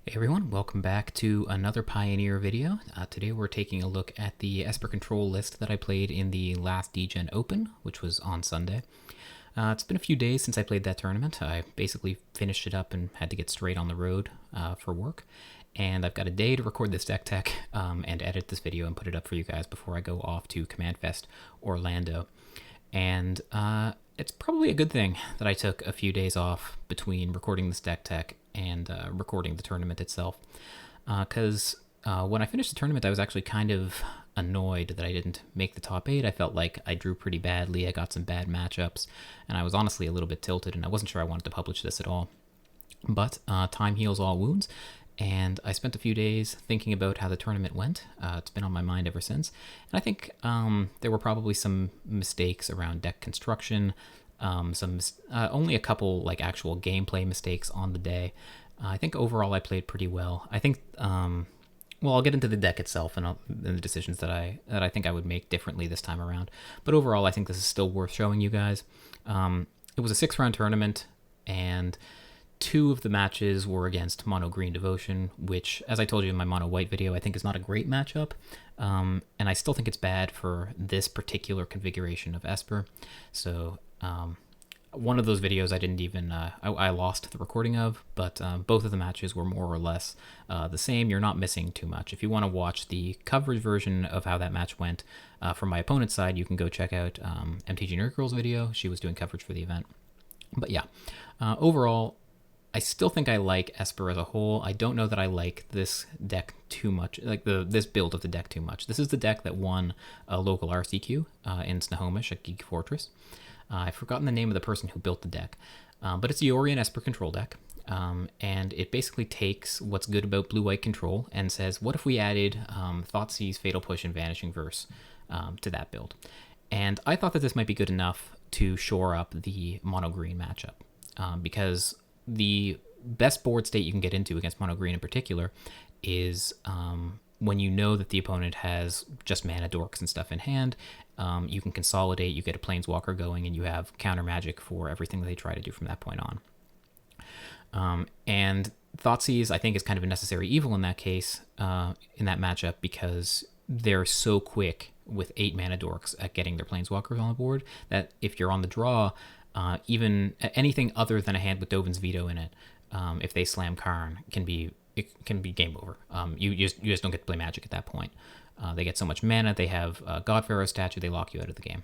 Hey everyone, welcome back to another Pioneer video. Today we're taking a look at the Esper control list that I played in the last DGen Open, which was on Sunday. It's been a few days since I played that tournament. I basically finished it up and had to get straight on the road for work. And I've got a day to record this deck tech and edit this video and put it up for you guys before I go off to Command Fest Orlando. And it's probably a good thing that I took a few days off between recording this deck tech and recording the tournament itself. Because when I finished the tournament, I was actually kind of annoyed that I didn't make the top 8. I felt like I drew pretty badly. I got some bad matchups, and I was honestly a little bit tilted, and I wasn't sure I wanted to publish this at all. But time heals all wounds, and I spent a few days thinking about how the tournament went. It's been on my mind ever since, and I think there were probably some mistakes around deck construction, only a couple like actual gameplay mistakes on the day. I think overall I played pretty well. I think, well, I'll get into the deck itself and the decisions that I think I would make differently this time around. But overall, I think this is still worth showing you guys. It was a 6-round tournament, and 2 of the matches were against Mono Green Devotion, which, as I told you in my Mono White video, I think is not a great matchup. And I still think it's bad for this particular configuration of Esper. So one of those videos I didn't even, I lost the recording of, but both of the matches were more or less the same. You're not missing too much. If you want to watch the coverage version of how that match went from my opponent's side, you can go check out MTG Nerd Girl's video. She was doing coverage for the event. But yeah, overall, I still think I like Esper as a whole. I don't know that I like this deck too much, like this build of the deck too much. This is the deck that won a local RCQ in Snohomish at Geek Fortress. I've forgotten the name of the person who built the deck, but it's the Orion Esper control deck, and it basically takes what's good about blue-white control and says, what if we added Thoughtseize, Fatal Push, and Vanishing Verse to that build? And I thought that this might be good enough to shore up the mono-green matchup, because the best board state you can get into against mono green in particular is when you know that the opponent has just mana dorks and stuff in hand. You can consolidate, you get a planeswalker going, and you have counter magic for everything that they try to do from that point on. And Thoughtseize, I think, is kind of a necessary evil in that case, in that matchup, because they're so quick with 8 mana dorks at getting their planeswalkers on the board that if you're on the draw, even anything other than a hand with Dovin's Veto in it, if they slam Karn, it can be game over. You just don't get to play Magic at that point. They get so much mana. They have Godpharaoh statue. They lock you out of the game.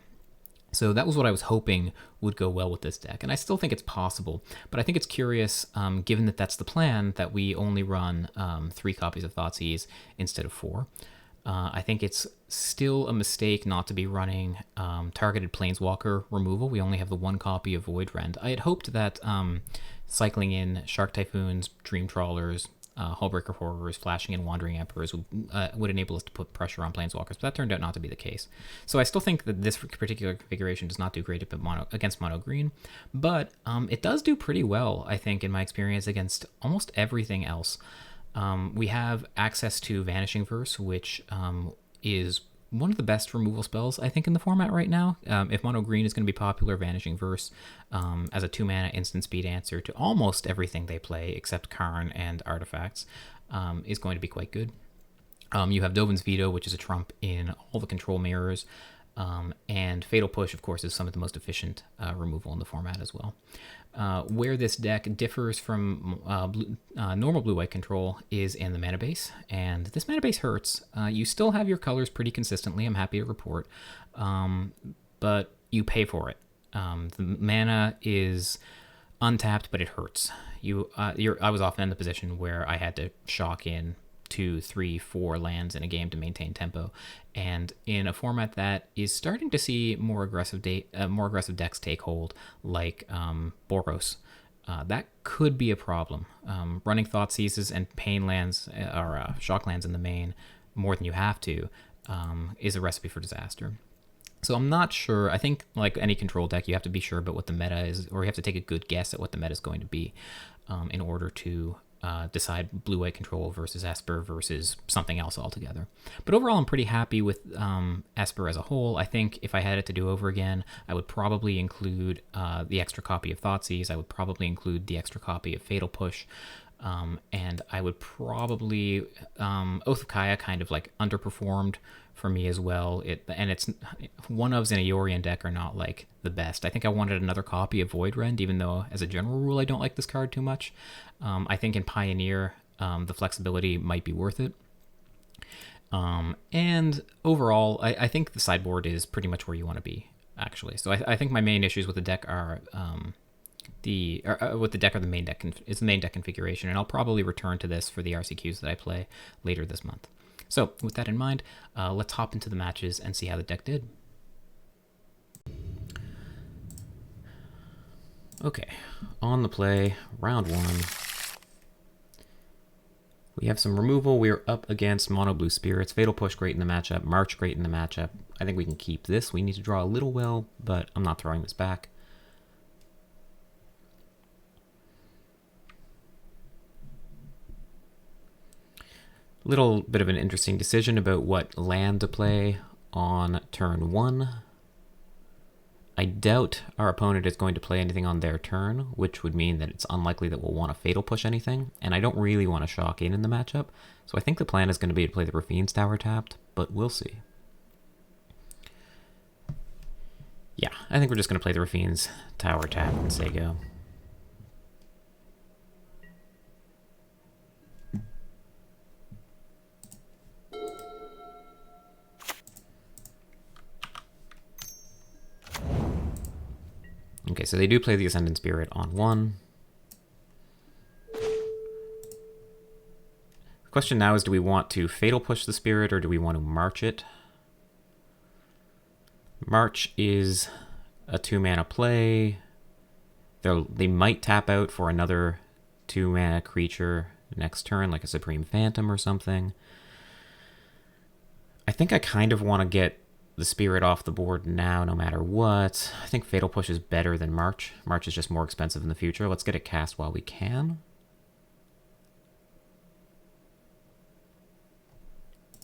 So that was what I was hoping would go well with this deck, and I still think it's possible. But I think it's curious, given that that's the plan, that we only run 3 copies of Thoughtseize instead of 4. I think it's still a mistake not to be running targeted Planeswalker removal. We only have the 1 copy of Void Rend. I had hoped that cycling in Shark Typhoons, Dream Trawlers, Hullbreaker Horrors, Flashing and Wandering Emperors would enable us to put pressure on Planeswalkers, but that turned out not to be the case. So I still think that this particular configuration does not do great against mono green, but it does do pretty well, I think, in my experience, against almost everything else. We have access to Vanishing Verse, which is one of the best removal spells, I think, in the format right now. If mono green is going to be popular, Vanishing Verse as a 2-mana instant speed answer to almost everything they play except Karn and artifacts is going to be quite good. You have Dovin's Veto, which is a trump in all the control mirrors, and Fatal Push, of course, is some of the most efficient removal in the format as well. Where this deck differs from normal blue-white control is in the mana base, and this mana base hurts. You still have your colors pretty consistently, I'm happy to report, but you pay for it. The mana is untapped, but it hurts. I was often in the position where I had to shock in 2, 3, 4 lands in a game to maintain tempo, and in a format that is starting to see more aggressive decks take hold, like Boros, that could be a problem. Running Thoughtseizes and Pain lands or Shock lands in the main more than you have to is a recipe for disaster. So I'm not sure. I think, like any control deck, you have to be sure about what the meta is, or you have to take a good guess at what the meta is going to be in order to decide blue-white control versus Esper versus something else altogether. But overall, I'm pretty happy with Esper as a whole. I think if I had it to do over again, I would probably include the extra copy of Thoughtseize. I would probably include the extra copy of Fatal Push. And I would probably Oath of Kaya kind of like underperformed for me as well. It's one ofs in a Yorion deck are not like the best. I think I wanted another copy of Voidrend, even though as a general rule I don't like this card too much. I think in Pioneer the flexibility might be worth it. And overall, I think the sideboard is pretty much where you want to be, actually. So I think my main issues with the deck are with the deck are the main deck is the main deck configuration, and I'll probably return to this for the RCQs that I play later this month. So with that in mind, let's hop into the matches and see how the deck did. Okay, on the play, round one. We have some removal. We're up against Mono Blue Spirits. Fatal Push great in the matchup. March great in the matchup. I think we can keep this. We need to draw a little well, but I'm not throwing this back. Little bit of an interesting decision about what land to play on turn one. I doubt our opponent is going to play anything on their turn, which would mean that it's unlikely that we'll want to Fatal Push anything, and I don't really want to shock in the matchup, so I think the plan is going to be to play the Rafine's Tower tapped, but we'll see. Yeah, I think we're just going to play the Rafine's Tower tapped and say go. Okay, so they do play the Ascendant Spirit on one. The question now is, do we want to Fatal Push the Spirit or do we want to March it? March is a 2-mana play. They might tap out for another 2-mana creature next turn, like a Supreme Phantom or something. I think I kind of want to get the Spirit off the board now, no matter what. I think Fatal Push is better than March. March is just more expensive in the future. Let's get it cast while we can.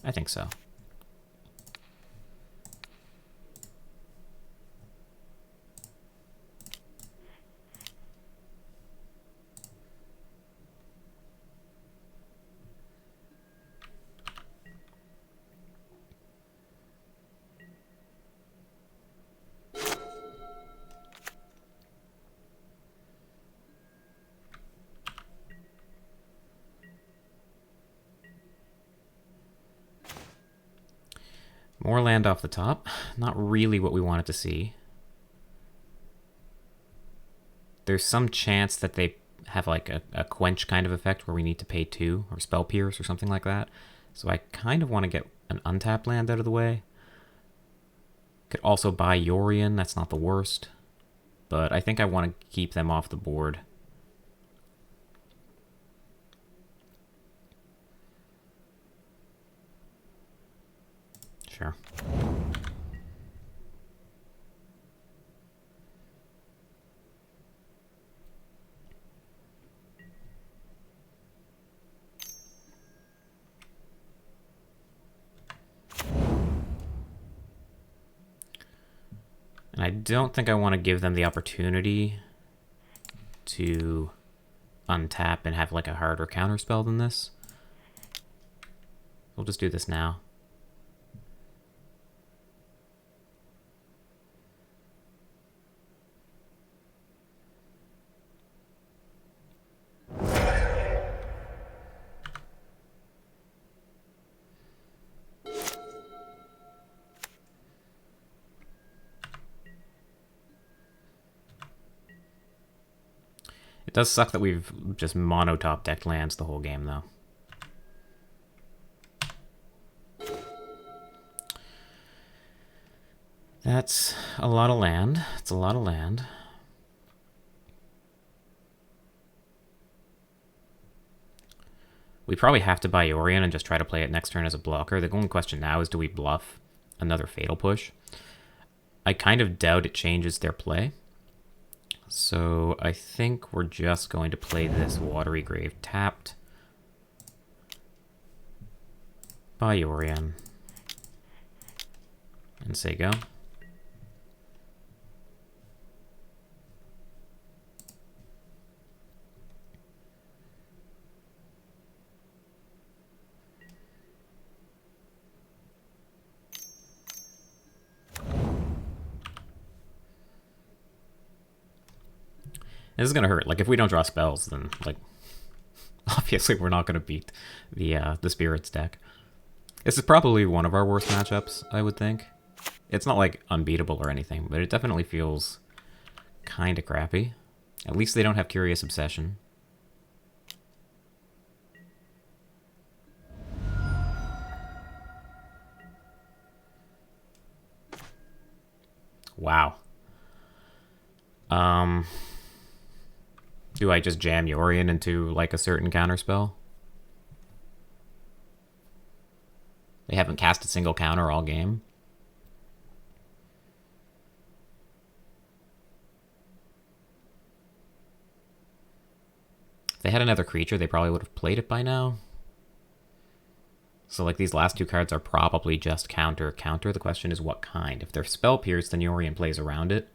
I think so. More land off the top. Not really what we wanted to see. There's some chance that they have like a quench kind of effect where we need to pay 2, or Spell Pierce or something like that. So I kind of want to get an untapped land out of the way. Could also buy Yorion, that's not the worst. But I think I want to keep them off the board. Sure. And I don't think I want to give them the opportunity to untap and have like a harder counterspell than this. We'll just do this now. It does suck that we've just mono-top decked lands the whole game, though. That's a lot of land. It's a lot of land. We probably have to buy Yorion and just try to play it next turn as a blocker. The only question now is, do we bluff another Fatal Push? I kind of doubt it changes their play. So I think we're just going to play this Watery Grave tapped. Buy Yorion. And say go. This is gonna hurt. Like, if we don't draw spells, then, like, obviously we're not gonna beat the Spirits deck. This is probably one of our worst matchups, I would think. It's not, like, unbeatable or anything, but it definitely feels kind of crappy. At least they don't have Curious Obsession. Wow. Do I just jam Yorion into, like, a certain counterspell? They haven't cast a single counter all game. If they had another creature, they probably would have played it by now. So, like, these last two cards are probably just counter. The question is what kind. If they're Spell Pierce, then Yorion plays around it.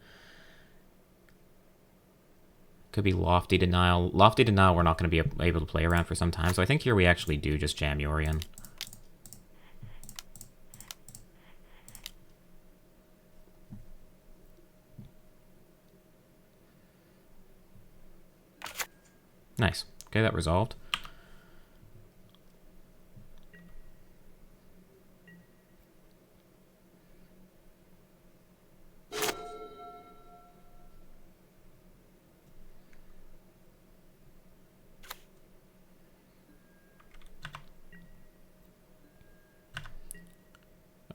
Could be Lofty Denial. Lofty Denial we're not going to be able to play around for some time, so I think here we actually do just jam Yorion. Nice. Okay, that resolved.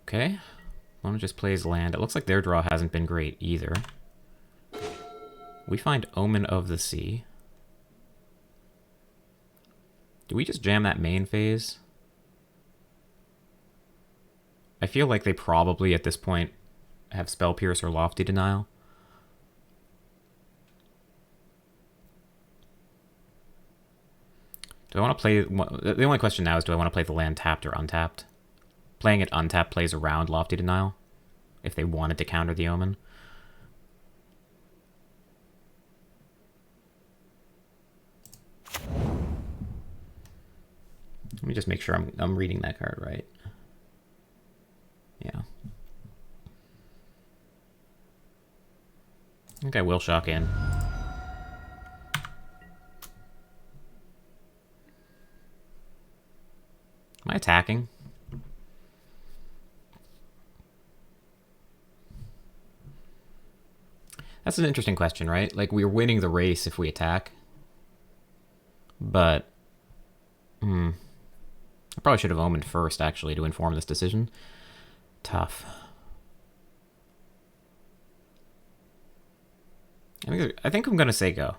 Okay. Opponent just plays land. It looks like their draw hasn't been great either. We find Omen of the Sea. Do we just jam that main phase? I feel like they probably, at this point, have Spell Pierce or Lofty Denial. Do I want to play... The only question now is, do I want to play the land tapped or untapped? Playing it untapped plays around Lofty Denial, if they wanted to counter the Omen. Let me just make sure I'm reading that card right. Yeah. I think I will shock in. Am I attacking? That's an interesting question, right? Like, we're winning the race if we attack. But... I probably should have Omened first, actually, to inform this decision. Tough. I think I'm going to say go.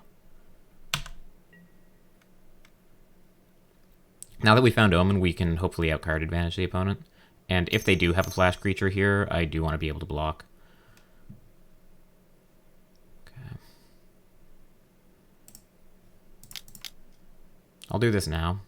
Now that we found Omen, we can hopefully outcard advantage the opponent. And if they do have a flash creature here, I do want to be able to block. Okay. I'll do this now.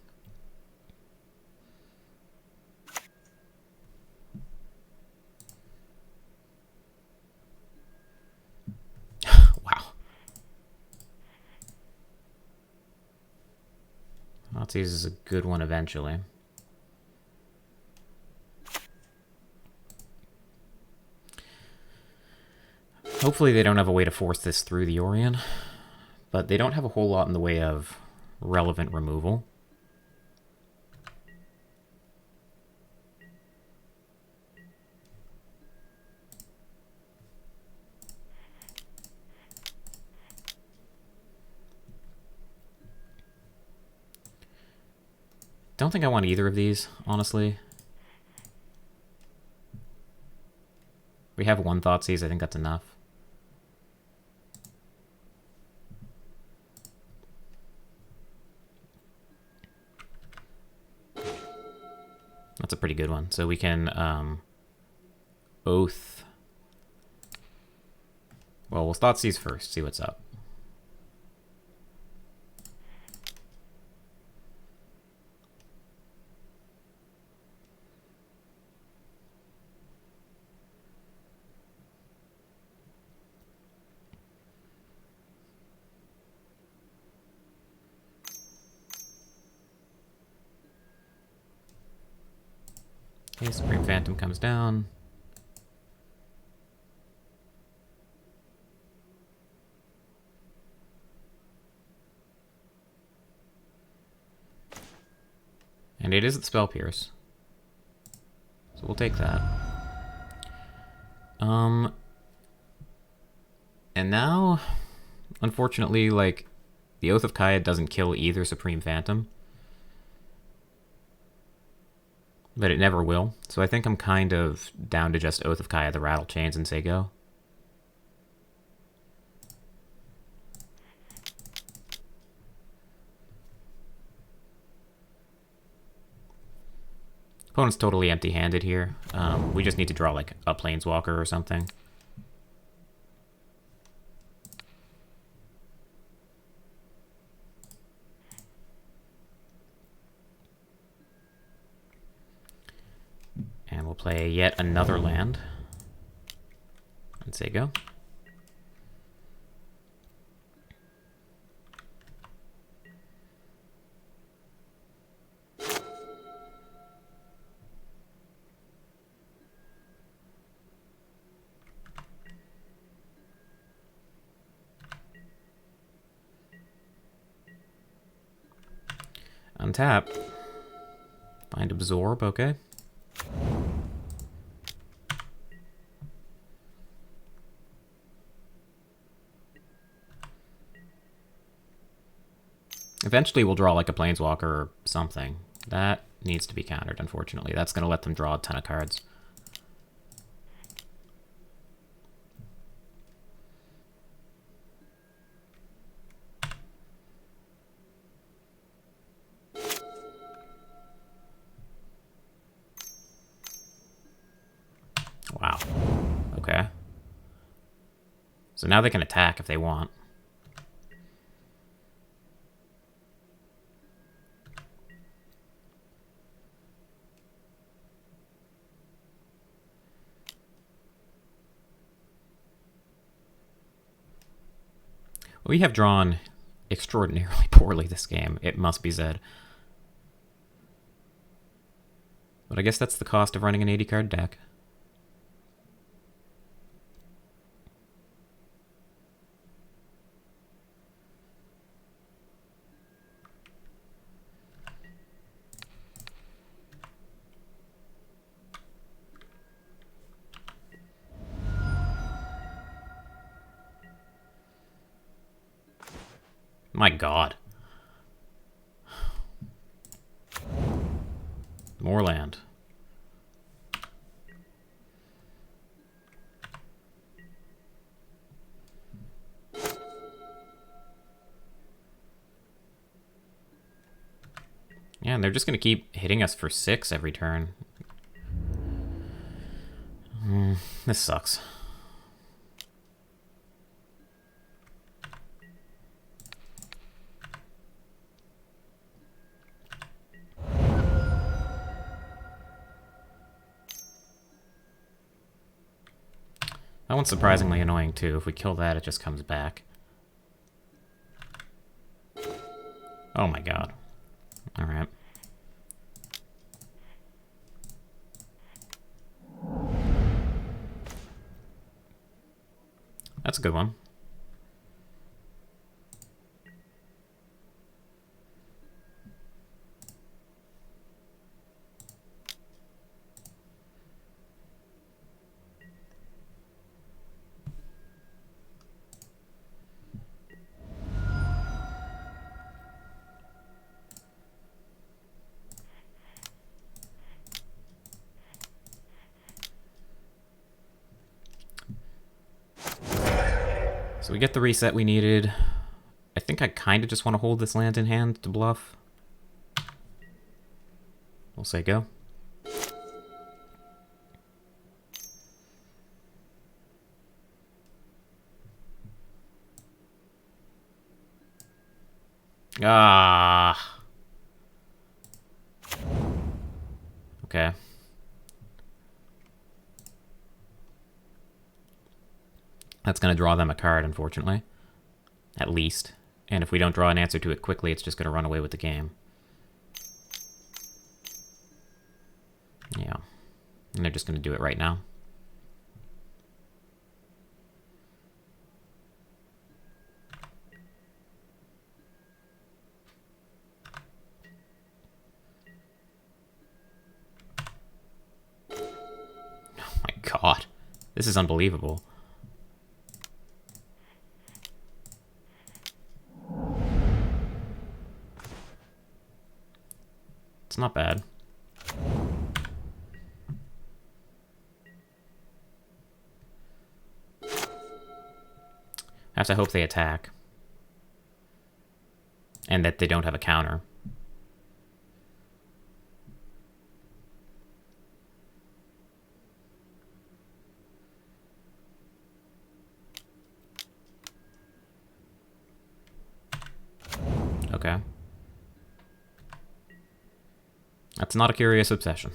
Nazis is a good one eventually. Hopefully they don't have a way to force this through the Orion, but they don't have a whole lot in the way of relevant removal. Don't think I want either of these, honestly. We have one Thoughtseize, I think that's enough. That's a pretty good one. So we can Oath. Well, we'll Thoughtseize first, see what's up. Okay, Supreme Phantom comes down. And it is the Spell Pierce. So we'll take that. And now, unfortunately, like, the Oath of Kaya doesn't kill either Supreme Phantom. But it never will. So I think I'm kind of down to just Oath of Kaya, the Rattle Chains, and say go. Opponent's totally empty-handed here. We just need to draw, like, a Planeswalker or something. And we'll play yet another land. And say go. Untap. Find Absorb, okay. Eventually we'll draw like a Planeswalker or something. That needs to be countered, unfortunately. That's going to let them draw a ton of cards. Wow. Okay. So now they can attack if they want. We have drawn extraordinarily poorly this game, it must be said. But I guess that's the cost of running an 80-card deck. My god. More land. Yeah, and they're just going to keep hitting us for 6 every turn. This sucks. That one's surprisingly annoying, too. If we kill that, it just comes back. Oh my god. Alright. That's a good one. So we get the reset we needed. I think I kind of just want to hold this land in hand to bluff. We'll say go. Ah. Okay. That's going to draw them a card, unfortunately. At least. And if we don't draw an answer to it quickly, it's just going to run away with the game. Yeah. And they're just going to do it right now. This is unbelievable. It's not bad. I have to hope they attack. And that they don't have a counter. Okay. That's not a curious obsession.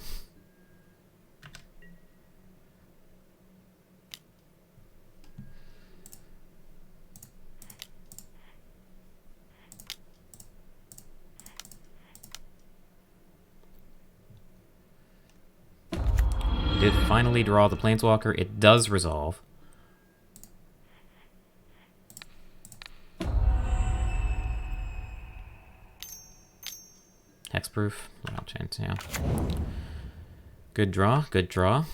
Did finally draw the Planeswalker. It does resolve. Hexproof. Round chance, yeah. Good draw, good draw.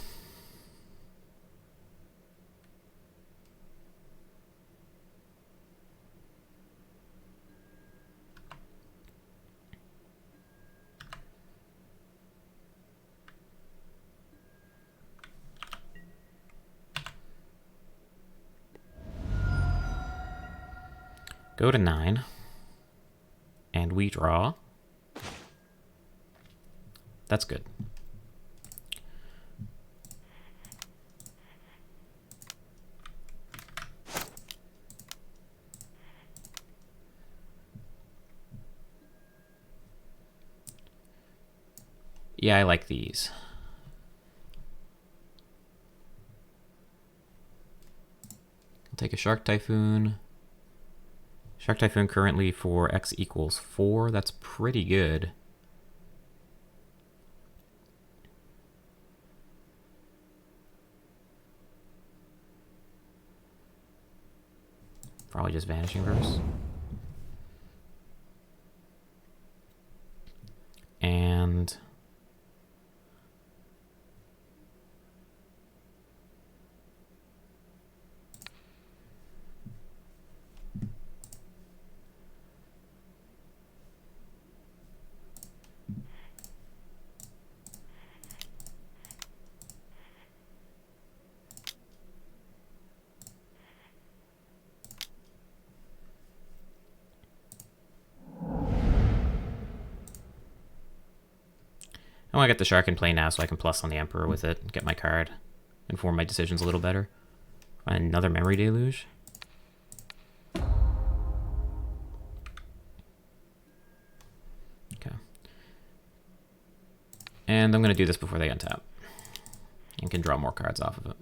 Go to 9. And we draw. That's good. Yeah, I like these. I'll take a Shark Typhoon. Shark Typhoon currently for X equals 4. That's pretty good. Probably just Vanishing Verse. And I want to get the Shark in play now so I can plus on the Emperor with it, get my card, inform my decisions a little better. Another Memory Deluge. Okay. And I'm going to do this before they untap. And can draw more cards off of it.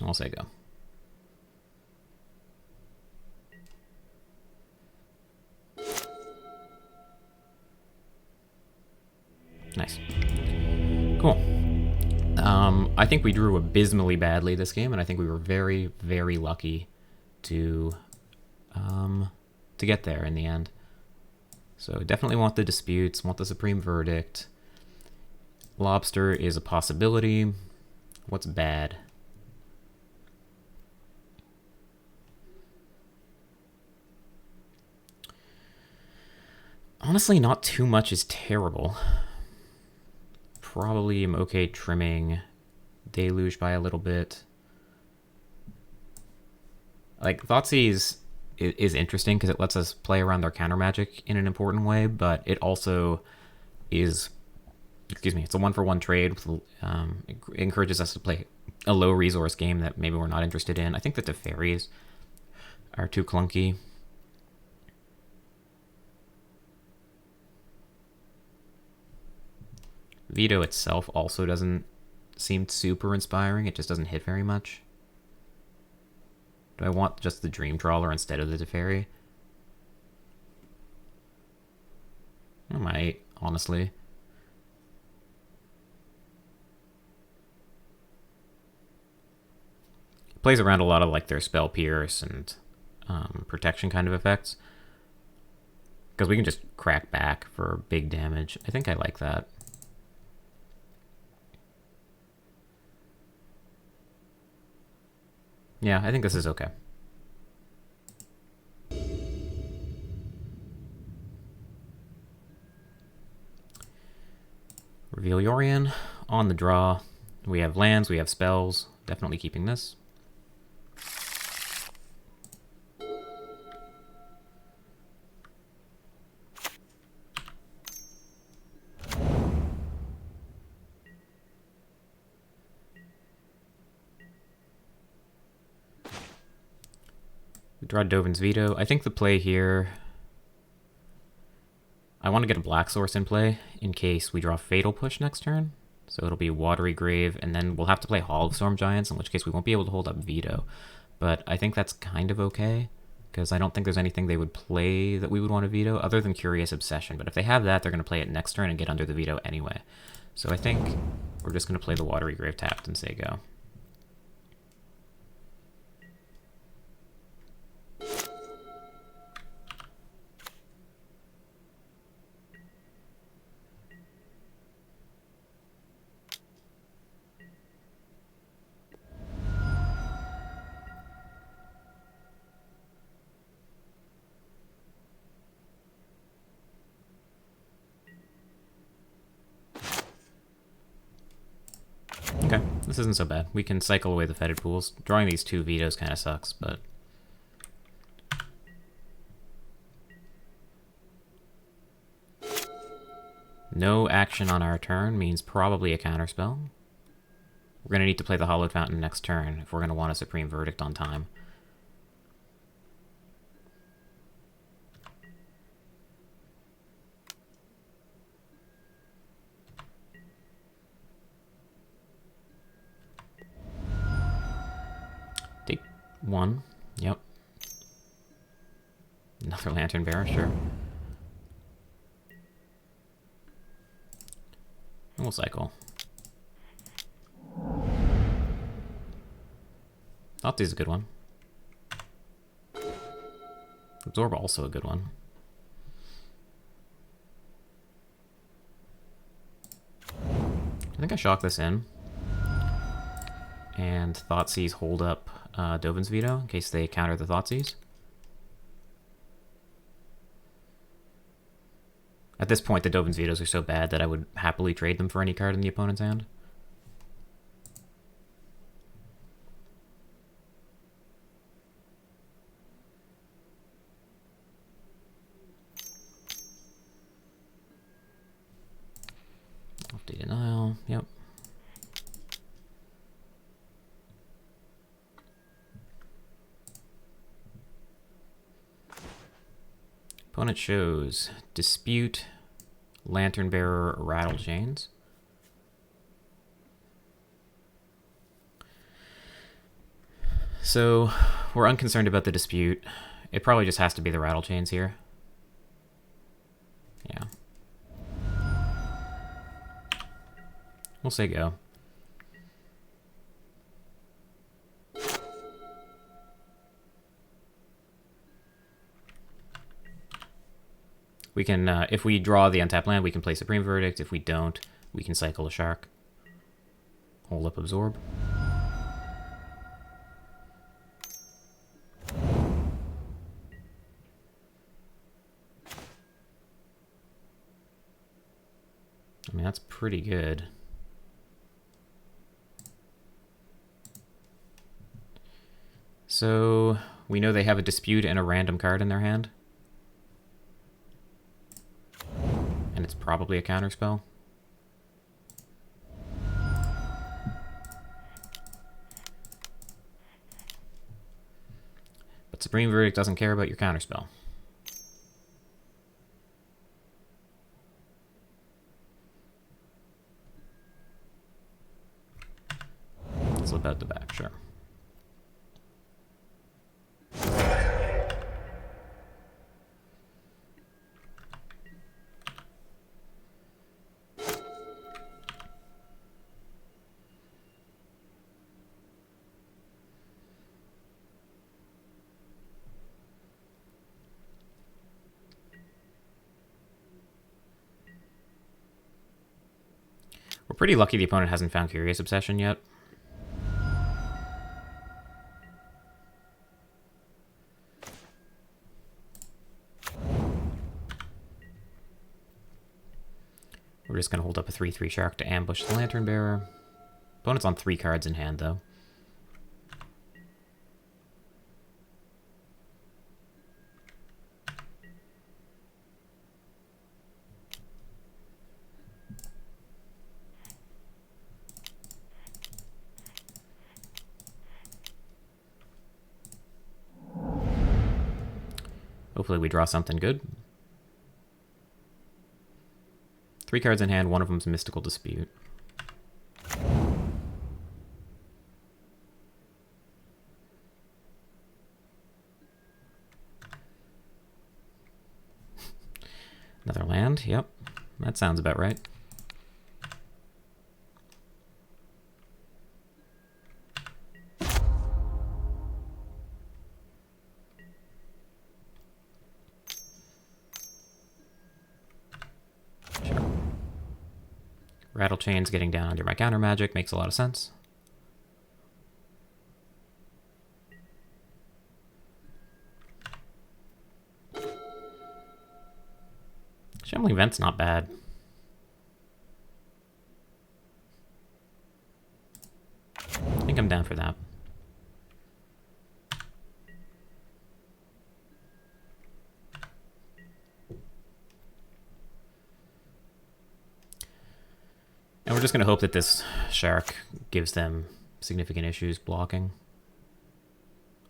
I'll say go. Nice. Cool. I think we drew abysmally badly this game, and I think we were very, very lucky to get there in the end. So definitely want the disputes, want the Supreme Verdict. Lobster is a possibility. What's bad? Honestly, not too much is terrible. Probably am okay trimming Deluge by a little bit. Like, Thoughtseize is interesting because it lets us play around their counter magic in an important way, but it also is, excuse me, it's a 1-for-1 trade. It encourages us to play a low resource game that maybe we're not interested in. I think that the fairies are too clunky. Veto itself also doesn't seem super inspiring. It just doesn't hit very much. Do I want just the Dream Trawler instead of the Teferi? I might, honestly. It plays around a lot of like their Spell Pierce and protection kind of effects. Because we can just crack back for big damage. I think I like that. Yeah, I think this is okay. Reveal Yorion. On the draw. We have lands, we have spells. Definitely keeping this. We draw Dovin's Veto. I think the play here... I want to get a black source in play in case we draw Fatal Push next turn. So it'll be Watery Grave, and then we'll have to play Hall of Storm Giants, in which case we won't be able to hold up Veto. But I think that's kind of okay, because I don't think there's anything they would play that we would want to veto other than Curious Obsession. But if they have that, they're going to play it next turn and get under the veto anyway. So I think we're just going to play the Watery Grave tapped and say go. Okay, this isn't so bad. We can cycle away the Fetid Pools. Drawing these 2 vetoes kind of sucks, but... No action on our turn means probably a counterspell. We're going to need to play the Hallowed Fountain next turn if we're going to want a Supreme Verdict on time. Take 1. Yep. Another Lantern Bearer, sure. We'll cycle. Thoughtseize is a good one. Absorb also a good one. I think I shock this in. And Thoughtseize hold up Dovin's Veto in case they counter the Thoughtseize. At this point, the Dovin's Vetoes are so bad that I would happily trade them for any card in the opponent's hand. Off-day denial, yep. Opponent shows Dispute, Lantern Bearer, Rattle Chains. So we're unconcerned about the Dispute. It probably just has to be the Rattle Chains here. Yeah. We'll say go. We can, if we draw the untapped land, we can play Supreme Verdict. If we don't, we can cycle a Shark. Hold up Absorb. I mean, that's pretty good. So, we know they have a Dispute and a random card in their hand. And it's probably a counterspell. But Supreme Verdict doesn't care about your counterspell. Slip out the back, sure. We're pretty lucky the opponent hasn't found Curious Obsession yet. We're just going to hold up a 3/3 shark to ambush the Lantern Bearer. Opponent's on 3 cards in hand, though. Hopefully we draw something good. 3 cards in hand, one of them's Mystical Dispute. Another land, yep. That sounds about right. Rattle Chains getting down under my counter magic makes a lot of sense. Shambling Vent's not bad. I think I'm down for that. And we're just going to hope that this shark gives them significant issues blocking.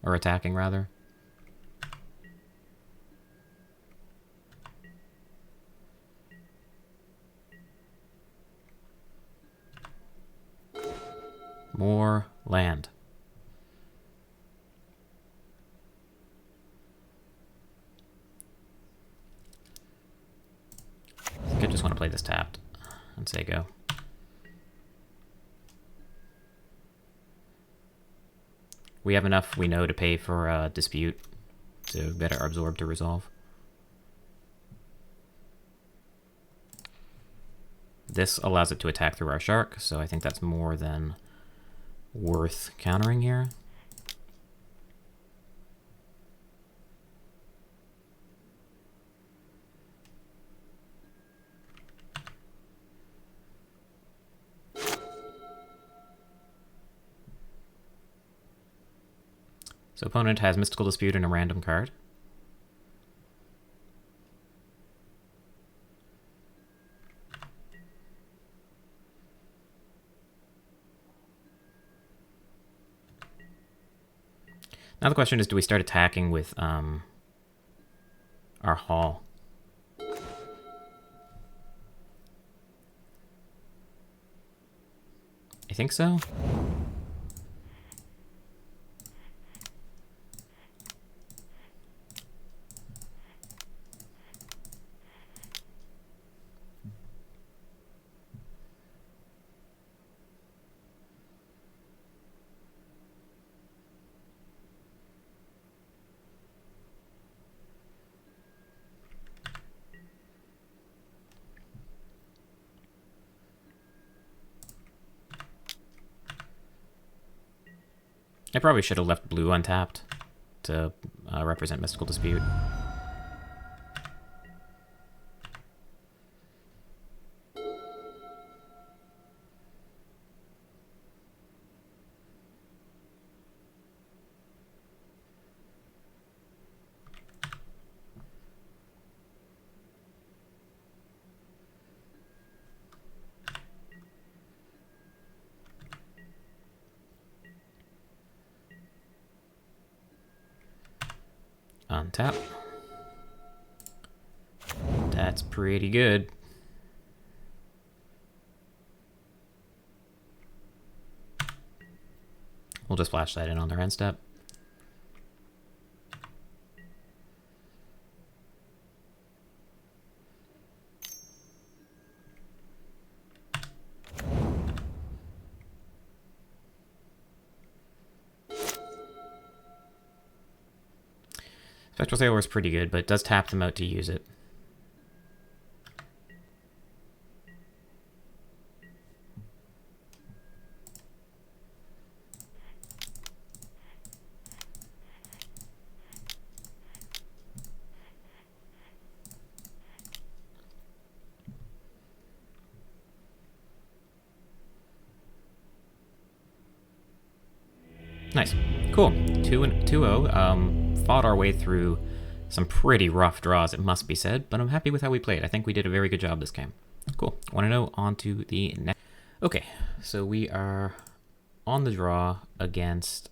Or attacking, rather. More land. I think I just want to play this tapped and say go. We have enough, we know, to pay for Dispute to get our Absorb to resolve. This allows it to attack through our shark, so I think that's more than worth countering here. So opponent has Mystical Dispute and a random card. Now the question is, do we start attacking with our Hall? I think so. I probably should have left blue untapped to represent Mystical Dispute. Untap. That's pretty good. We'll just flash that in on their end step. Spectral Sailor is pretty good, but it does tap them out to use it. Nice. Cool. 2-0. Fought our way through some pretty rough draws, it must be said, but I'm happy with how we played. I think we did a very good job this game. Cool. Want to know on to the next. Okay, so we are on the draw against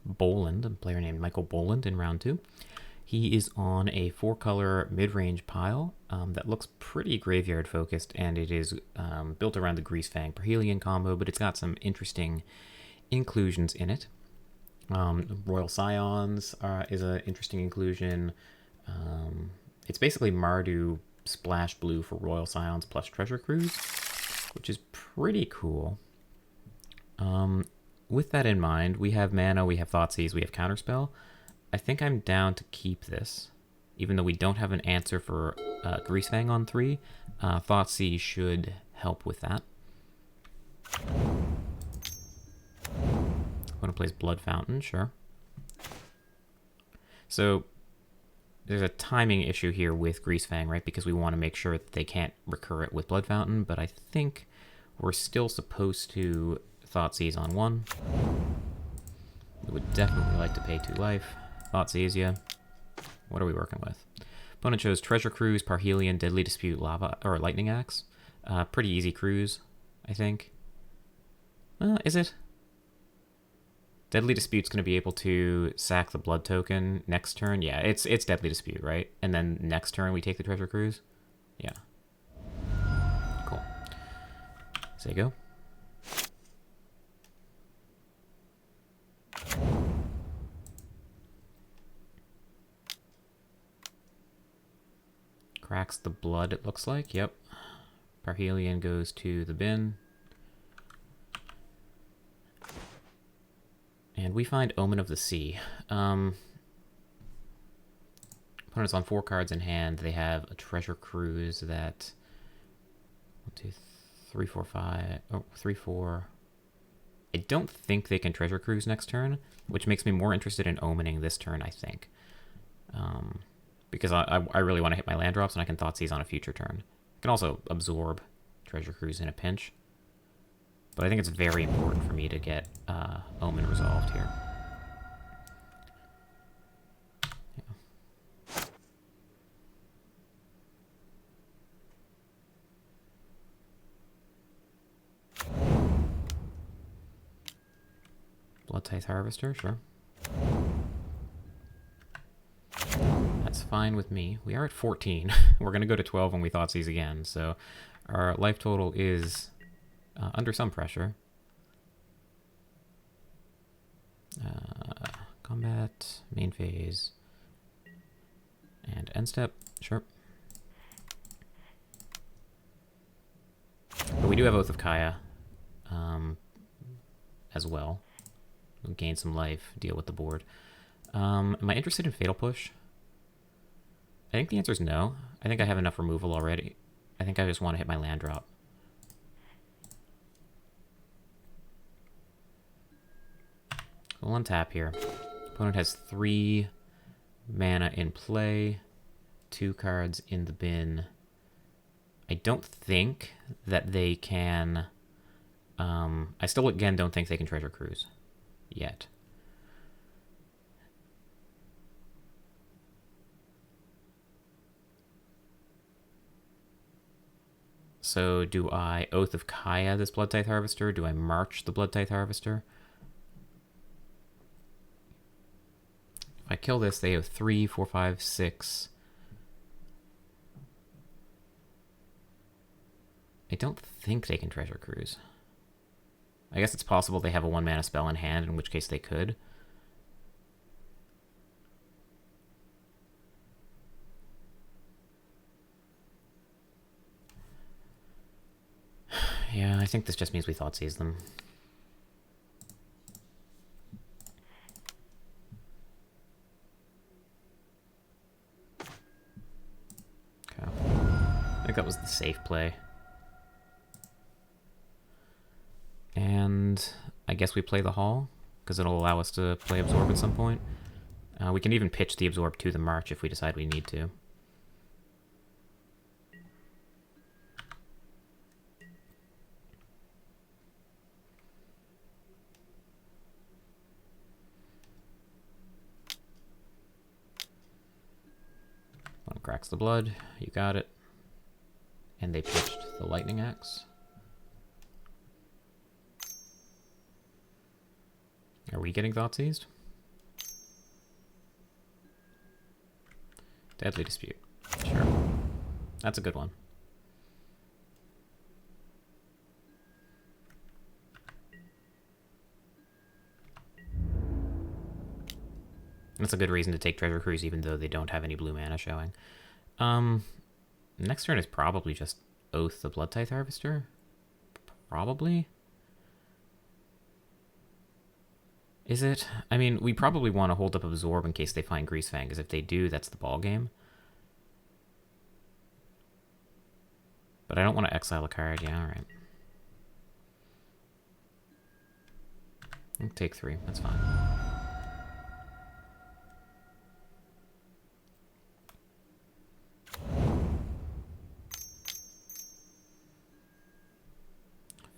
Boland, a player named Michael Boland in round 2. He is on a 4-color mid-range pile that looks pretty graveyard focused, and it is built around the Greasefang Perhelion combo, but it's got some interesting inclusions in it. Royal Scions is an interesting inclusion. It's basically Mardu Splash Blue for Royal Scions plus Treasure Cruise, which is pretty cool. With that in mind, we have mana, we have Thoughtseize, we have Counterspell. I think I'm down to keep this, even though we don't have an answer for Greasefang on 3. Thoughtseize should help with that. Want to place Blood Fountain, sure. So there's a timing issue here with Greasefang, right? Because we want to make sure that they can't recur it with Blood Fountain, but I think we're still supposed to Thoughtseize on 1. We would definitely like to pay 2 life. Thoughtseize, yeah. What are we working with? Opponent chose Treasure Cruise, Parhelion, Deadly Dispute, Lava, or Lightning Axe. Pretty easy cruise, I think. Is it? Deadly Dispute's going to be able to sack the blood token next turn. Yeah, it's Deadly Dispute, right? And then next turn we take the Treasure Cruise? Yeah. Cool. Say go. Cracks the blood, it looks like. Yep. Parhelion goes to the bin. And we find Omen of the Sea. Opponent's on 4 cards in hand. They have a Treasure Cruise that... 1, 2, 3, 4, 5... Oh, 3, 4... I don't think they can Treasure Cruise next turn, which makes me more interested in Omening this turn, I think. Because I really want to hit my land drops, and I can Thoughtseize on a future turn. I can also absorb Treasure Cruise in a pinch. But I think it's very important for me to get Omen resolved here. Yeah. Blood Tithe Harvester, sure. That's fine with me. We are at 14. We're going to go to 12 when we Thoughtseize again, so our life total is under some pressure. Combat, main phase, and end step, sure. But we do have Oath of Kaya as well. We'll gain some life, deal with the board. Am I interested in Fatal Push? I think the answer is no. I think I have enough removal already. I think I just want to hit my land drop. We'll untap here. Opponent has 3 mana in play, 2 cards in the bin. I don't think that they can... I still, again, don't think they can Treasure Cruise yet. So do I Oath of Kaya this Blood Tithe Harvester? Do I March the Blood Tithe Harvester? If I kill this, they have 3, 4, 5, 6. I don't think they can Treasure Cruise. I guess it's possible they have a 1-mana spell in hand, in which case they could. Yeah, I think this just means we Thoughtseize them. Okay. I think that was the safe play. And I guess we play the Hall, because it'll allow us to play Absorb at some point. We can even pitch the Absorb to the March if we decide we need to. Cracks the blood. You got it. And they pitched the lightning axe. Are we getting thought seized? Deadly dispute. Sure. That's a good one. That's a good reason to take Treasure Cruise even though they don't have any blue mana showing. Next turn is probably just Oath the Blood Tithe Harvester. Probably. Is it? I mean, we probably want to hold up Absorb in case they find Greasefang, because if they do, that's the ball game. But I don't want to exile a card. Yeah, alright. I'll take 3. That's fine.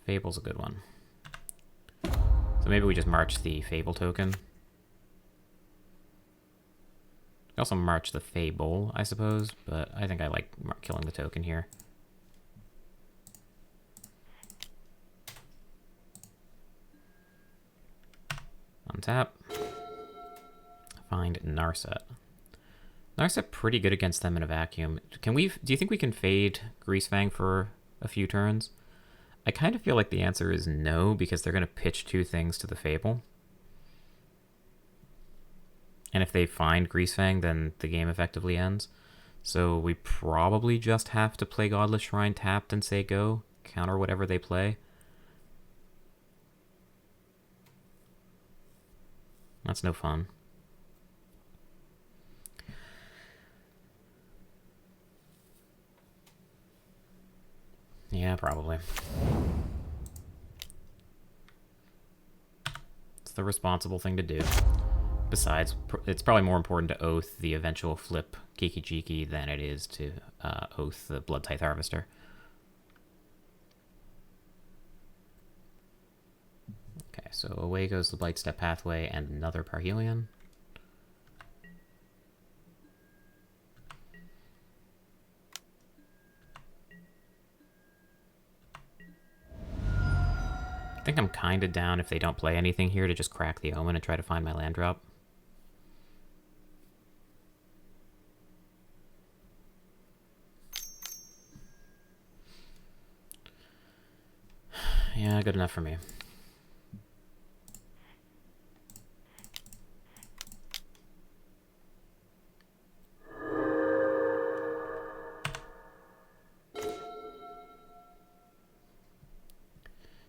Fable's a good one. So maybe we just march the Fable token. We also march the Fable, I suppose, but I think I like killing the token here. Untap. Find Narset. Narset pretty good against them in a vacuum. Do you think we can fade Greasefang for a few turns? I kind of feel like the answer is no, because they're going to pitch 2 things to the Fable. And if they find Greasefang, then the game effectively ends. So we probably just have to play Godless Shrine tapped and say go, counter whatever they play. That's no fun. Yeah, probably. It's the responsible thing to do. Besides, it's probably more important to Oath the eventual flip Kiki Jiki than it is to Oath the Blood Tithe Harvester. Okay, so away goes the Blightstep Pathway and another Parhelion. I think I'm kind of down if they don't play anything here to just crack the Omen and try to find my land drop. Yeah, good enough for me.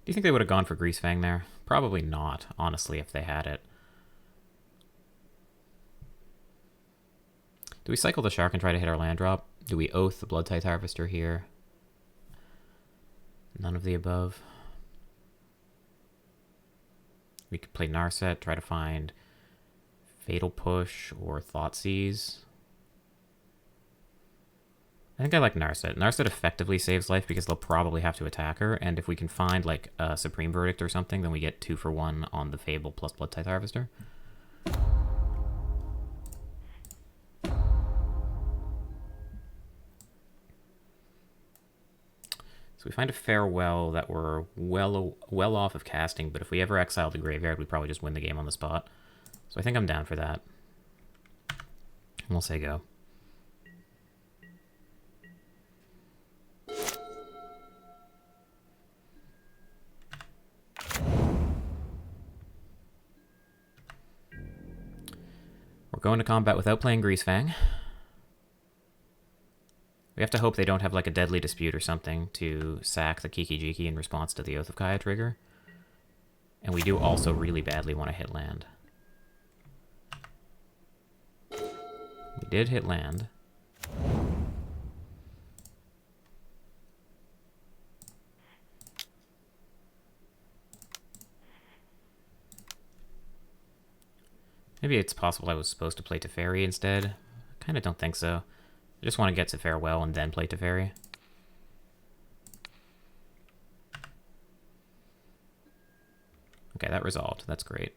Do you think they would have gone for Greasefang there? Probably not, honestly, if they had it. Do we cycle the Shark and try to hit our land drop? Do we Oath the Blood Tithe Harvester here? None of the above. We could play Narset, try to find Fatal Push or Thoughtseize. I think I like Narset. Narset effectively saves life because they'll probably have to attack her, and if we can find like a Supreme Verdict or something, then we get 2 for 1 on the Fable plus Blood Tithe Harvester. So we find a Farewell that we're well off of casting, but if we ever exile the graveyard, we probably just win the game on the spot. So I think I'm down for that. And we'll say go. We're going to combat without playing Greasefang. We have to hope they don't have like a Deadly Dispute or something to sack the Kiki Jiki in response to the Oath of Kaya trigger. And we do also really badly want to hit land. We did hit land. Maybe it's possible I was supposed to play Teferi instead. I kind of don't think so. I just want to get to Farewell and then play Teferi. Okay, that resolved. That's great.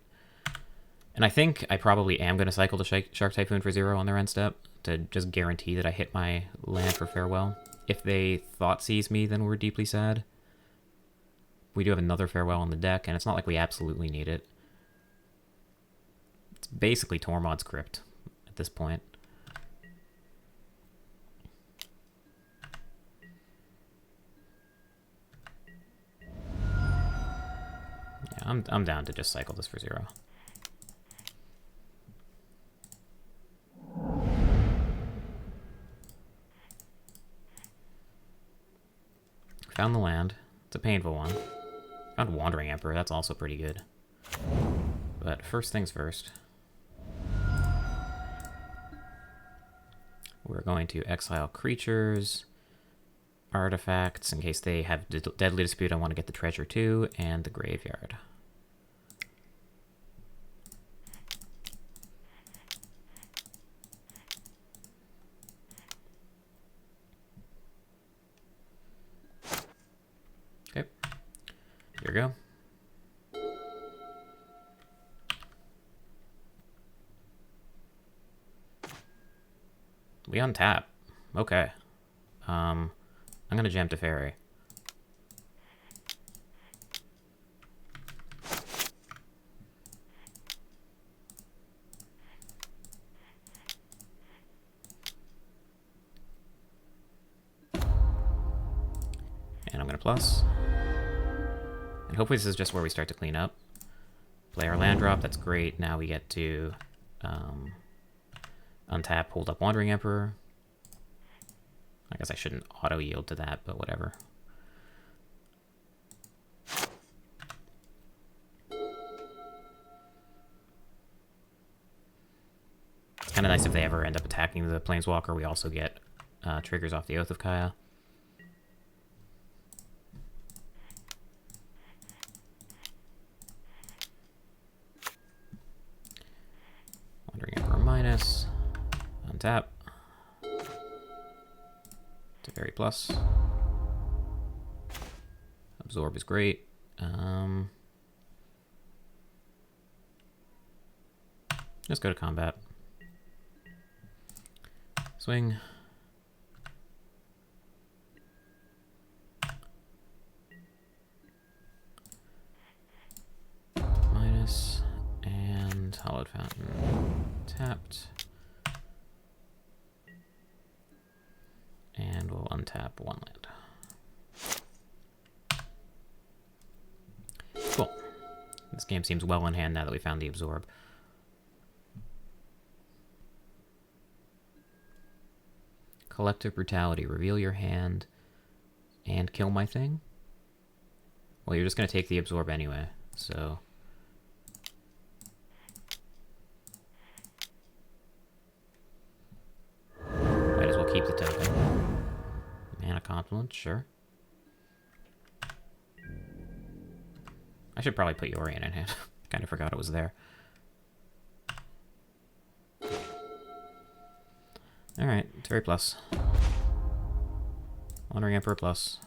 And I think I probably am going to cycle the Shark Typhoon for 0 on their end step to just guarantee that I hit my land for Farewell. If they Thoughtseize me, then we're deeply sad. We do have another Farewell on the deck, and it's not like we absolutely need it. It's basically Tormod's Crypt at this point. Yeah, I'm down to just cycle this for 0. Found the land. It's a painful one. Found Wandering Emperor. That's also pretty good. But first things first. We're going to exile creatures, artifacts, in case they have Deadly Dispute. I want to get the treasure too, and the graveyard. Okay, here we go. We untap. Okay. I'm gonna jam to Fairy. And I'm gonna plus. And hopefully this is just where we start to clean up. Play our land drop, that's great. Now we get to untap, hold up Wandering Emperor. I guess I shouldn't auto-yield to that, but whatever. It's kind of nice if they ever end up attacking the Planeswalker. We also get triggers off the Oath of Kaya. Wandering Emperor minus. Untap. Very plus. Absorb is great. Let's go to combat. Swing. Minus. And Hallowed Fountain. Tapped. And we'll untap one land. Cool. This game seems well in hand now that we found the Absorb. Collective Brutality. Reveal your hand and kill my thing? Well, you're just going to take the Absorb anyway, so... might as well keep the token. Mana Compliment, sure. I should probably put Yorion in hand. Kind of forgot it was there. Alright, it's very plus. Wandering Emperor plus.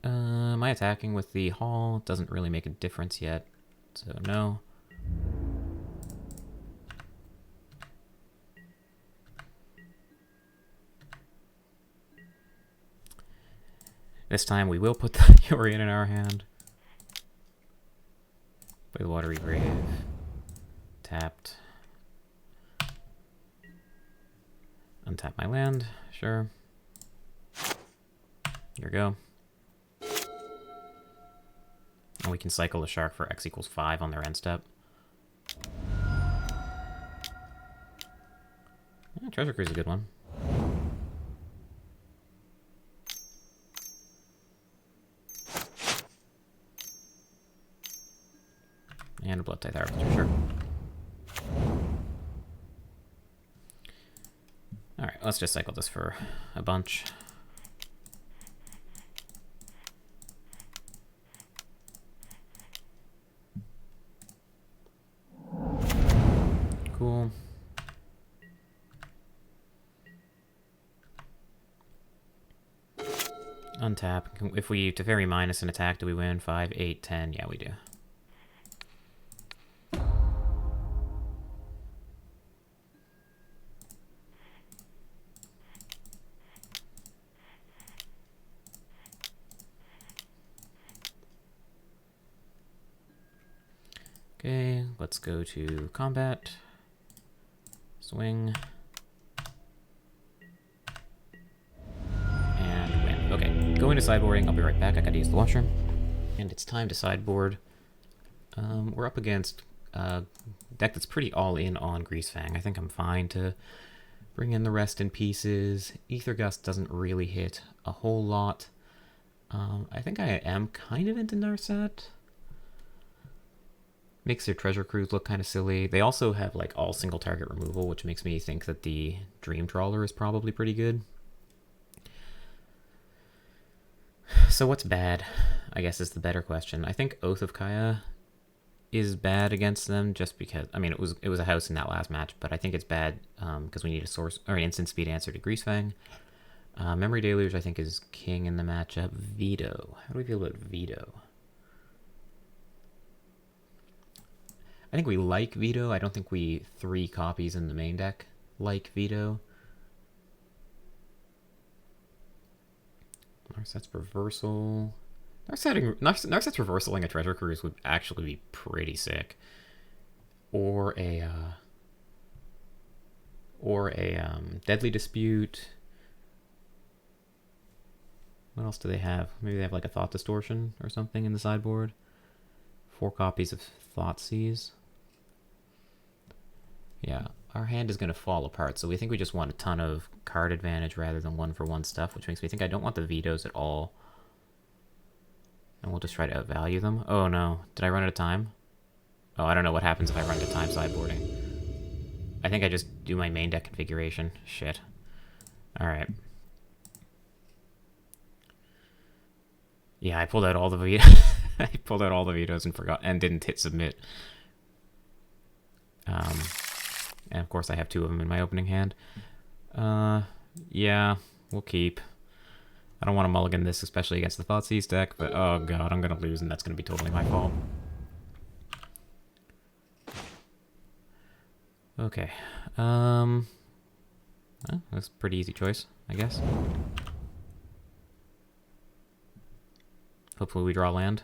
Am I attacking with the Hall? Doesn't really make a difference yet, so no. This time we will put the Yorion in our hand. Play the Watery Grave. Tapped. Untap my land, sure. Here we go. And we can cycle the Shark for X equals 5 on their end step. Yeah, Treasure Cruise is a good one. And a Blood Tithe Harvester, sure. Alright, let's just cycle this for a bunch. Cool. Untap. If we Teferi minus an attack, do we win? 5, 8, 10. Yeah, we do. let's go to combat. Swing. And win. Okay, go into sideboarding. I'll be right back. I gotta use the washroom. And it's time to sideboard. We're up against a deck that's pretty all in on Greasefang. I think I'm fine to bring in the rest in pieces. Ether Gust doesn't really hit a whole lot. I think I am kind of into Narset. Makes their treasure cruise look kind of silly. They also have like all single target removal, which makes me think that the Dream Trawler is probably pretty good. So what's bad, I guess, is the better question. I think Oath of Kaya is bad against them just because, I mean, it was a house in that last match, but I think it's bad because we need a source or an instant speed answer to Greasefang. Memory Deluge, I think, is king in the matchup. Veto. How do we feel about Veto? I think we like Veto. I don't think we 3 copies in the main deck like Veto. Narset's Reversal. Narset's Reversaling a Treasure Cruise would actually be pretty sick. Or a Deadly Dispute. What else do they have? Maybe they have like a Thought Distortion or something in the sideboard. 4 copies of Thoughtseize. Yeah, our hand is going to fall apart, so we think we just want a ton of card advantage rather than 1-for-1 stuff, which makes me think I don't want the vetoes at all. And we'll just try to outvalue them. Oh no, did I run out of time? Oh, I don't know what happens if I run out of time sideboarding. I think I just do my main deck configuration. Shit. Alright. Yeah, I pulled out all the vetoes. I pulled out all the vetoes and forgot and didn't hit submit. And of course I have 2 of them in my opening hand. Yeah, we'll keep. I don't want to mulligan this, especially against the Thoughtseize deck, but oh god, I'm gonna lose and that's gonna be totally my fault. Okay. Well, that's a pretty easy choice, I guess. Hopefully we draw land.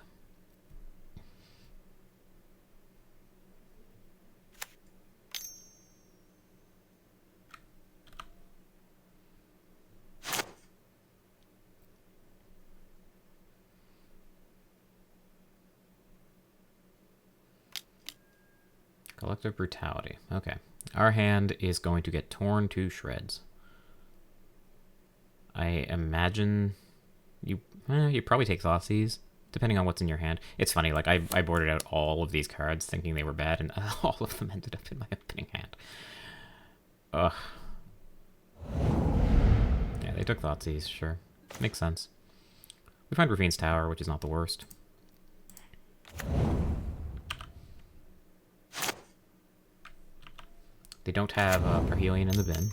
Collective Brutality. Okay. Our hand is going to get torn to shreds. I imagine you probably take Thoughtseize, depending on what's in your hand. It's funny, like I boarded out all of these cards thinking they were bad, and all of them ended up in my opening hand. Ugh. Yeah, they took Thoughtseize, sure. Makes sense. We find Ravine's Tower, which is not the worst. They don't have Parhelion in the bin.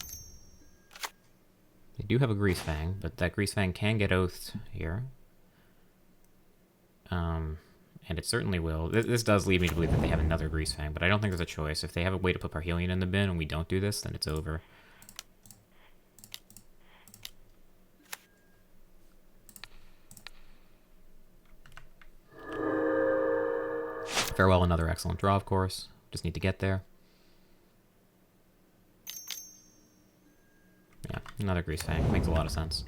They do have a Greasefang, but that Greasefang can get oathed here. And it certainly will. This does lead me to believe that they have another Greasefang, but I don't think there's a choice. If they have a way to put Parhelion in the bin and we don't do this, then it's over. Farewell, another excellent draw, of course. Just need to get there. Yeah, another Greasefang. Makes a lot of sense.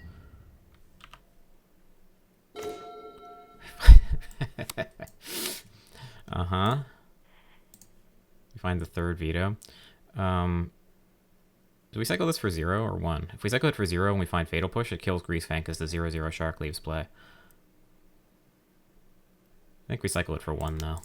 Uh-huh. We find the 3rd veto. Do we cycle this for 0 or 1? If we cycle it for 0 and we find Fatal Push, it kills Greasefang because the 0/0 Shark leaves play. I think we cycle it for 1, though.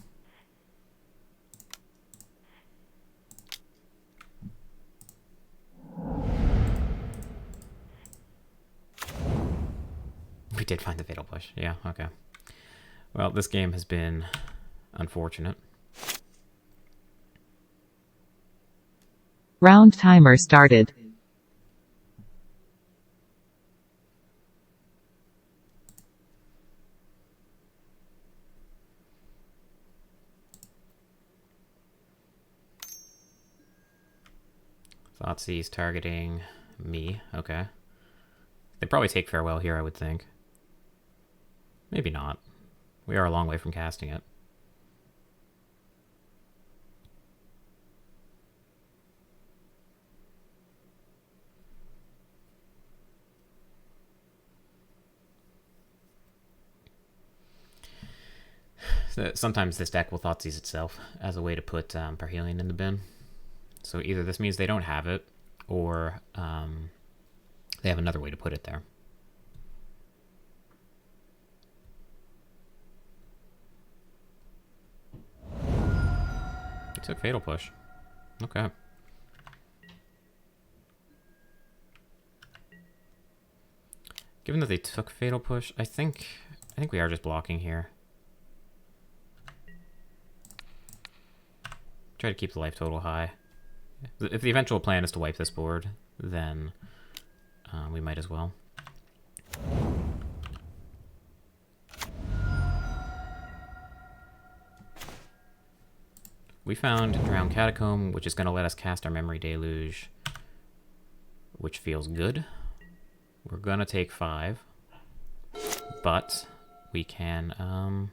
We did find the Fatal Push. Yeah, okay. Well, this game has been unfortunate. Round timer started. Thoughtseize targeting me. Okay. They'd probably take Farewell here, I would think. Maybe not. We are a long way from casting it. sometimes this deck will Thoughtseize itself as a way to put Parhelion in the bin. So either this means they don't have it, or they have another way to put it there. He took Fatal Push. Okay. Given that they took Fatal Push, I think we are just blocking here. Try to keep the life total high. If the eventual plan is to wipe this board, then we might as well. We found Drowned Catacomb, which is going to let us cast our Memory Deluge, which feels good. We're going to take 5, but we can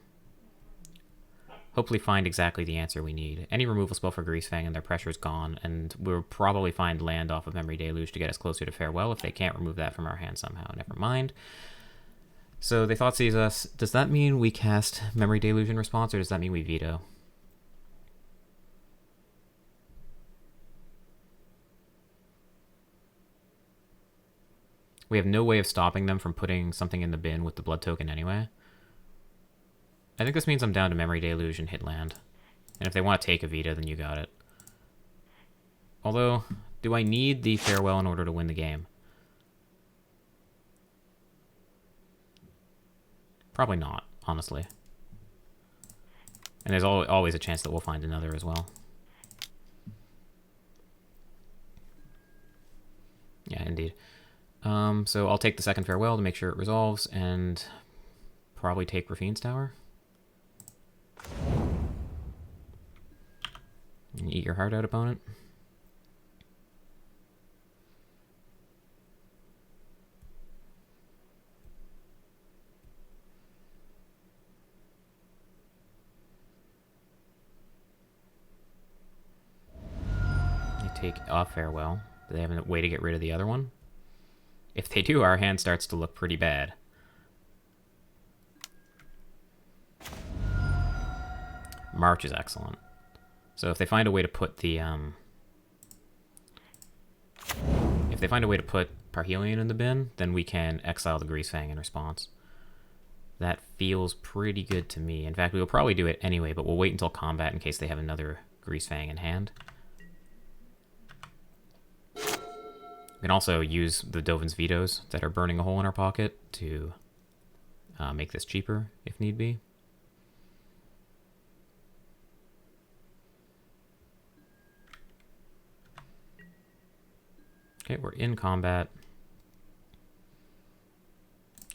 hopefully find exactly the answer we need. Any removal spell for Greasefang and their pressure is gone, and we'll probably find land off of Memory Deluge to get us closer to Farewell if they can't remove that from our hand somehow. Never mind. So they Thoughtseize us. Does that mean we cast Memory Deluge in response, or does that mean we veto? We have no way of stopping them from putting something in the bin with the blood token anyway. I think this means I'm down to Memory Deluge and hit land. And if they want to take a veto, then you got it. Although, do I need the Farewell in order to win the game? Probably not, honestly. And there's always a chance that we'll find another as well. Yeah, indeed. So I'll take the second Farewell to make sure it resolves, and probably take Rafine's Tower. And eat your heart out, opponent. You take a Farewell. Do they have a way to get rid of the other one? If they do, our hand starts to look pretty bad. March is excellent. So if they find a way to put the if they find a way to put Parhelion in the bin, then we can exile the Greasefang in response. That feels pretty good to me. In fact, we will probably do it anyway, but we'll wait until combat in case they have another Greasefang in hand. We can also use the Dovin's Vetoes that are burning a hole in our pocket to make this cheaper if need be. Okay, we're in combat.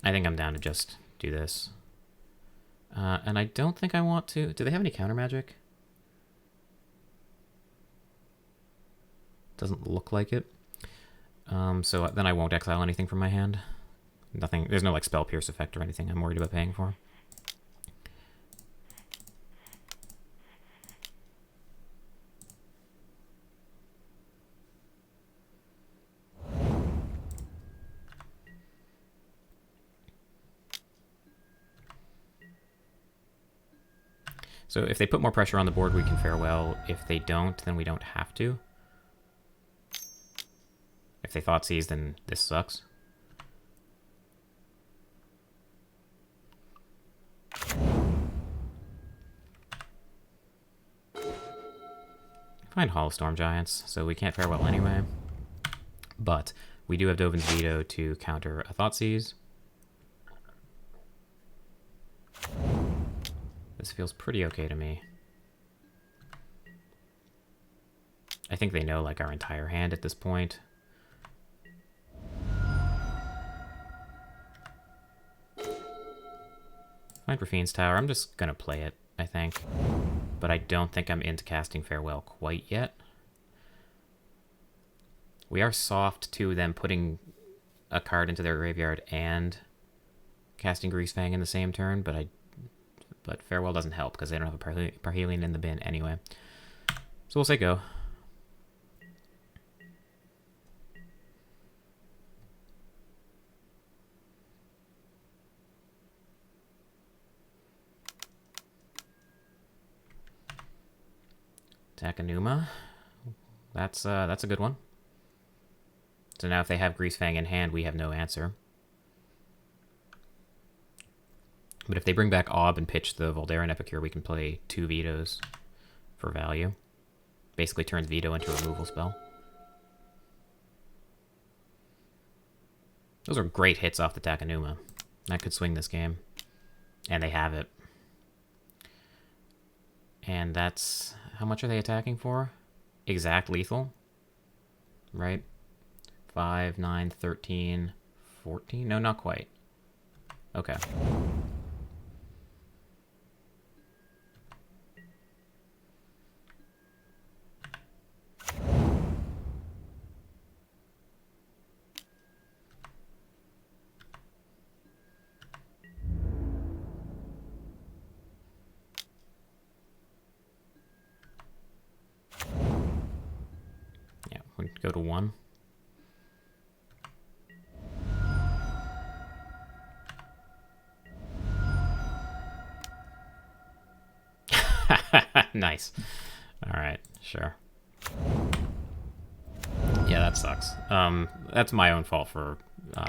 I think I'm down to just do this. And I don't think I want to... Do they have any counter magic? Doesn't look like it. So then I won't exile anything from my hand. Nothing. There's no like Spell Pierce effect or anything I'm worried about paying for. So if they put more pressure on the board, we can Farewell. If they don't, then we don't have to. If they Thoughtseize, then this sucks. Find Hollow Storm Giants, so we can't Farewell anyway. But we do have Dovin's Veto to counter a Thoughtseize. This feels pretty okay to me. I think they know like our entire hand at this point. Find Rafine's Tower. I'm just gonna play it, I think. But I don't think I'm into casting Farewell quite yet. We are soft to them putting a card into their graveyard and casting Greasefang in the same turn, but Farewell doesn't help because they don't have a Parhelion in the bin anyway. So we'll say go. Takenuma. That's a good one. So now if they have Greasefang in hand, we have no answer. But if they bring back Ob and pitch the Voldaran Epicure, we can play 2 vetoes for value. Basically turns veto into a removal spell. Those are great hits off the Takenuma. That could swing this game. And they have it. And that's... How much are they attacking for? Exact lethal. Right? 5, 9, 13, 14? No, not quite. Okay. Yeah, we'll go to 1. Nice. Alright, sure. Yeah, that sucks. That's my own fault for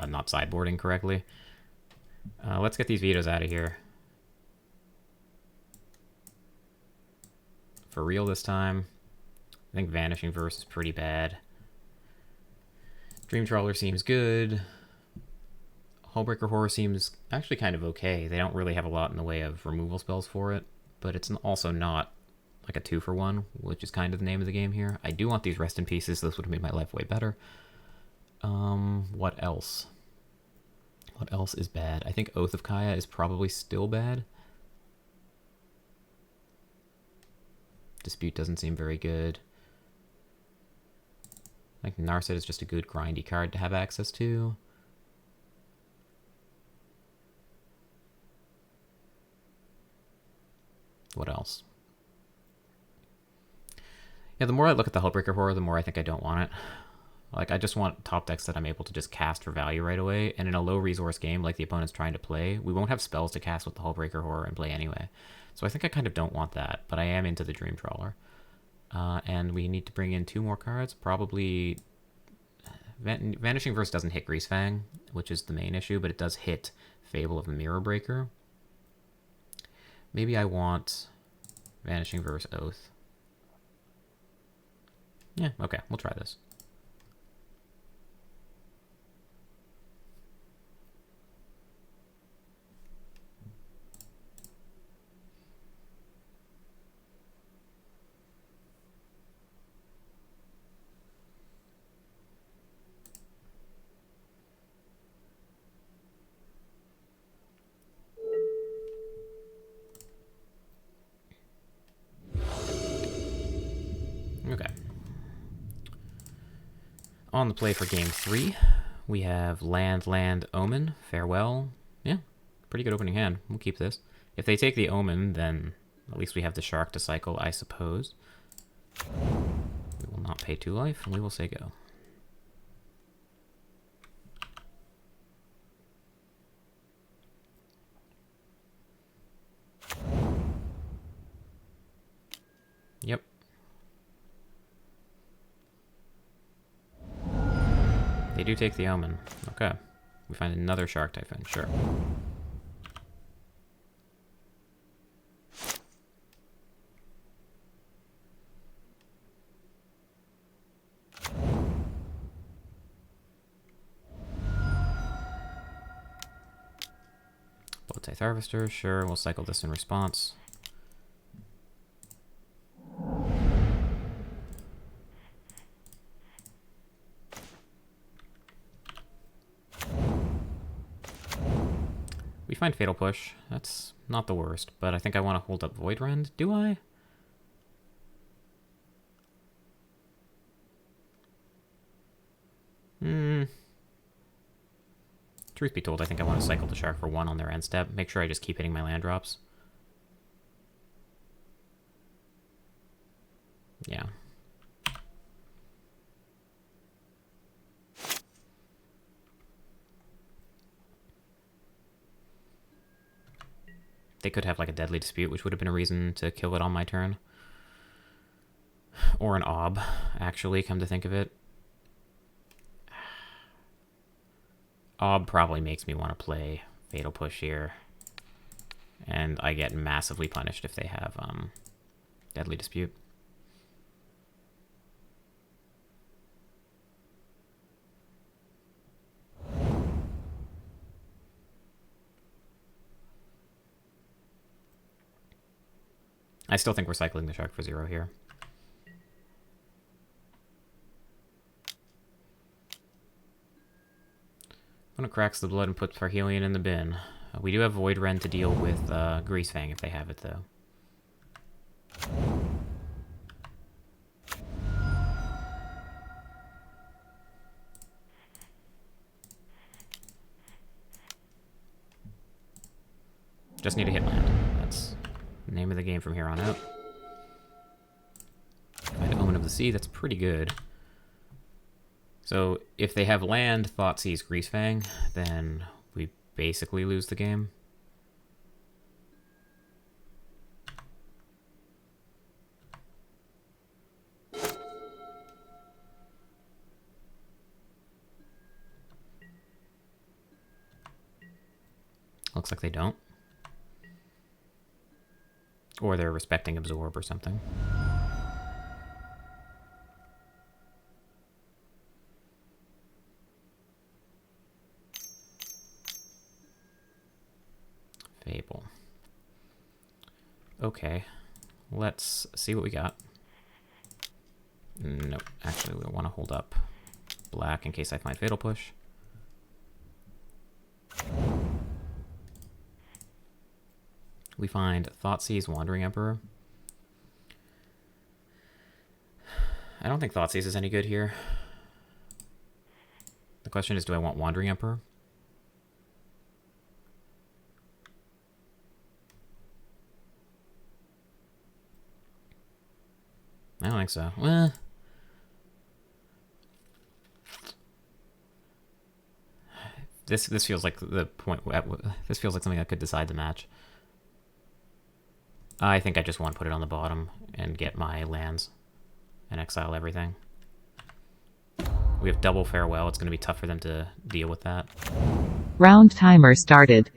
not sideboarding correctly. Let's get these vetoes out of here. For real this time. I think Vanishing Verse is pretty bad. Dream Trawler seems good. Hullbreaker Horror seems actually kind of okay. They don't really have a lot in the way of removal spells for it, but it's also not like a 2-for-1, which is kind of the name of the game here. I do want these Rest in Pieces. This would have made my life way better. What else? What else is bad? I think Oath of Kaya is probably still bad. Dispute doesn't seem very good. I think Narset is just a good grindy card to have access to. What else? Yeah, the more I look at the Hullbreaker Horror, the more I think I don't want it. Like, I just want top decks that I'm able to just cast for value right away, and in a low-resource game like the opponent's trying to play, we won't have spells to cast with the Hullbreaker Horror and play anyway. So I think I kind of don't want that, but I am into the Dream Trawler. And we need to bring in 2 more cards, probably... Vanishing Verse doesn't hit Greasefang, which is the main issue, but it does hit Fable of the Mirror Breaker. Maybe I want Vanishing Verse Oath. Yeah, okay, we'll try this. Okay. On the play for game 3, we have Land, Omen, Farewell. Yeah, pretty good opening hand. We'll keep this. If they take the Omen, then at least we have the Shark to cycle, I suppose. We will not pay 2 life, and we will say go. Yep. They do take the Omen. Okay. We find another Shark Typhoon, sure. Blood-Tithe Harvester, sure. We'll cycle this in response. We find Fatal Push. That's not the worst, but I think I want to hold up Void Rend. Do I? Truth be told, I think I want to cycle the Shark for 1 on their end step. Make sure I just keep hitting my land drops. Yeah. They could have like a Deadly Dispute, which would have been a reason to kill it on my turn. Or an Ob, actually, come to think of it. Ob probably makes me want to play Fatal Push here. And I get massively punished if they have Deadly Dispute. I still think we're cycling the Shark for 0 here. Opponent cracks the blood and puts Parhelion in the bin. We do have Void Rend to deal with Greasefang if they have it, though. Just need to hit land. That's the name of the game from here on out. Find Omen of the Sea, that's pretty good. So if they have land, Thoughtseize, Greasefang, then we basically lose the game. Looks like they don't. Or they're respecting Absorb or something. Fable. Okay, let's see what we got. Nope, actually we want to hold up black in case I find Fatal Push. We find Thoughtseize, Wandering Emperor. I don't think Thoughtseize is any good here. The question is, do I want Wandering Emperor? I don't think so. Well, this feels like the point. This feels like something that could decide the match. I think I just want to put it on the bottom and get my lands and exile everything. We have double Farewell. It's going to be tough for them to deal with that. Round timer started.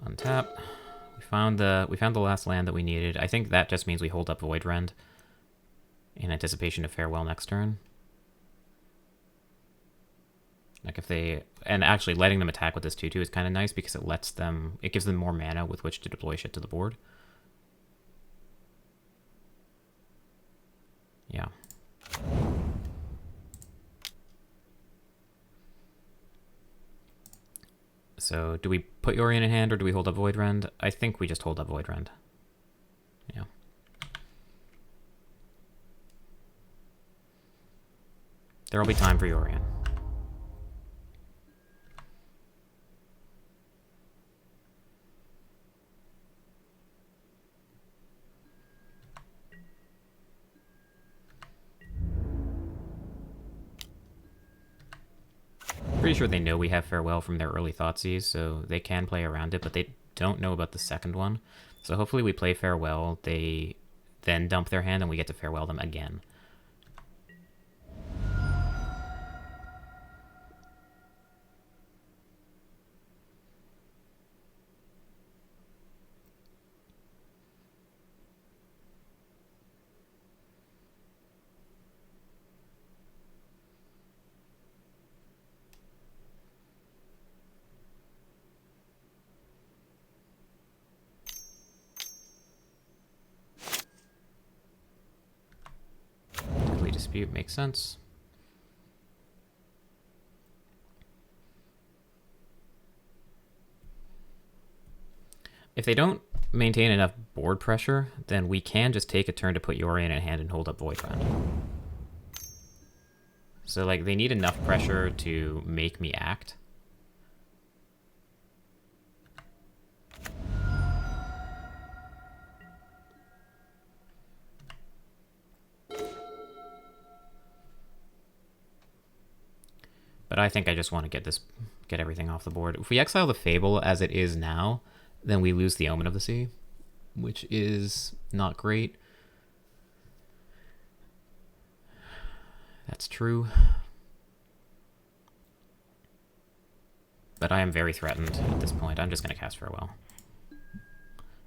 Untap. We found the last land that we needed. I think that just means we hold up Void Rend in anticipation of Farewell next turn. Like if they, and actually letting them attack with this 2/2 is kind of nice because it gives them more mana with which to deploy shit to the board. Yeah. So do we put Yorion in hand or do we hold up Void Rend? I think we just hold up Void Rend. Yeah. There'll be time for Yorion. Pretty sure they know we have Farewell from their early Thoughtseize, so they can play around it, but they don't know about the second one. So hopefully we play Farewell, they then dump their hand, and we get to Farewell them again. Dispute makes sense. If they don't maintain enough board pressure, then we can just take a turn to put Yorion in hand and hold up Void Rend. So like they need enough pressure to make me act. But I think I just want to get everything off the board. If we exile the Fable as it is now, then we lose the Omen of the Sea. which is not great. That's true. But I am very threatened at this point. I'm just going to cast Farewell.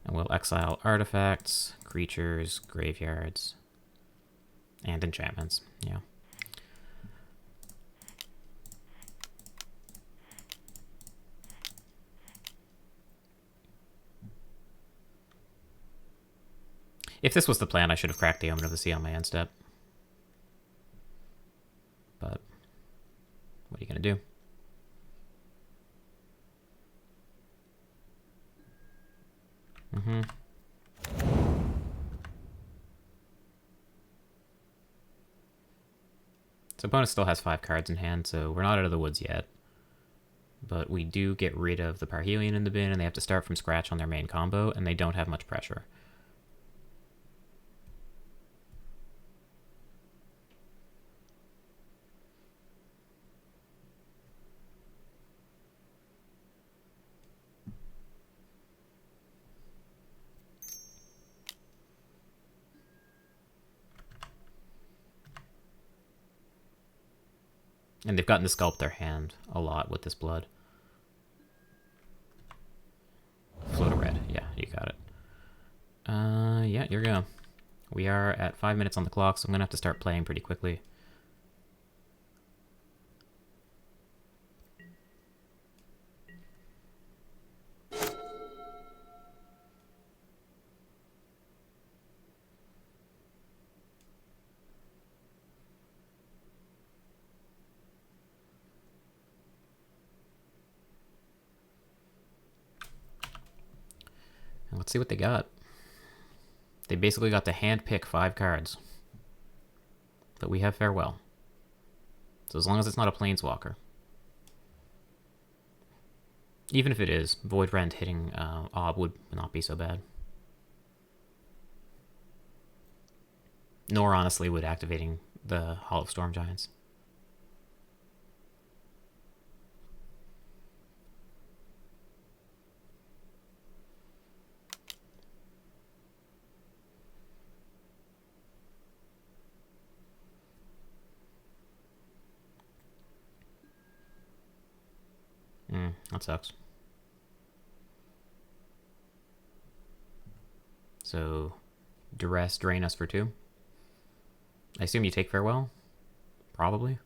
And we'll exile artifacts, creatures, graveyards, and enchantments. Yeah. If this was the plan, I should have cracked the Omen of the Sea on my end step. But what are you going to do? So opponent still has 5 cards in hand, so we're not out of the woods yet. But we do get rid of the Parhelion in the bin, and they have to start from scratch on their main combo, and they don't have much pressure. And they've gotten to sculpt their hand a lot with this blood. Float a red. Yeah, you got it. Yeah, here we go. We are at 5 minutes on the clock, so I'm going to have to start playing pretty quickly. Let's see what they got. They basically got to hand pick 5 cards. But we have Farewell. So as long as it's not a Planeswalker. Even if it is, Void Rend hitting Ob would not be so bad. Nor, honestly, would activating the Hall of Storm Giants. That sucks. So, Duress, drain us for 2. I assume you take Farewell? Probably.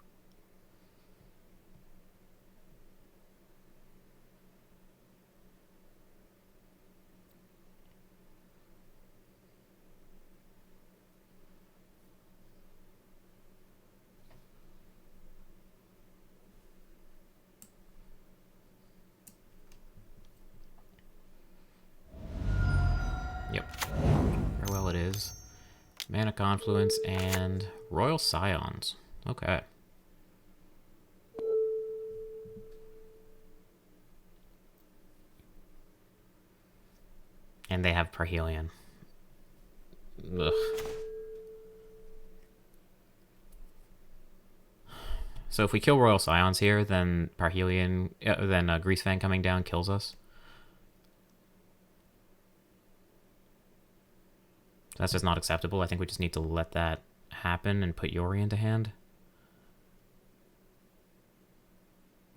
Yep. Farewell it is. Mana Confluence and Royal Scions. Okay. And they have Parhelion. Ugh. So if we kill Royal Scions here, then Parhelion, then Greasefang coming down kills us. That's just not acceptable. I think we just need to let that happen and put Yori into hand.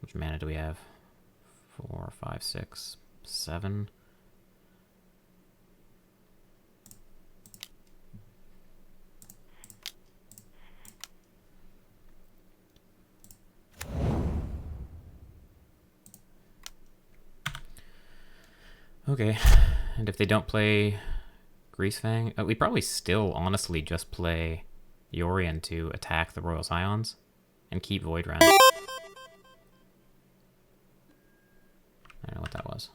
Which mana do we have? 4, 5, 6, 7. Okay, and if they don't play Greasefang, we probably still honestly just play Yorion to attack the Royal Scions and keep Void Rend. I don't know what that was.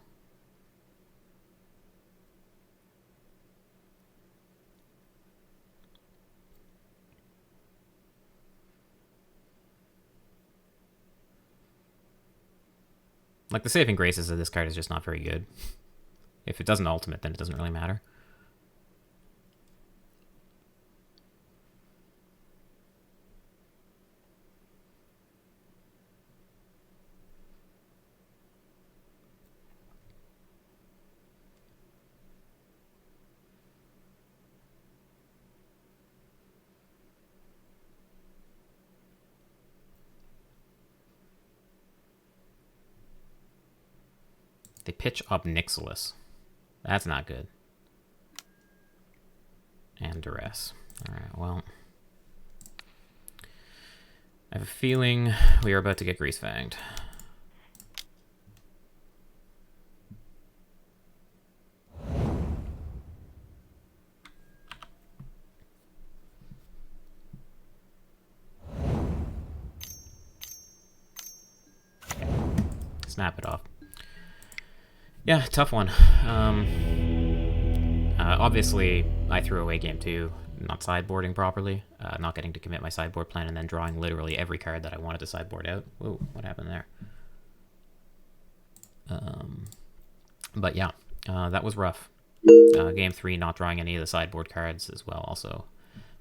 Like, the saving graces of this card is just not very good. If it doesn't ultimate, then it doesn't really matter. They pitch Obnixilis. That's not good. And Duress. Alright, well. I have a feeling we are about to get Greasefanged. Snap it off. Yeah, tough one. Obviously, I threw away game 2, not sideboarding properly, not getting to commit my sideboard plan, and then drawing literally every card that I wanted to sideboard out. Whoa, what happened there? But yeah, that was rough. Game 3, not drawing any of the sideboard cards as well, also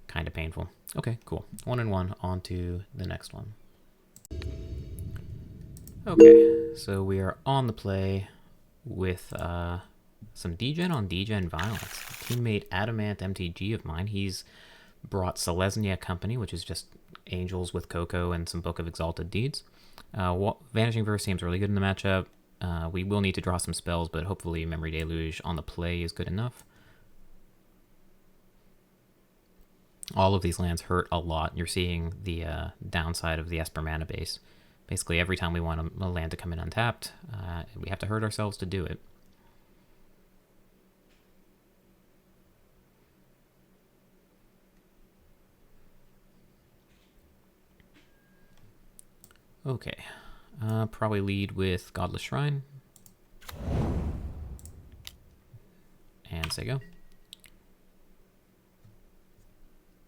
kind of painful. Okay, cool. 1-1, on to the next one. Okay, so we are on the play with some degen on degen violence. Teammate Adamant MTG of mine, he's brought Selesnya Company, which is just angels with Coco and some Book of Exalted Deeds. Vanishing Verse seems really good in the matchup. We will need to draw some spells, but hopefully Memory Deluge on the play is good enough. All of these lands hurt a lot. You're seeing the downside of the Esper mana base. Basically, every time we want a land to come in untapped, we have to hurt ourselves to do it. Okay, probably lead with Godless Shrine. And say go.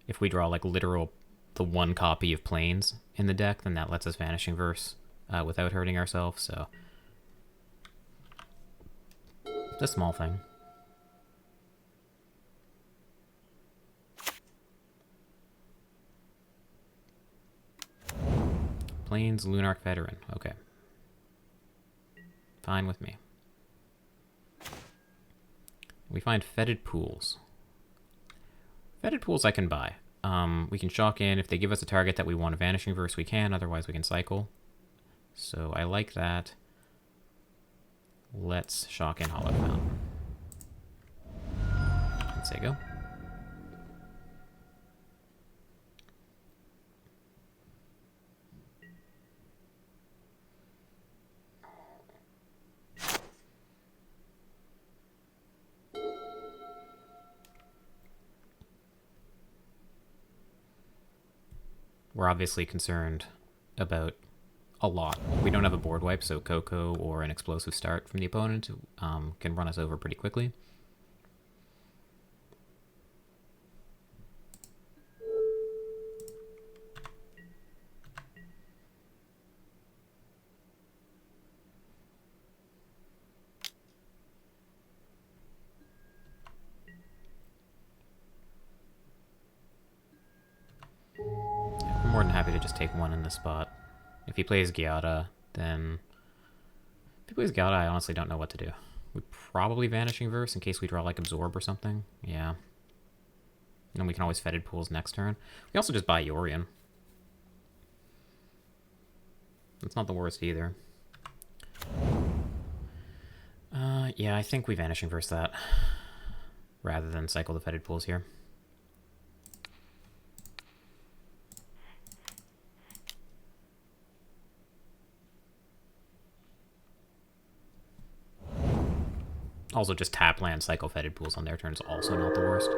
If we draw like literal the one copy of Plains in the deck, then that lets us Vanishing Verse without hurting ourselves, so it's a small thing. Plains, Lunarch Veteran. Okay. Fine with me. We find Fetid Pools. Fetid Pools I can buy. We can shock in. If they give us a target that we want a Vanishing Verse, we can. Otherwise, we can cycle. So I like that. Let's shock in Hollow Fountain. And say go. We're obviously concerned about a lot. We don't have a board wipe, so Coco or an explosive start from the opponent can run us over pretty quickly. More than happy to just take one in this spot. If he plays Gyata, then... If he plays Gyata, I honestly don't know what to do. We probably Vanishing Verse in case we draw like Absorb or something. Yeah. And we can always Fetid Pools next turn. We also just buy Yorion. That's not the worst either. Yeah, I think we Vanishing Verse that. Rather than cycle the Fetid Pools here. Also, just tap land, cycle Fetid Pools on their turns, also not the worst.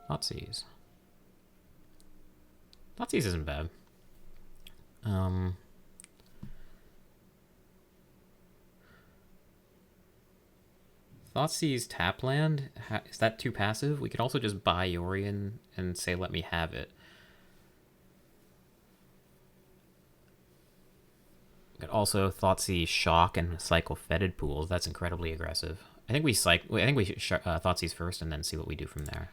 Thoughtseize. Thoughtseize isn't bad. Thoughtseize tap land? Is that too passive? We could also just buy Yorion and say, let me have it. Could also Thoughtseize shock and cycle Fetid Pools. That's incredibly aggressive. I think we Thoughtseize first and then see what we do from there.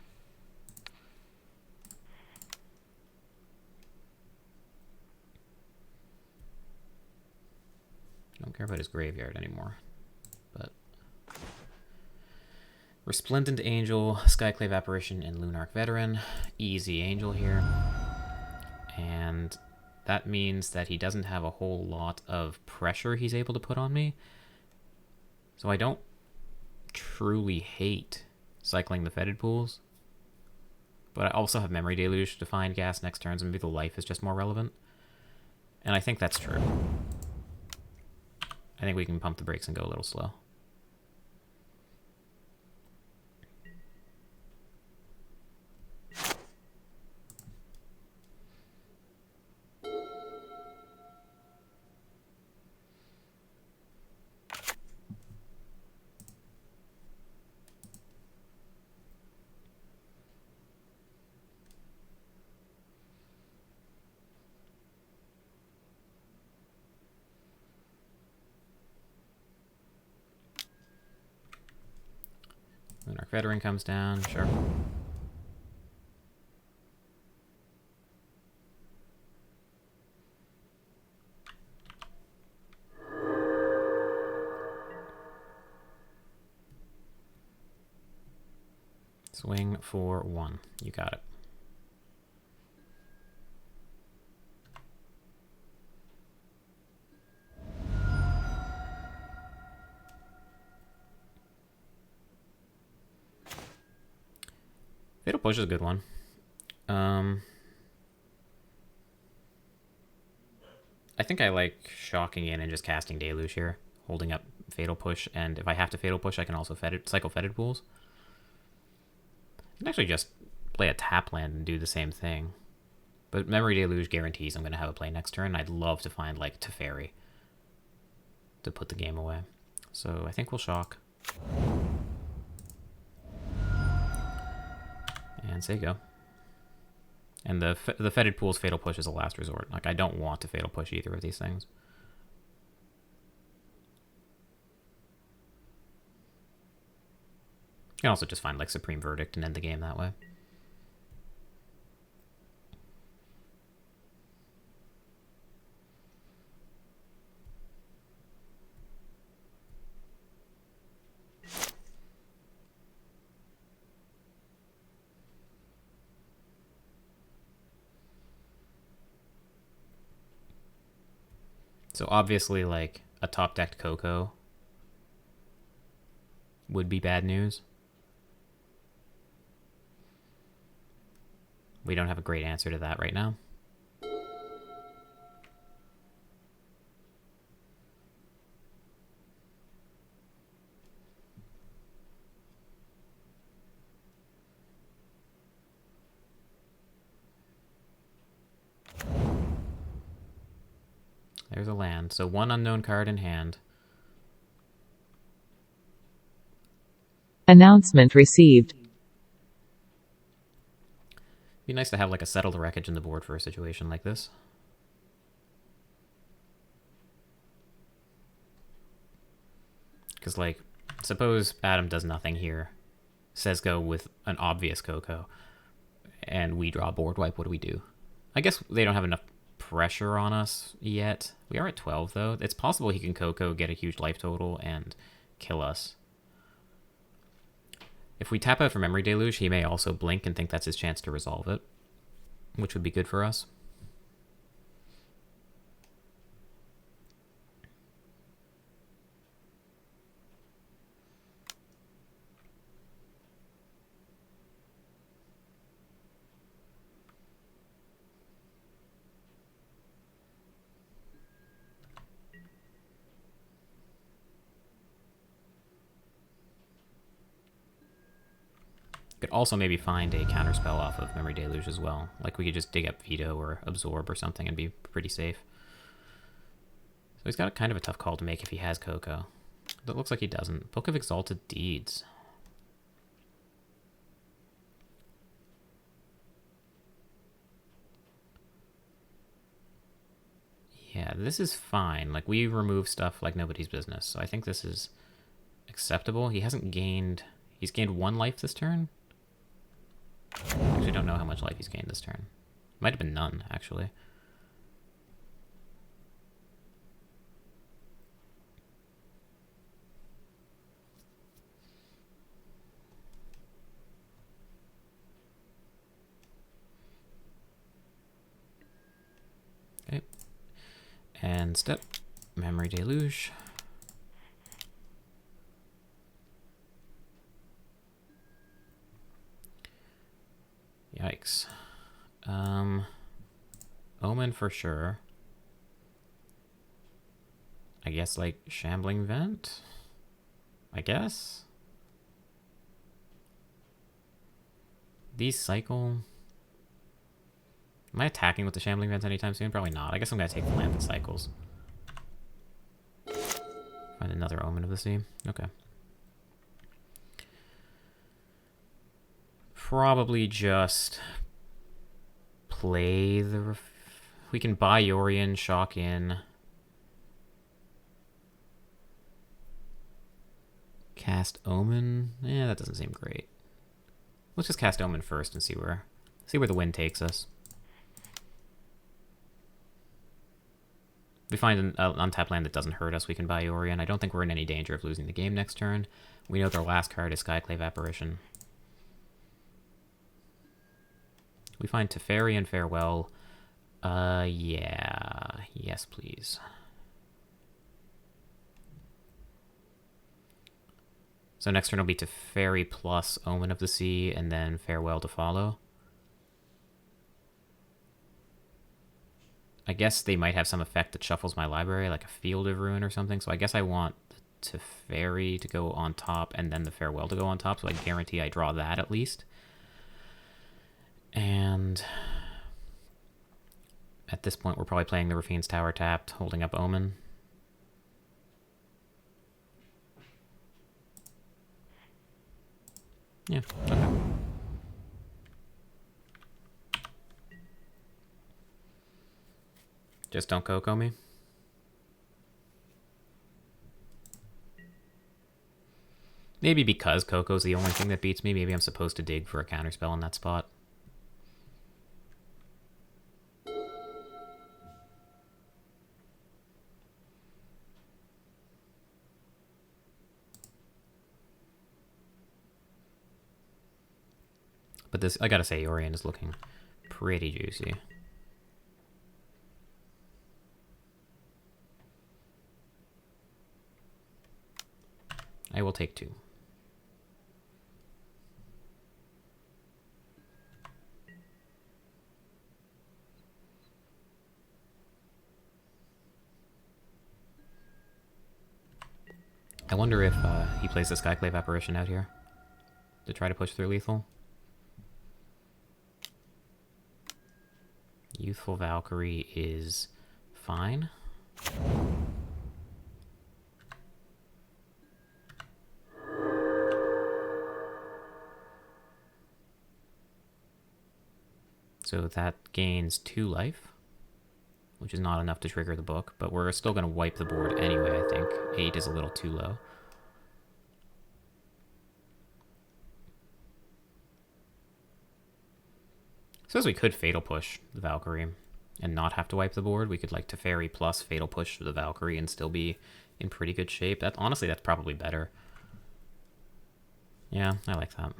I don't care about his graveyard anymore. But Resplendent Angel, Skyclave Apparition, and Lunarch Veteran. Easy Angel here. And that means that he doesn't have a whole lot of pressure he's able to put on me. So I don't truly hate cycling the fetid pools. But I also have Memory Deluge to find gas next turn, so maybe the life is just more relevant. And I think that's true. I think we can pump the brakes and go a little slow. When our veteran comes down, sure. Swing for 1. You got it. Fatal Push is a good one. I think I like shocking in and just casting Deluge here, holding up Fatal Push, and if I have to Fatal Push, I can also cycle Fetid Pools. I can actually just play a tap land and do the same thing. But Memory Deluge guarantees I'm going to have a play next turn. I'd love to find, like, Teferi to put the game away. So I think we'll shock. And say go. And the Fetid Pool's Fatal Push is a last resort. Like, I don't want to Fatal Push either of these things. You can also just find, like, Supreme Verdict and end the game that way. So obviously, like, a top-decked Coco would be bad news. We don't have a great answer to that right now. There's a land. So 1 unknown card in hand. Announcement received. Be nice to have like a settled wreckage in the board for a situation like this. Because, like, suppose Adam does nothing here, says go with an obvious Coco, and we draw a board wipe. What do we do? I guess they don't have enough pressure on us yet. We are at 12, though. It's possible he can Coco, get a huge life total, and kill us. If we tap out for Memory Deluge, he may also blink and think that's his chance to resolve it, which would be good for us. Could also maybe find a counterspell off of Memory Deluge as well. Like, we could just dig up Veto or Absorb or something and be pretty safe. So he's got kind of a tough call to make if he has Coco. But it looks like he doesn't. Book of Exalted Deeds. Yeah, this is fine. Like, we remove stuff like nobody's business. So I think this is acceptable. He hasn't gained... He's gained 1 life this turn? I actually don't know how much life he's gained this turn. Might have been none, actually. Okay. End step. Memory deluge. Yikes. Omen for sure. I guess like Shambling Vent? I guess? These cycle... Am I attacking with the Shambling Vents anytime soon? Probably not. I guess I'm gonna take the land that cycles. Find another Omen of the Sea. Okay. Probably just play the... We can buy Yorion, shock in. Cast Omen? Yeah, that doesn't seem great. Let's just cast Omen first and see where the wind takes us. If we find an untapped land that doesn't hurt us, we can buy Yorion. I don't think we're in any danger of losing the game next turn. We know their last card is Skyclave Apparition. We find Teferi and Farewell. Yeah. Yes, please. So next turn will be Teferi plus Omen of the Sea, and then Farewell to follow. I guess they might have some effect that shuffles my library, like a Field of Ruin or something. So I guess I want the Teferi to go on top, and then the Farewell to go on top, so I guarantee I draw that at least. And at this point, we're probably playing the Rafine's Tower tapped, holding up Omen. Yeah, okay. Just don't Coco me. Maybe because Coco's the only thing that beats me, maybe I'm supposed to dig for a counterspell in that spot. But this, I gotta say, Yorion is looking pretty juicy. I will take 2. I wonder if he plays the Skyclave Apparition out here to try to push through lethal. Youthful Valkyrie is fine. So that gains 2 life, which is not enough to trigger the book, but we're still going to wipe the board anyway, I think. 8 is a little too low. Suppose we could Fatal Push the Valkyrie and not have to wipe the board. We could like Teferi plus Fatal Push the Valkyrie and still be in pretty good shape. Honestly, that's probably better. Yeah, I like that.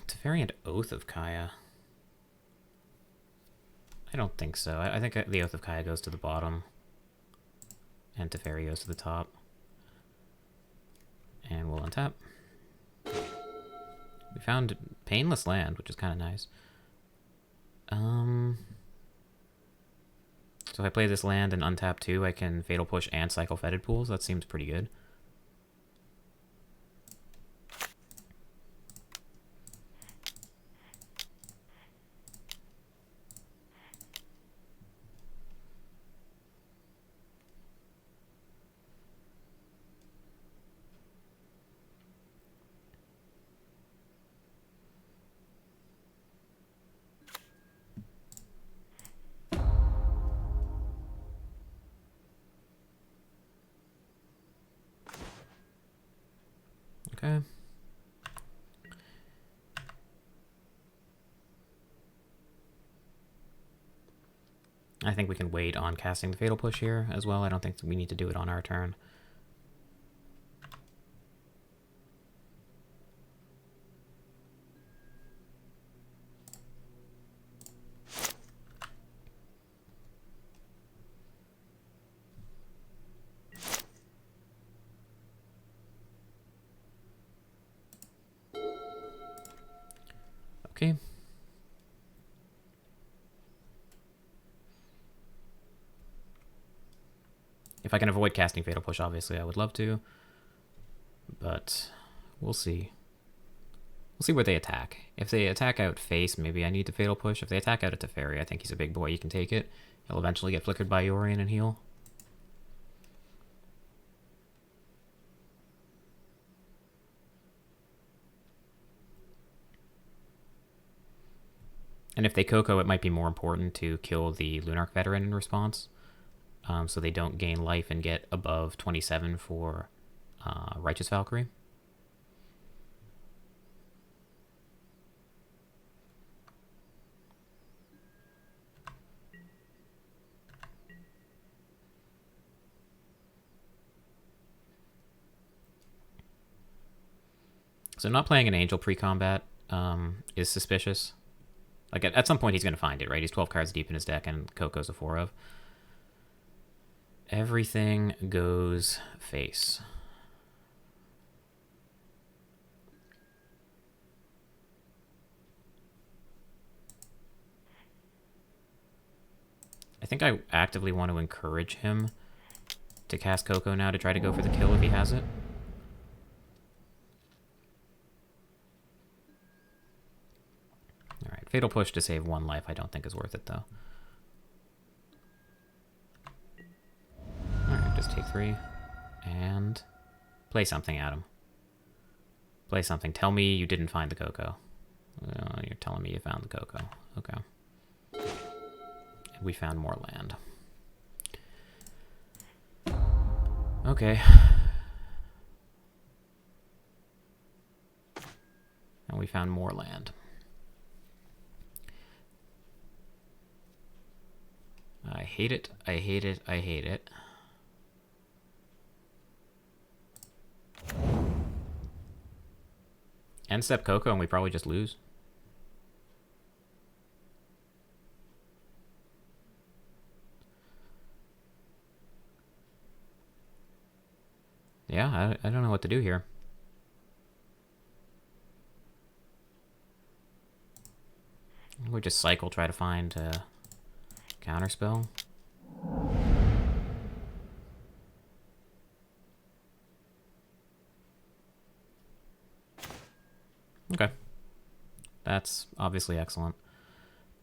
Teferi and Oath of Kaya. I don't think so. I think the Oath of Kaya goes to the bottom. And Teferi goes to the top. And we'll untap. We found Painless Land, which is kind of nice. So if I play this land and untap 2, I can Fatal Push and cycle Fetid Pools. That seems pretty good. Okay. I think we can wait on casting the Fatal Push here as well. I don't think we need to do it on our turn. Okay. If I can avoid casting Fatal Push, obviously I would love to. But we'll see. We'll see where they attack. If they attack out face, maybe I need to Fatal Push. If they attack out at Teferi, I think he's a big boy. He can take it. He'll eventually get flickered by Yorion and heal. And if they Coco, it might be more important to kill the Lunarch Veteran in response. So they don't gain life and get above 27 for Righteous Valkyrie. So not playing an Angel pre-combat is suspicious. Like, at some point he's going to find it, right? He's 12 cards deep in his deck, and Coco's a 4 of. Everything goes face. I think I actively want to encourage him to cast Coco now to try to go for the kill if he has it. Alright, Fatal Push to save 1 life I don't think is worth it, though. Alright, just take 3. And play something at him. Play something. Tell me you didn't find the Coco. Well, you're telling me you found the Coco. Okay. And we found more land. Okay. And we found more land. I hate it. I hate it. I hate it. End step Coco and we probably just lose. Yeah, I don't know what to do here. We just cycle, try to find a counterspell. Okay. That's obviously excellent.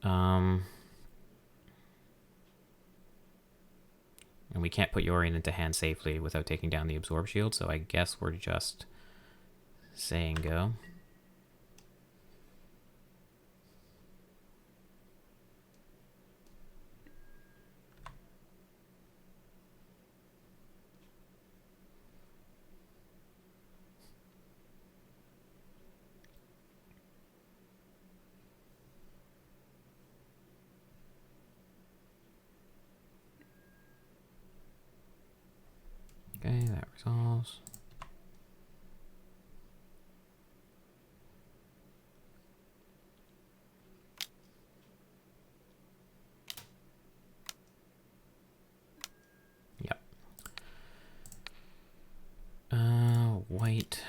And we can't put Yorion into hand safely without taking down the Absorb Shield, so I guess we're just saying go. Okay, that resolves. Yep. White,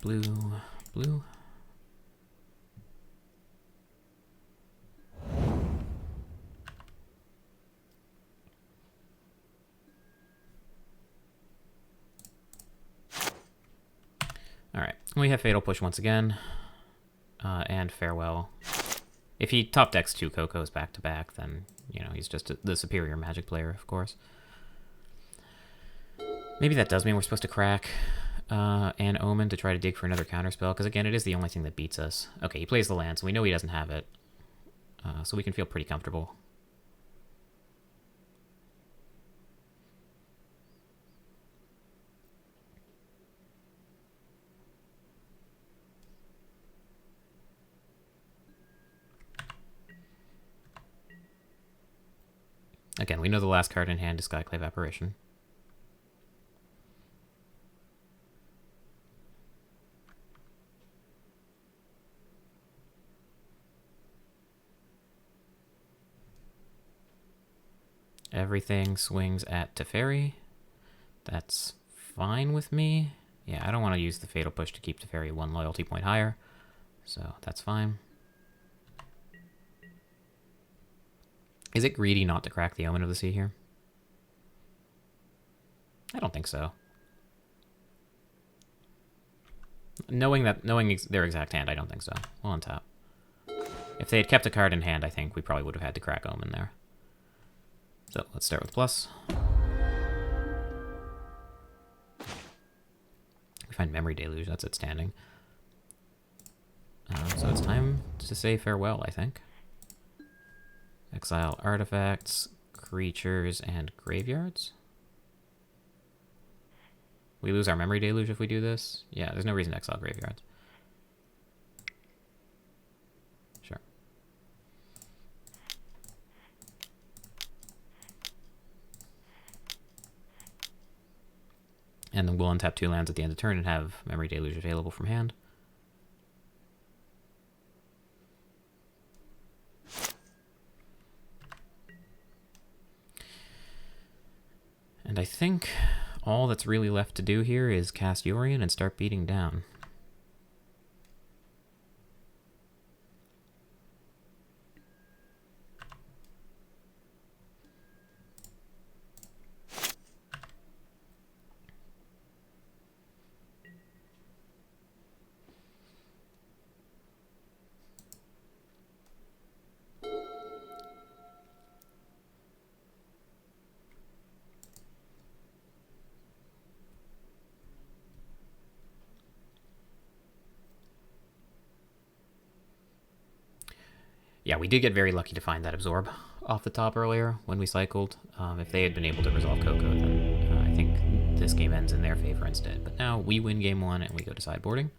blue, blue. Alright, we have Fatal Push once again, and Farewell. If he top decks 2 Cocos back to back, then, you know, he's just the superior Magic player, of course. Maybe that does mean we're supposed to crack an Omen to try to dig for another counterspell, because again, it is the only thing that beats us. Okay, he plays the land, so we know he doesn't have it, so we can feel pretty comfortable. Again, we know the last card in hand is Skyclave Apparition. Everything swings at Teferi. That's fine with me. Yeah, I don't want to use the Fatal Push to keep Teferi 1 loyalty point higher, so that's fine. Is it greedy not to crack the Omen of the Sea here? I don't think so. Knowing their exact hand, I don't think so. We'll untap. If they had kept a card in hand, I think we probably would have had to crack Omen there. So let's start with plus. We find Memory Deluge, that's outstanding. So it's time to say farewell, I think. Exile artifacts, creatures, and graveyards. We lose our Memory Deluge if we do this? Yeah, there's no reason to exile graveyards. Sure. And then we'll untap 2 lands at the end of the turn and have Memory Deluge available from hand. And I think all that's really left to do here is cast Yorion and start beating down. Yeah, we did get very lucky to find that Absorb off the top earlier when we cycled. If they had been able to resolve Coco, then I think this game ends in their favor instead. But now we win game 1 and we go to sideboarding.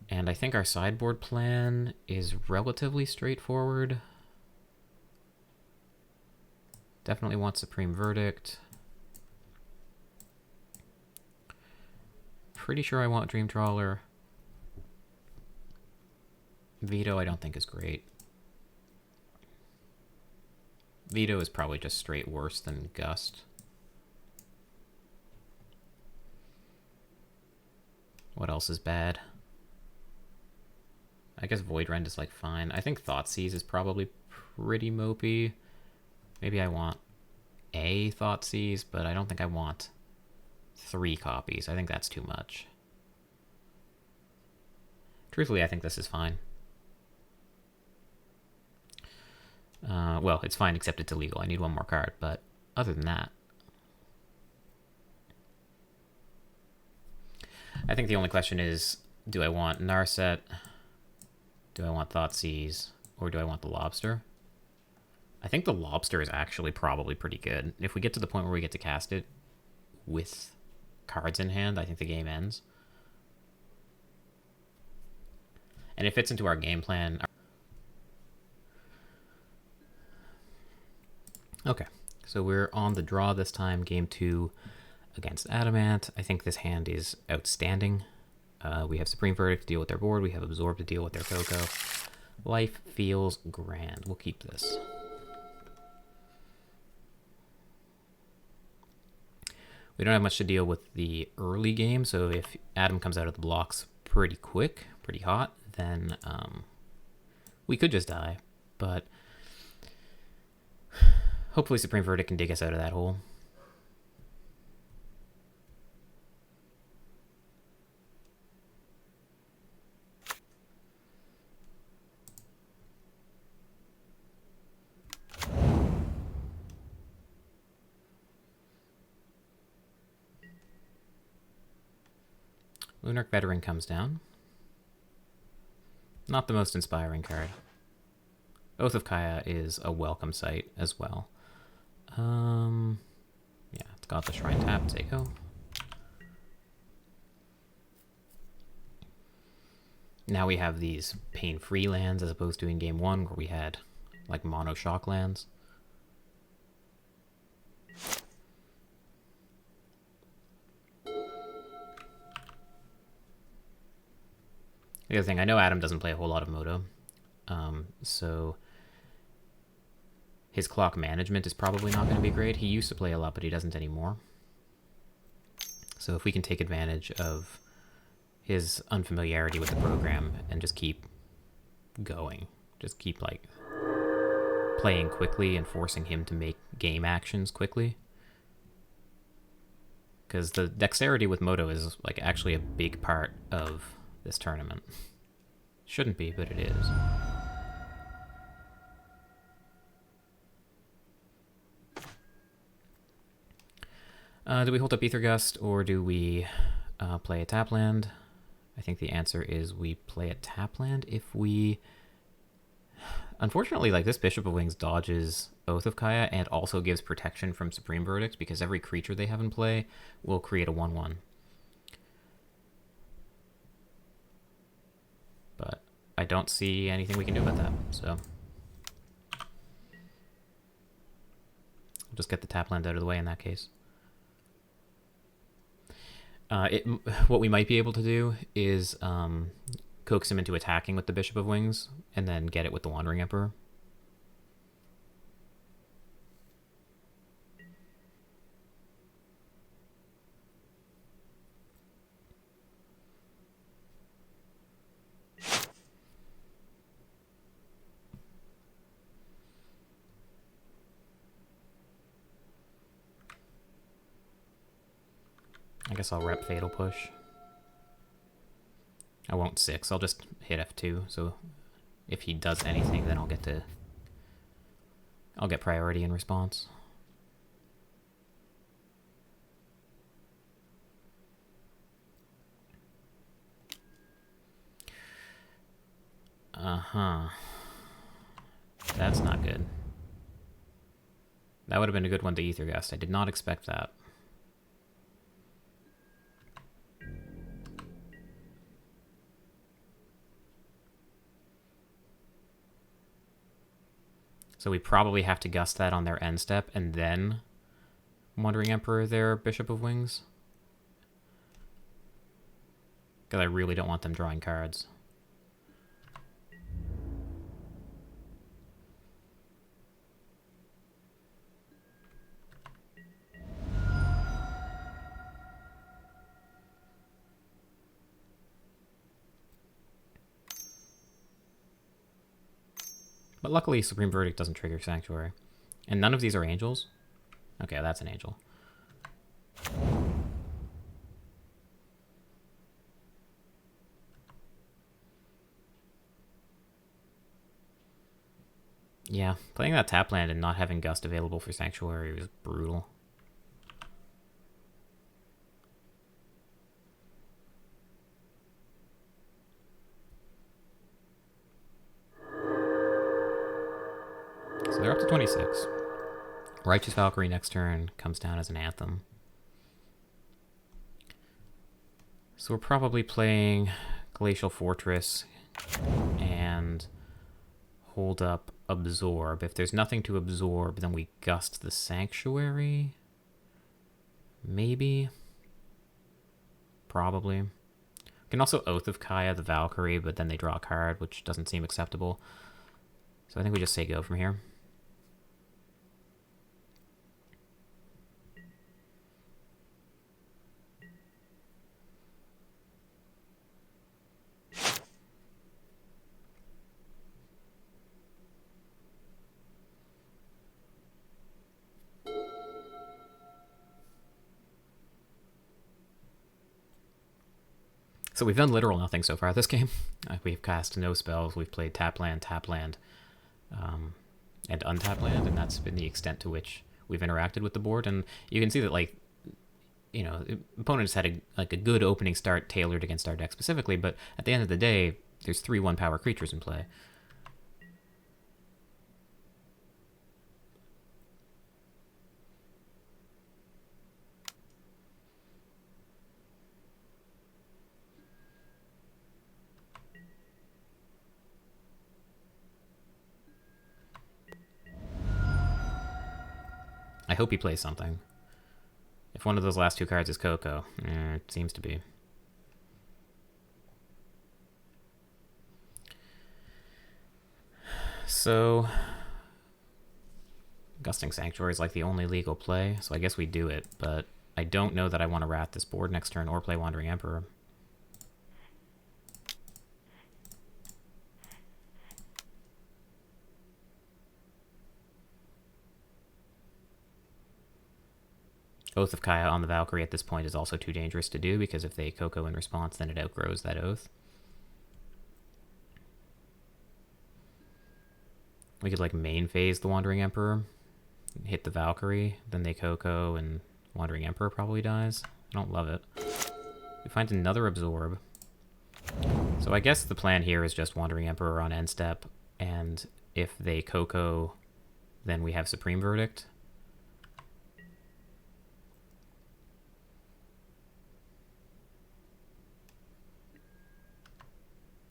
And I think our sideboard plan is relatively straightforward. Definitely want Supreme Verdict. Pretty sure I want Dream Trawler. Veto I don't think is great. Veto is probably just straight worse than Gust. What else is bad? I guess Void Rend is like fine. I think Thoughtseize is probably pretty mopey. Maybe I want a Thoughtseize, but I don't think I want 3 copies. I think that's too much. Truthfully, I think this is fine. Well, it's fine except it's illegal. I need 1 more card, but other than that, I think the only question is, do I want Narset, do I want Thoughtseize, or do I want the Lobster? I think the Lobster is actually probably pretty good. If we get to the point where we get to cast it with cards in hand, I think the game ends. And it fits into our game plan. Okay, so we're on the draw this time, game 2 against Adamant. I think this hand is outstanding. We have Supreme Verdict to deal with their board. We have Absorb to deal with their Coco. Life feels grand. We'll keep this. We don't have much to deal with the early game, so if Adam comes out of the blocks pretty quick, pretty hot, then we could just die. But hopefully Supreme Verdict can dig us out of that hole. Lunarch Veteran comes down. Not the most inspiring card. Oath of Kaya is a welcome sight as well. Yeah, it's got the Shrine tap. Take go. Now we have these pain-free lands as opposed to in game 1 where we had like mono shock lands. The other thing, I know Adam doesn't play a whole lot of Moto, so his clock management is probably not going to be great. He used to play a lot, but he doesn't anymore. So if we can take advantage of his unfamiliarity with the program and just keep going, just keep like playing quickly and forcing him to make game actions quickly, because the dexterity with Moto is like actually a big part of this tournament. Shouldn't be, but it is. Do we hold up Ether Gust or do we play a tap land? I think the answer is we play a tap land if we... Unfortunately, like, this Bishop of Wings dodges Oath of Kaya and also gives protection from Supreme Verdict, because every creature they have in play will create a 1/1. But I don't see anything we can do about that, so... We'll just get the tap land out of the way in that case. What we might be able to do is coax him into attacking with the Bishop of Wings, and then get it with the Wandering Emperor. I guess I'll rep Fatal Push. I won't 6, I'll just hit F2, so if he does anything, then I'll get priority in response. Uh-huh. That's not good. That would have been a good one to Ether Gust. I did not expect that. So we probably have to gust that on their end step, and then Wandering Emperor their Bishop of Wings. Because I really don't want them drawing cards. But luckily, Supreme Verdict doesn't trigger Sanctuary. And none of these are angels? Okay, that's an angel. Yeah, playing that tap land and not having Gust available for Sanctuary was brutal. So they're up to 26. Righteous Valkyrie next turn comes down as an Anthem. So we're probably playing Glacial Fortress and hold up Absorb. If there's nothing to absorb, then we Gust the Sanctuary. Maybe. Probably. We can also Oath of Kaya the Valkyrie, but then they draw a card, which doesn't seem acceptable. So I think we just say go from here. So we've done literal nothing so far this game. We've cast no spells, we've played tap land, and untap land, and that's been the extent to which we've interacted with the board. And you can see that, like, you know, opponents had a good opening start tailored against our deck specifically, but at the end of the day, there's 3 1-power creatures in play. I hope he plays something. If one of those last 2 cards is Coco, it seems to be. So Gusting Sanctuary is like the only legal play, so I guess we do it, but I don't know that I want to rat this board next turn or play Wandering Emperor. Oath of Kaya on the Valkyrie at this point is also too dangerous to do, because if they Coco in response, then it outgrows that oath. We could like main phase the Wandering Emperor, hit the Valkyrie, then they Coco, and Wandering Emperor probably dies. I don't love it. We find another Absorb. So I guess the plan here is just Wandering Emperor on end step, and if they Coco, then we have Supreme Verdict.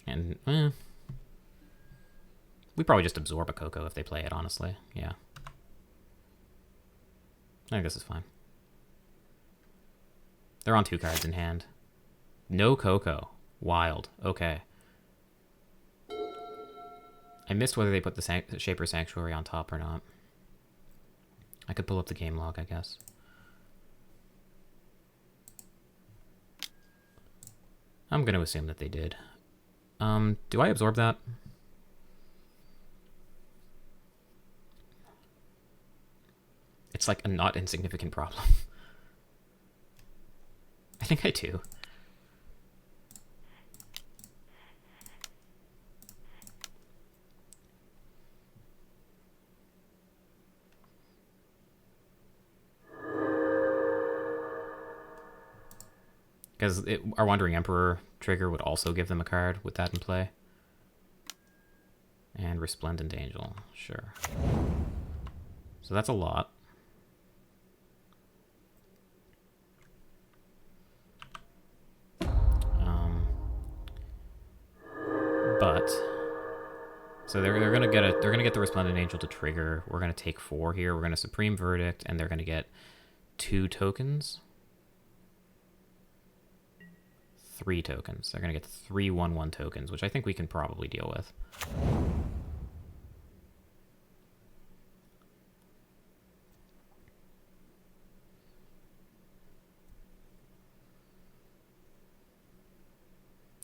And, we probably just absorb a Coco if they play it, honestly. Yeah. I guess it's fine. They're on 2 cards in hand. No Coco. Wild. Okay. I missed whether they put the Shaper Sanctuary on top or not. I could pull up the game log, I guess. I'm going to assume that they did. Do I absorb that? It's like a not insignificant problem. I think I do. Because our Wandering Emperor trigger would also give them a card with that in play. And Resplendent Angel, sure. So that's a lot. But so they're gonna get the Resplendent Angel to trigger. We're gonna take 4 here. We're gonna Supreme Verdict, and they're gonna get 2 tokens. 3 tokens. They're gonna get 3 1/1 tokens, which I think we can probably deal with.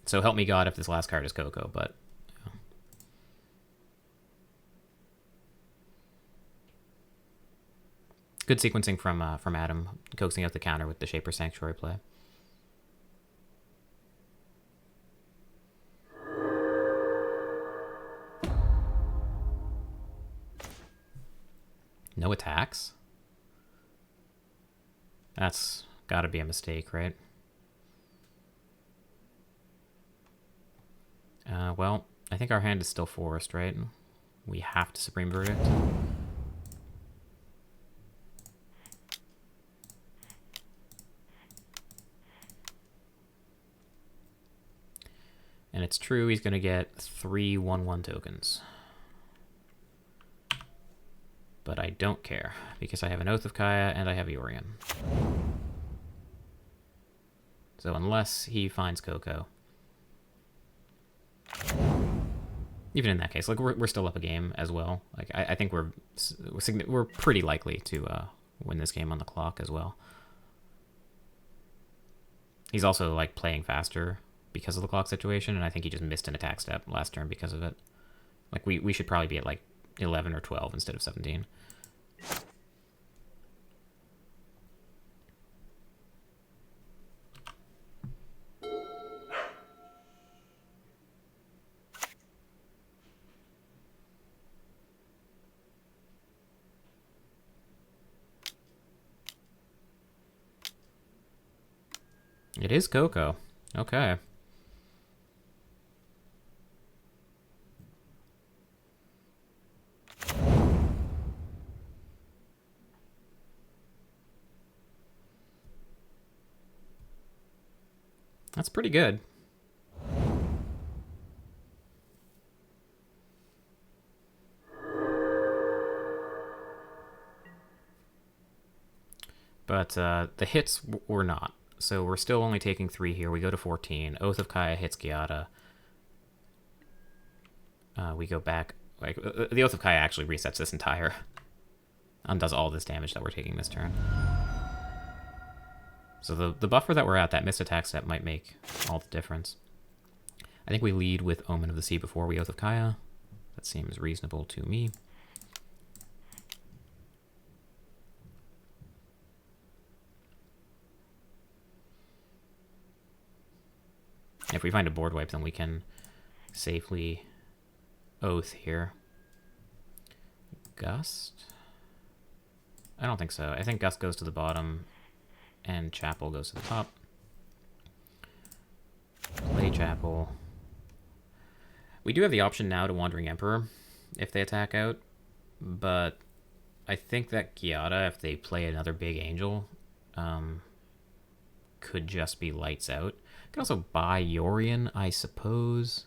So help me God if this last card is Coco, but yeah. Good sequencing from Adam, coaxing out the counter with the Shaper Sanctuary play. No attacks? That's gotta be a mistake, right? Well, I think our hand is still Forest, right? We have to Supreme Verdict. And it's true, he's going to get 3 1/1 tokens. But I don't care, because I have an Oath of Kaya and I have Eorian. So unless he finds Coco... Even in that case, like we're still up a game as well. Like I think we're pretty likely to win this game on the clock as well. He's also like playing faster because of the clock situation, and I think he just missed an attack step last turn because of it. Like we should probably be at like 11 or 12 instead of 17. It is Coco. Okay. That's pretty good. But the hits were not. So we're still only taking 3 here. We go to 14. Oath of Kaya hits Gyata. We go back. Like, the Oath of Kaya actually resets this entire... undoes all this damage that we're taking this turn. So the buffer that we're at, that missed attack step, might make all the difference. I think we lead with Omen of the Sea before we Oath of Kaya. That seems reasonable to me. If we find a board wipe, then we can safely Oath here. Gust? I don't think so. I think Gust goes to the bottom and Chapel goes to the top. Play Chapel. We do have the option now to Wandering Emperor if they attack out, but I think that Giada, if they play another big angel, could just be lights out. Could also buy Yorion, I suppose.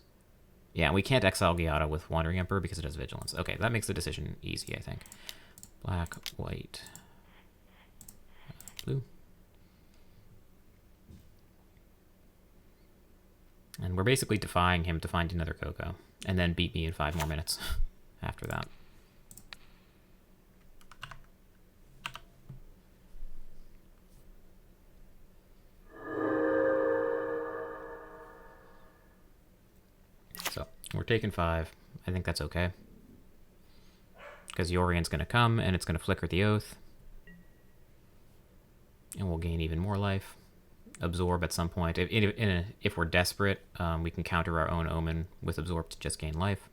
Yeah, we can't exile Giada with Wandering Emperor because it has Vigilance. Okay, that makes the decision easy, I think. Black, white, blue. And we're basically defying him to find another Coco, and then beat me in 5 more minutes after that. So, we're taking 5. I think that's okay. Because Yorion's going to come, and it's going to flicker the Oath. And we'll gain even more life. Absorb at some point. If we're desperate, we can counter our own Omen with Absorb to just gain life.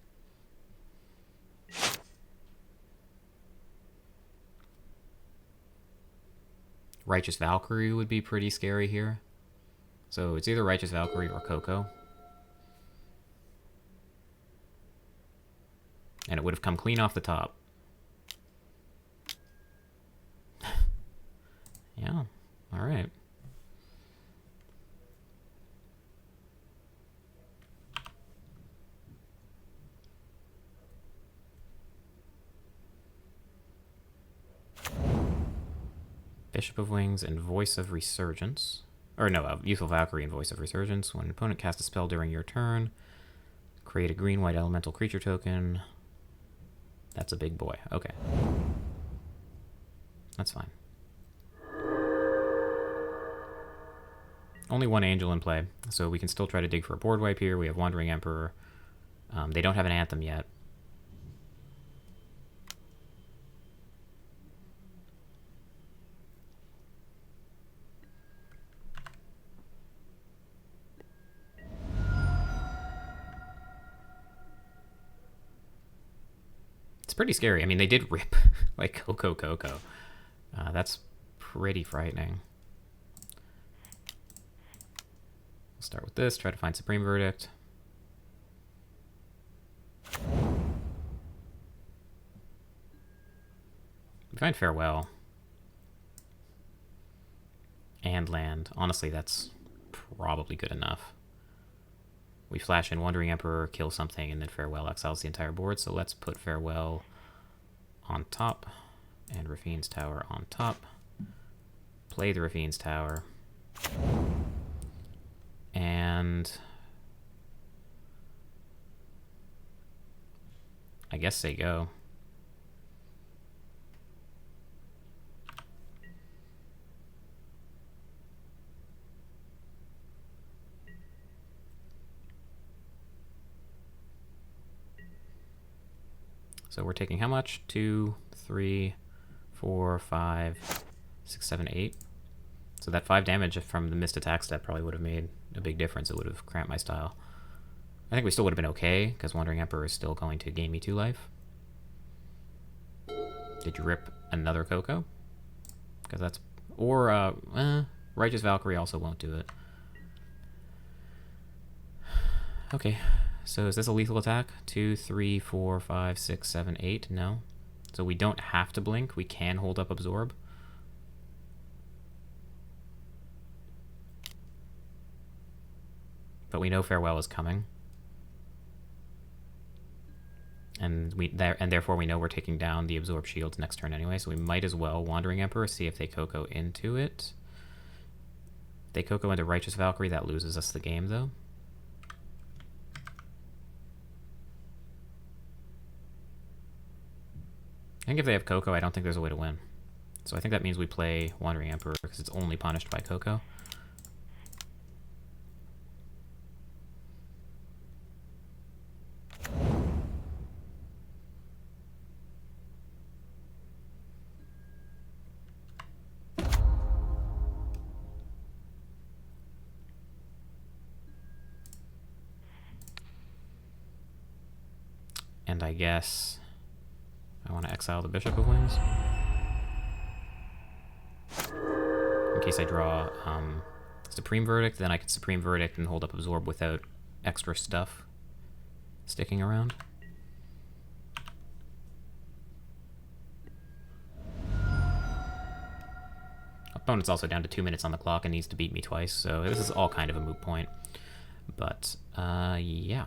Righteous Valkyrie would be pretty scary here. So it's either Righteous Valkyrie or Coco. And it would have come clean off the top. Yeah, alright. Bishop of Wings and Voice of Resurgence. Or no, Youthful Valkyrie and Voice of Resurgence. When an opponent casts a spell during your turn, create a green-white elemental creature token. That's a big boy. Okay. That's fine. Only one angel in play, so we can still try to dig for a board wipe here. We have Wandering Emperor. They don't have an Anthem yet. It's pretty scary. I mean, they did rip like Coco. That's pretty frightening. We'll start with this, try to find Supreme Verdict. We find Farewell. And land. Honestly, that's probably good enough. We flash in Wandering Emperor, kill something, and then Farewell exiles the entire board. So let's put Farewell on top and Rafine's Tower on top. Play the Rafine's Tower. And I guess they go. So we're taking how much? 2, 3, 4, 5, 6, 7, 8. So that 5 damage from the missed attack step probably would have made a big difference. It would have cramped my style. I think we still would have been okay, because Wandering Emperor is still going to gain me 2 life. Did you rip another Coco? Because that's... Or, Righteous Valkyrie also won't do it. Okay. So is this a lethal attack? 2, 3, 4, 5, 6, 7, 8? No. So we don't have to blink. We can hold up Absorb. But we know Farewell is coming. And therefore we know we're taking down the Absorb shields next turn anyway, so we might as well Wandering Emperor, see if they Coco into it. If they Coco into Righteous Valkyrie, that loses us the game though. I think if they have Coco, I don't think there's a way to win. So I think that means we play Wandering Emperor because it's only punished by Coco. And I guess I want to exile the Bishop of Wings. In case I draw Supreme Verdict, then I can Supreme Verdict and hold up Absorb without extra stuff sticking around. Opponent's also down to 2 minutes on the clock and needs to beat me twice, so this is all kind of a moot point. But, yeah.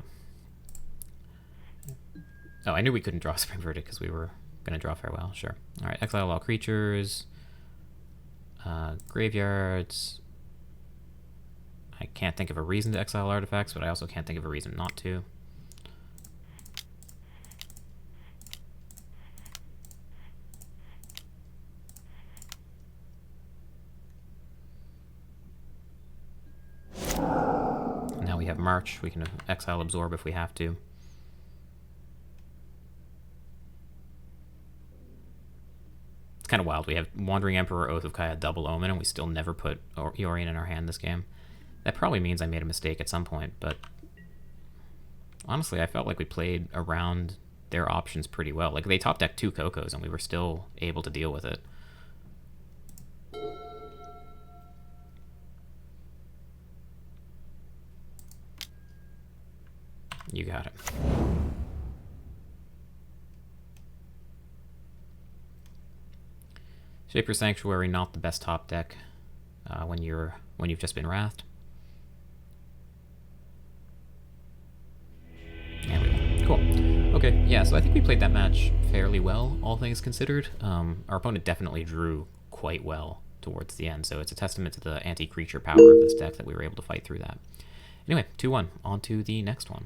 Oh, I knew we couldn't draw Supreme Verdict because we were going to draw Farewell. Sure. All right, exile all creatures. Graveyards. I can't think of a reason to exile artifacts, but I also can't think of a reason not to. Now we have March. We can exile Absorb if we have to. It's kind of wild. We have Wandering Emperor, Oath of Kaya, Double Omen, and we still never put Yorion in our hand this game. That probably means I made a mistake at some point, but honestly, I felt like we played around their options pretty well. Like, they top decked 2 Cocos, and we were still able to deal with it. You got it. Shaper Sanctuary, not the best top deck when you've just been wrathed. And we win. Cool. Okay, yeah, so I think we played that match fairly well, all things considered. Our opponent definitely drew quite well towards the end, so it's a testament to the anti-creature power of this deck that we were able to fight through that. Anyway, 2-1. On to the next one.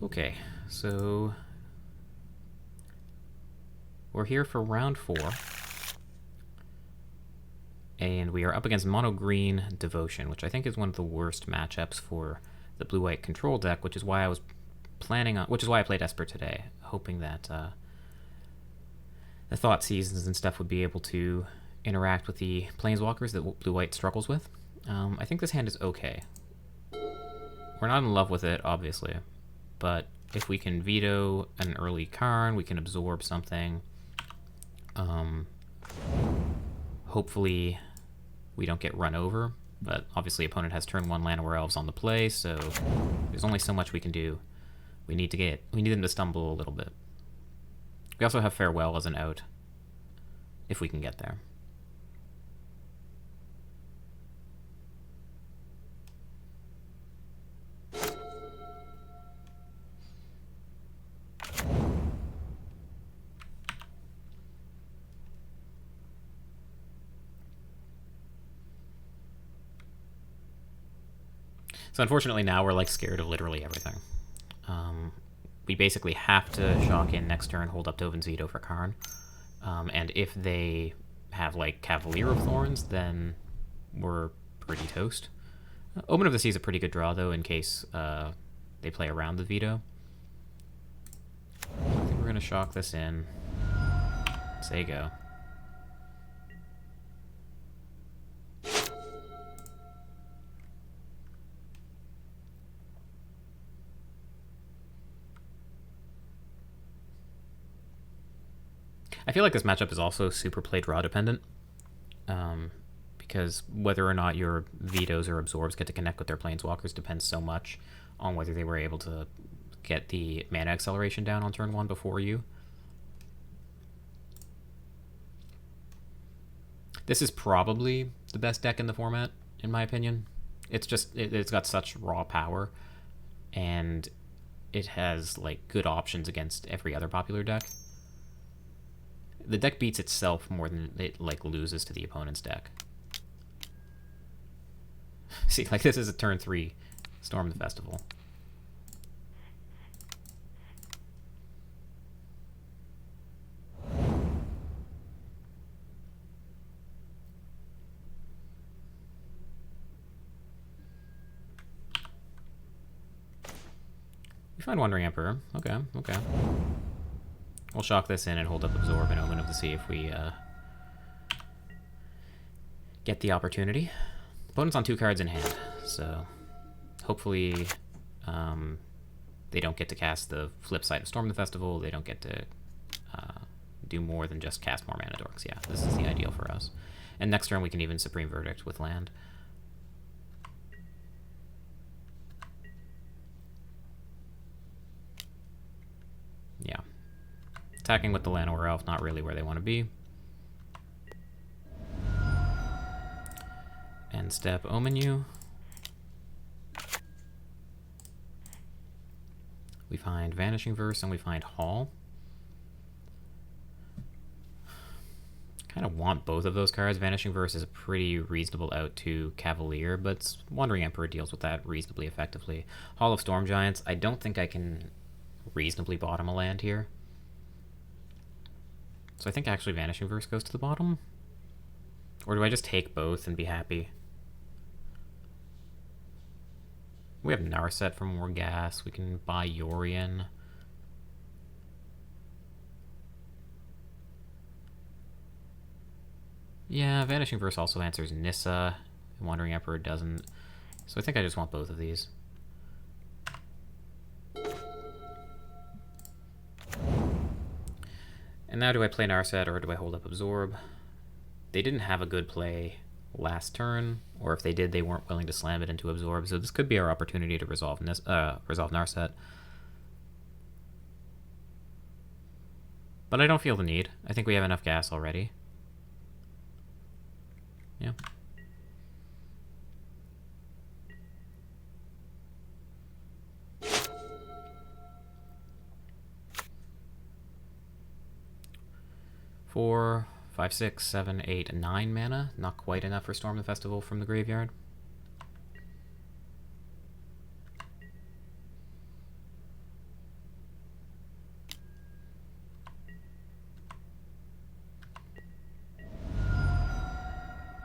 Okay, so we're here for round 4, and we are up against Mono Green Devotion, which I think is one of the worst matchups for the blue-white control deck, which is why I played Esper today, hoping that the Thought Seasons and stuff would be able to interact with the Planeswalkers that blue-white struggles with. I think this hand is okay. We're not in love with it, obviously, but if we can veto an early Karn, we can absorb something. Hopefully we don't get run over, but obviously opponent has turn 1 Llanowar Elves on the play, so there's only so much we can do. We need them to stumble a little bit. We also have Farewell as an out, if we can get there. So unfortunately now we're like scared of literally everything. We basically have to shock in next turn, hold up Dovin's Veto for Karn. And if they have like Cavalier of Thorns, then we're pretty toast. Omen of the Sea is a pretty good draw though in case they play around the veto. I think we're going to shock this in. Say go. I feel like this matchup is also super play draw dependent, because whether or not your vetoes or absorbs get to connect with their planeswalkers depends so much on whether they were able to get the mana acceleration down on turn 1 before you. This is probably the best deck in the format, in my opinion. It's just, it's got such raw power, and it has like good options against every other popular deck. The deck beats itself more than it like loses to the opponent's deck. See, like this is a turn 3 Storm the Festival. We find Wandering Emperor. Okay, okay. We'll shock this in and hold up Absorb and Omen of the Sea if we get the opportunity. Opponent's on 2 cards in hand, so hopefully they don't get to cast the flip side of Storm the Festival. They don't get to do more than just cast more mana dorks. Yeah, this is the ideal for us. And next turn we can even Supreme Verdict with land. Yeah. Attacking with the Llanowar Elf, not really where they want to be. End step, Omen you. We find Vanishing Verse and we find Hall. Kind of want both of those cards. Vanishing Verse is a pretty reasonable out to Cavalier, but Wandering Emperor deals with that reasonably effectively. Hall of Storm Giants, I don't think I can reasonably bottom a land here. So I think actually Vanishing Verse goes to the bottom. Or do I just take both and be happy? We have Narset for more gas. We can buy Yorion. Yeah, Vanishing Verse also answers Nissa. Wandering Emperor doesn't. So I think I just want both of these. And now do I play Narset or do I hold up Absorb? They didn't have a good play last turn, or if they did, they weren't willing to slam it into Absorb, so this could be our opportunity to resolve Narset. But I don't feel the need. I think we have enough gas already. Yeah. Four, 5, 6, 7, 8, 9 mana. Not quite enough for Storm the Festival from the graveyard.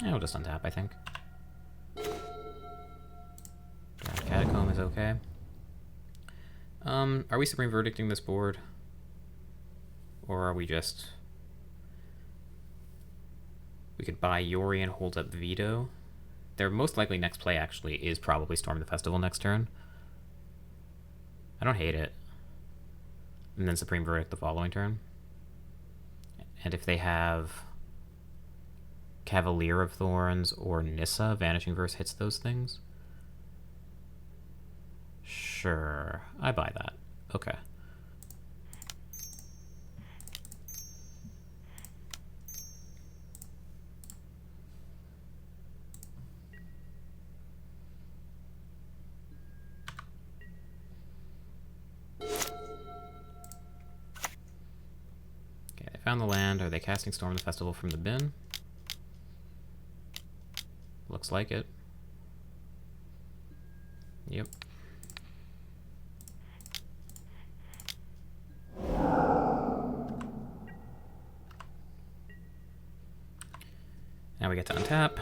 Yeah, we'll just untap, I think. Catacomb is okay. Are we Supreme Verdicting this board? Or are we just... We could buy Yorion, hold up Veto. Their most likely next play actually is probably Storm the Festival next turn. I don't hate it. And then Supreme Verdict the following turn. And if they have Cavalier of Thorns or Nissa, Vanishing Verse hits those things. Sure, I buy that. Okay. Okay, I found the land. Are they casting Storm the Festival from the bin? Looks like it. Yep. Now we get to untap.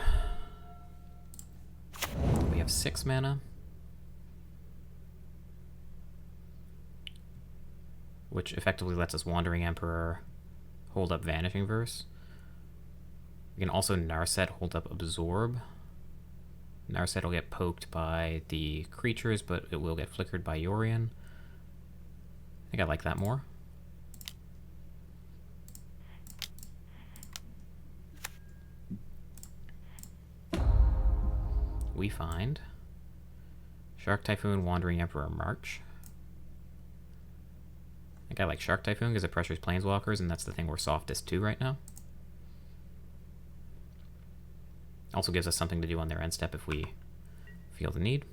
We have 6 mana. Which effectively lets us Wandering Emperor hold up Vanishing Verse. We can also Narset hold up Absorb. Narset will get poked by the creatures, but it will get flickered by Yorion. I think I like that more. We find Shark Typhoon, Wandering Emperor, March. I think I like Shark Typhoon because it pressures Planeswalkers, and that's the thing we're softest to right now. Also gives us something to do on their end step if we feel the need.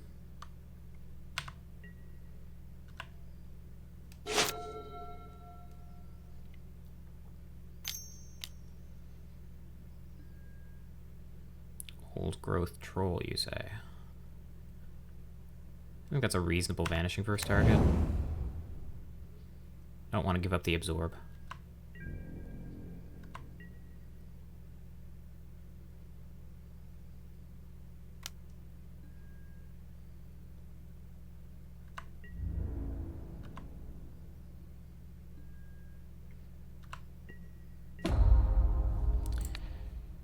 Old Growth Troll, you say? I think that's a reasonable Vanishing Verse target. I don't want to give up the Absorb.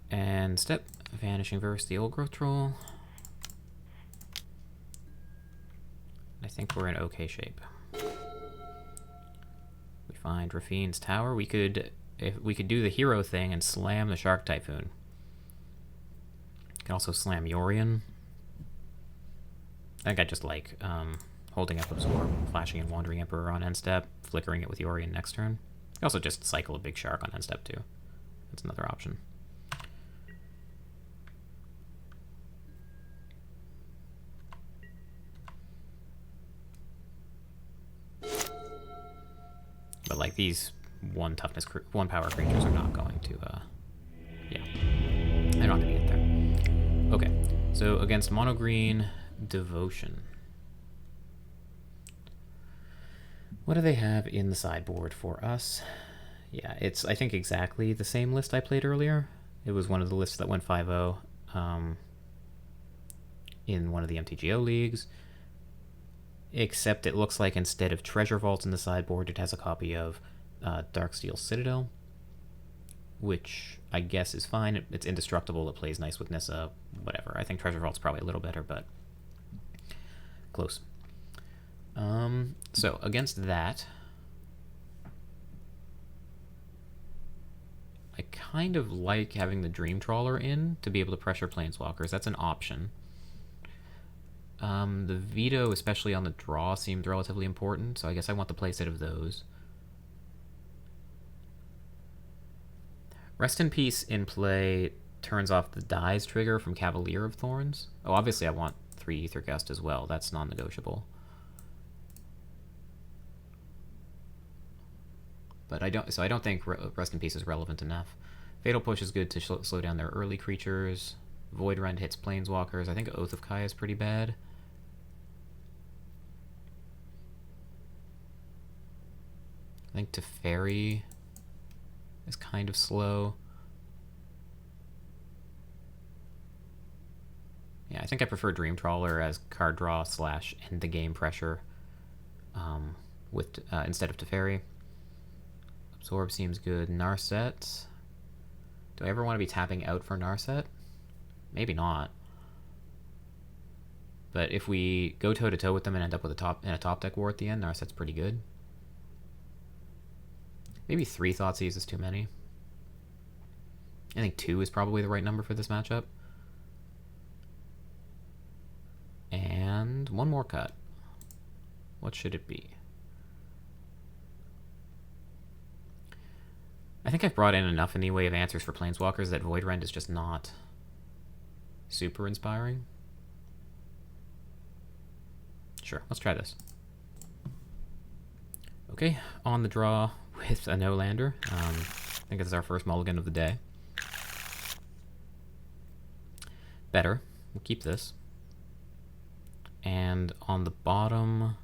And step, Vanishing Verse, the Old Growth Troll. I think we're in okay shape. We find Rafine's Tower. We could do the hero thing and slam the Shark Typhoon. Can also slam Yorion. I think I just like holding up Absorb, flashing in Wandering Emperor on end step, flickering it with Yorion next turn. You also just cycle a big shark on end step too. That's another option. But like these one power creatures are not going to, yeah, they're not going to get there. Okay, so against mono green, Devotion. What do they have in the sideboard for us? Yeah, it's, I think, exactly the same list I played earlier. It was one of the lists that went 5-0 in one of the MTGO leagues. Except it looks like instead of Treasure Vaults in the sideboard, it has a copy of Darksteel Citadel, which I guess is fine. It's indestructible. It plays nice with Nissa. Whatever. I think Treasure Vault's probably a little better, but close. So against that, I kind of like having the Dream Trawler in to be able to pressure Planeswalkers. That's an option. The veto, especially on the draw, seemed relatively important, so I guess I want the playset of those. Rest in Peace in play turns off the Dies trigger from Cavalier of Thorns. Oh, obviously I want 3 Aethergust as well. That's non-negotiable. But I don't think Rest in Peace is relevant enough. Fatal Push is good to slow down their early creatures. Void Rend hits Planeswalkers. I think Oath of Kai is pretty bad. I think Teferi is kind of slow. Yeah, I think I prefer Dream Trawler as card draw / end the game pressure with instead of Teferi. Absorb seems good. Narset. Do I ever want to be tapping out for Narset? Maybe not. But if we go toe-to-toe with them and end up with a top deck war at the end, Narset's pretty good. Maybe 3 Thoughtseize is too many. I think 2 is probably the right number for this matchup. And 1 more cut. What should it be? I think I've brought in enough in the way of answers for Planeswalkers that Void Rend is just not super inspiring. Sure, let's try this. Okay, on the draw with a no-lander. I think it's our first mulligan of the day. Better. We'll keep this. And on the bottom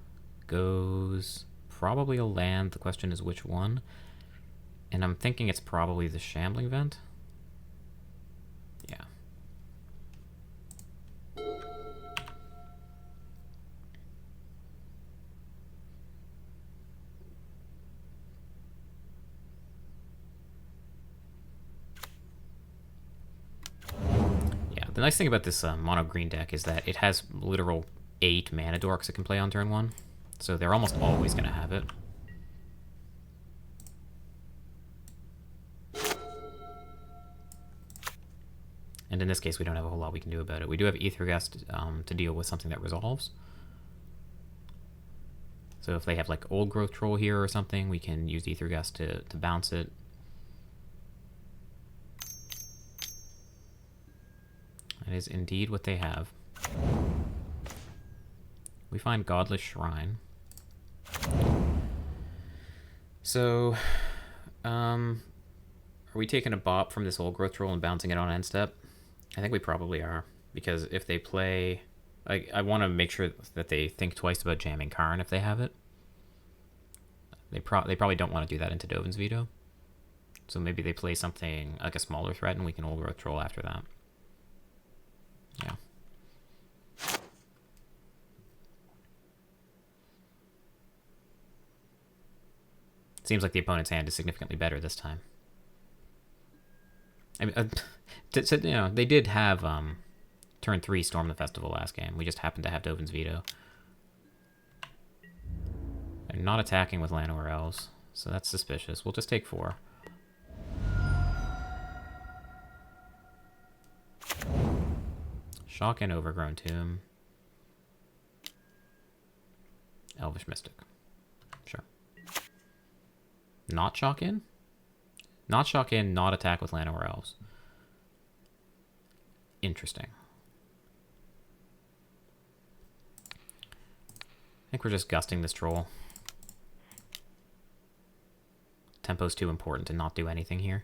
goes probably a land. The question is which one. And I'm thinking it's probably the Shambling Vent. Yeah. Yeah, the nice thing about this mono green deck is that it has literal 8 mana dorks it can play on turn 1. So they're almost always going to have it. And in this case, we don't have a whole lot we can do about it. We do have Aethergust to deal with something that resolves. So if they have like Old Growth Troll here or something, we can use Aethergust to bounce it. That is indeed what they have. We find Godless Shrine. So, are we taking a bop from this Old Growth Troll and bouncing it on end step? I think we probably are, because if they play... I want to make sure that they think twice about jamming Karn if they have it. They probably don't want to do that into Dovin's Veto. So maybe they play something like a smaller threat and we can Old Growth Troll after that. Yeah. Seems like the opponent's hand is significantly better this time. I mean, So, you know, they did have turn 3 Storm the Festival last game. We just happened to have Dovin's Veto. They're not attacking with Llanowar Elves, so that's suspicious. We'll just take 4. Shock and Overgrown Tomb. Elvish Mystic. Sure. Not Shock in? Not Shock in, not attack with Llanowar Elves. Interesting. I think we're just gusting this troll. Tempo's too important to not do anything here.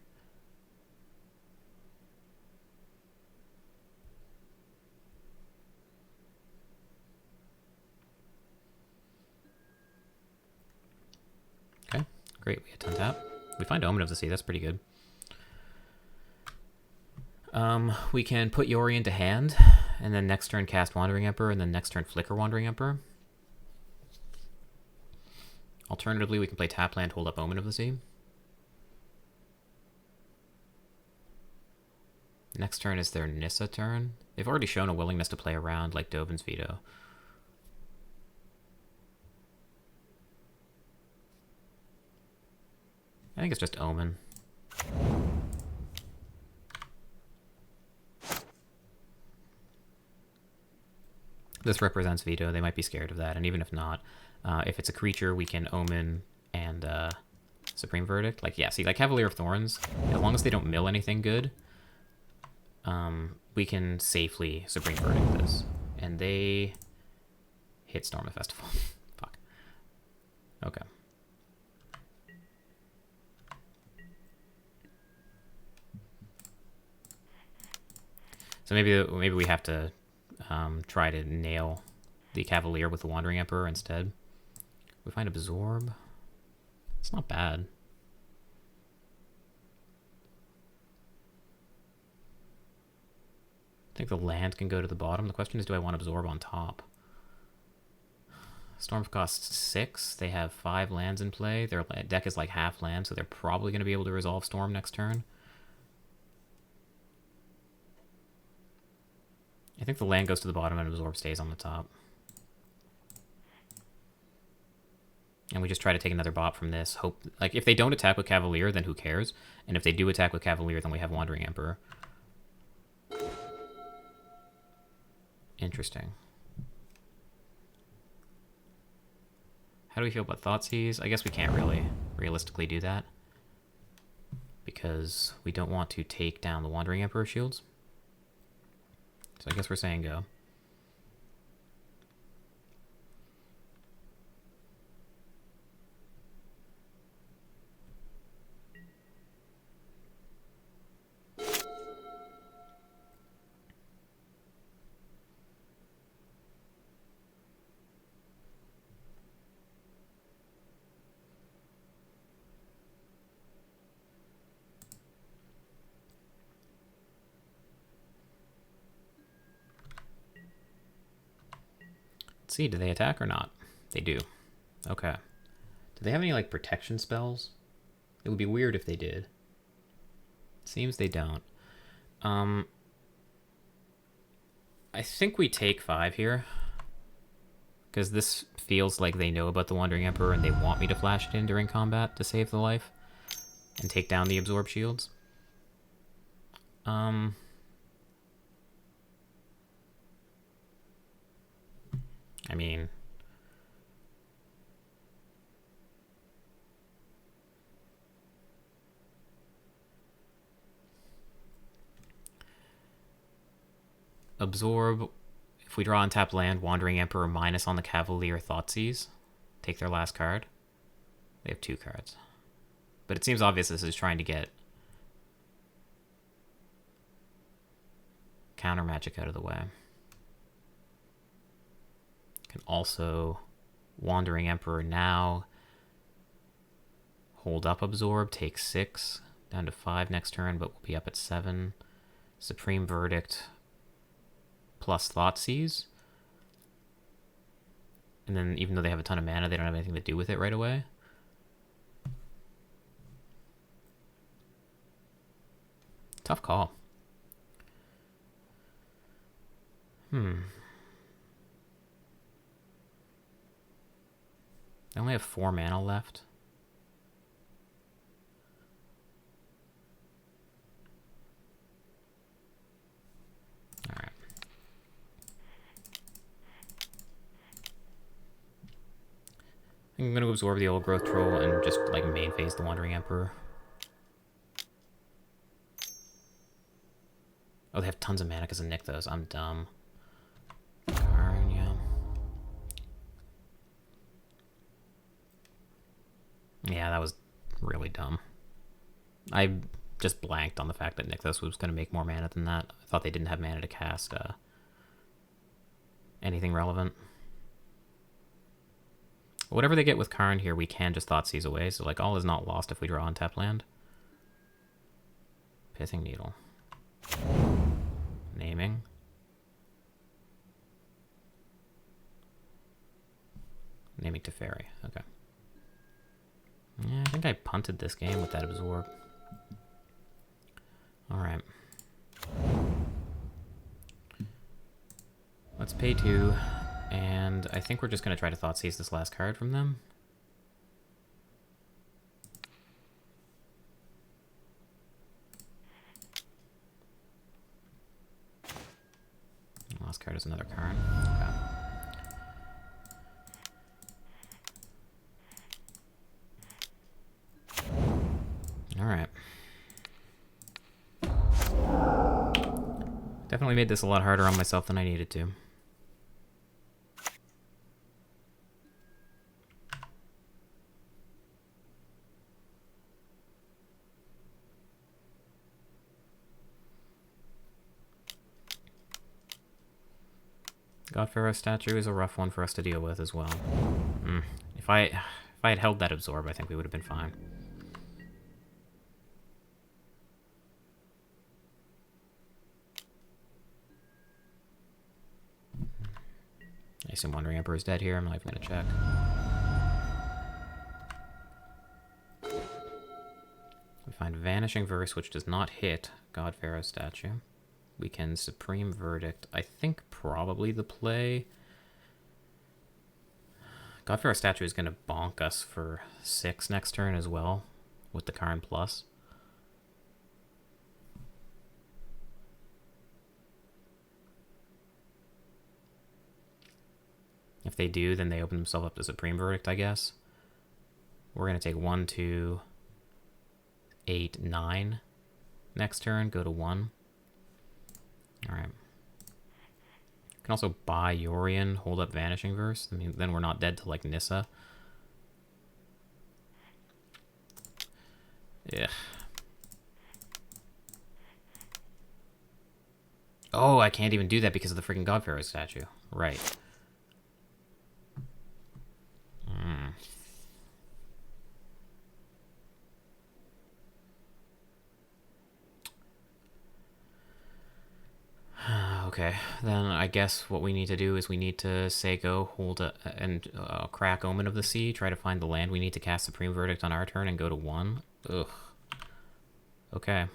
Okay, great. We hit 10 tap. We find Omen of the Sea. That's pretty good. We can put Yori into hand, and then next turn cast Wandering Emperor, and then next turn flicker Wandering Emperor. Alternatively, we can play tap land, hold up Omen of the Sea. Next turn is their Nissa turn. They've already shown a willingness to play around like Dovin's Veto. I think it's just Omen. This represents Veto. They might be scared of that, and even if not, if it's a creature, we can Omen and Supreme Verdict. Like, yeah, see, like Cavalier of Thorns, as long as they don't mill anything good, we can safely Supreme Verdict this. And they hit Storm the Festival. Fuck. Okay. So maybe we have to try to nail the Cavalier with the Wandering Emperor instead. We find Absorb. It's not bad. I think the land can go to the bottom. The question is, do I want Absorb on top? Storm costs 6. They have 5 lands in play. Their deck is like half land, so they're probably going to be able to resolve Storm next turn. I think the land goes to the bottom and Absorb stays on the top. And we just try to take another bot from this. Hope, like, if they don't attack with Cavalier, then who cares? And if they do attack with Cavalier, then we have Wandering Emperor. Interesting. How do we feel about Thoughtseize? I guess we can't really realistically do that, because we don't want to take down the Wandering Emperor shields. So I guess we're saying go. Let's see, do they attack or not? They do. Okay. Do they have any, like, protection spells? It would be weird if they did. Seems they don't. I think we take 5 here, because this feels like they know about the Wandering Emperor and they want me to flash it in during combat to save the life and take down the Absorb shields. I mean, Absorb, if we draw on tap land, Wandering Emperor minus on the Cavalier Thoughtseize, take their last card. They have 2 cards. But it seems obvious this is trying to get counter magic out of the way. Can also Wandering Emperor now, hold up Absorb, take 6, down to 5 next turn, but we'll be up at 7. Supreme Verdict plus Thoughtseize. And then even though they have a ton of mana, they don't have anything to do with it right away. Tough call. I only have 4 mana left. Alright. I'm gonna absorb the old growth troll and just like main phase the Wandering Emperor. Oh, they have tons of mana because of Nykthos. I'm dumb. Darn, yeah. Yeah, that was really dumb. I just blanked on the fact that Nykthos was going to make more mana than that. I thought they didn't have mana to cast anything relevant. Whatever they get with Karn here, we can just Thoughtseize away. So, like, all is not lost if we draw on tap land. Pithing Needle. Naming. Naming Teferi. Okay. Yeah, I think I punted this game with that Absorb. Alright. Let's pay 2. And I think we're just going to try to Thoughtseize this last card from them. Last card is another card. Okay. Alright. Definitely made this a lot harder on myself than I needed to. Godpharaoh's statue is a rough one for us to deal with as well. If I had held that Absorb, I think we would have been fine. I assume Wandering Emperor is dead here. I'm not even going to check. We find Vanishing Verse, which does not hit Godpharaoh's statue. We can Supreme Verdict. I think probably the play. Godpharaoh's statue is going to bonk us for 6 next turn as well, with the Karn plus. If they do, then they open themselves up to Supreme Verdict, I guess. We're going to take 1, 2, 8, 9 next turn, go to 1. Alright. Can also buy Yorion, hold up Vanishing Verse. I mean, then we're not dead to like Nissa. Yeah. Oh, I can't even do that because of the freaking Godpharaoh statue. Right. Okay, then I guess what we need to do is we need to say go, hold and crack Omen of the Sea, try to find the land we need to cast Supreme Verdict on our turn and go to 1. Ugh. Okay.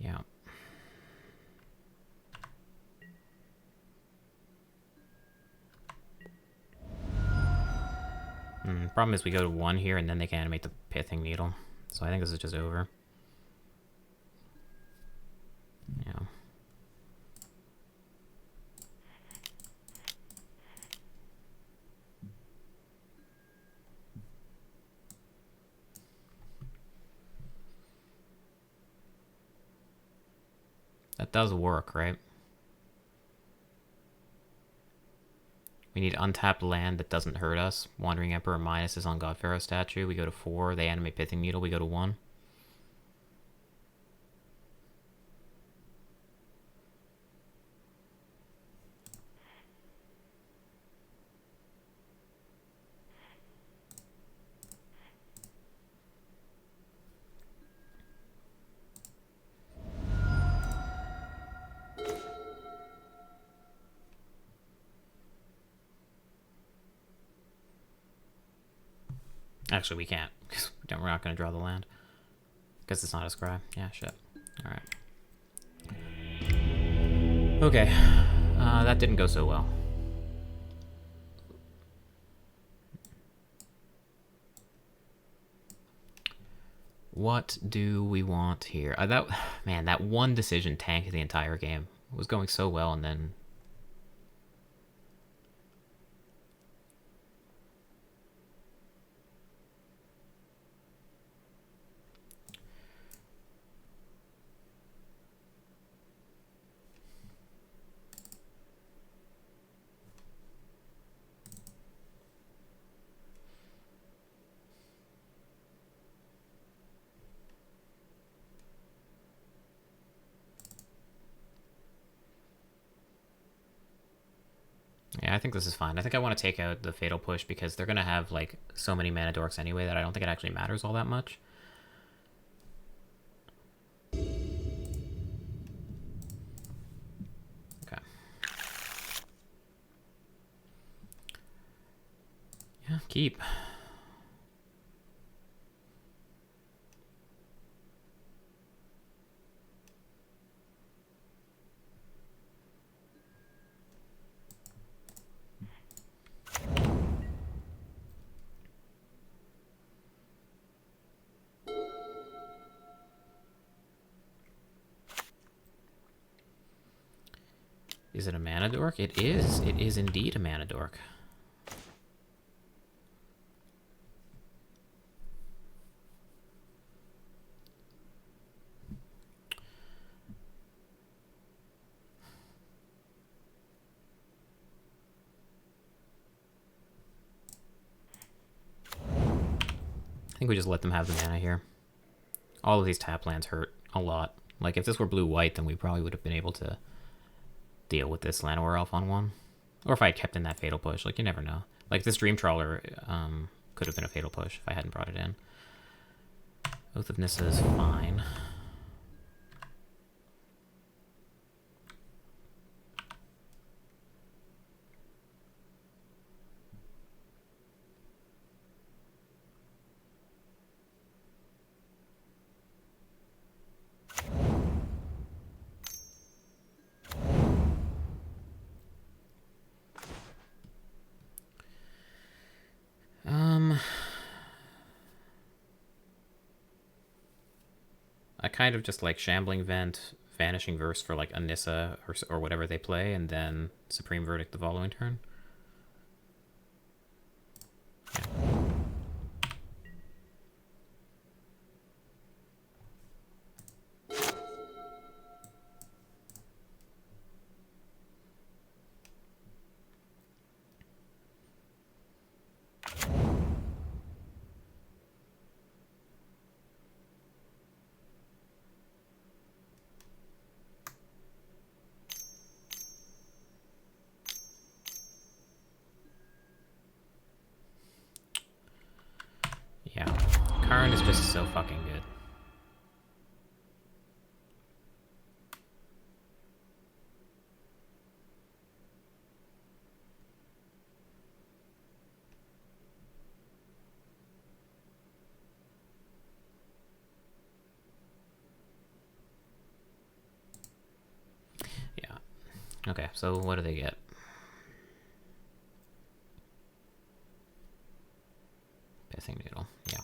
Yeah. Problem is we go to 1 here and then they can animate the Pithing Needle. So I think this is just over. Yeah. That does work, right? We need untapped land that doesn't hurt us. Wandering Emperor minus is on God Pharaoh statue. We go to 4. They animate Pithing Needle. We go to 1. Actually, we can't, because we're not going to draw the land. Because it's not a scry. Yeah, shit. Alright. Okay. That didn't go so well. What do we want here? That one decision tanked the entire game. It was going so well, and then... Yeah, I think this is fine. I think I want to take out the Fatal Push because they're going to have, like, so many mana dorks anyway that I don't think it actually matters all that much. Okay. Yeah, keep. Is it a mana dork? It is. It is indeed a mana dork. I think we just let them have the mana here. All of these tap lands hurt a lot. Like, if this were blue-white, then we probably would have been able to deal with this Llanowar Elf on 1. Or if I had kept in that Fatal Push. Like, you never know. Like, this Dream Trawler could have been a Fatal Push if I hadn't brought it in. Oath of Nissa is fine. I kind of just like Shambling Vent, Vanishing Verse for like Anissa or whatever they play, and then Supreme Verdict the following turn. Yeah. Yeah, Karn is just so fucking good. Yeah. Okay, so what do they get? Pithing Needle, yeah.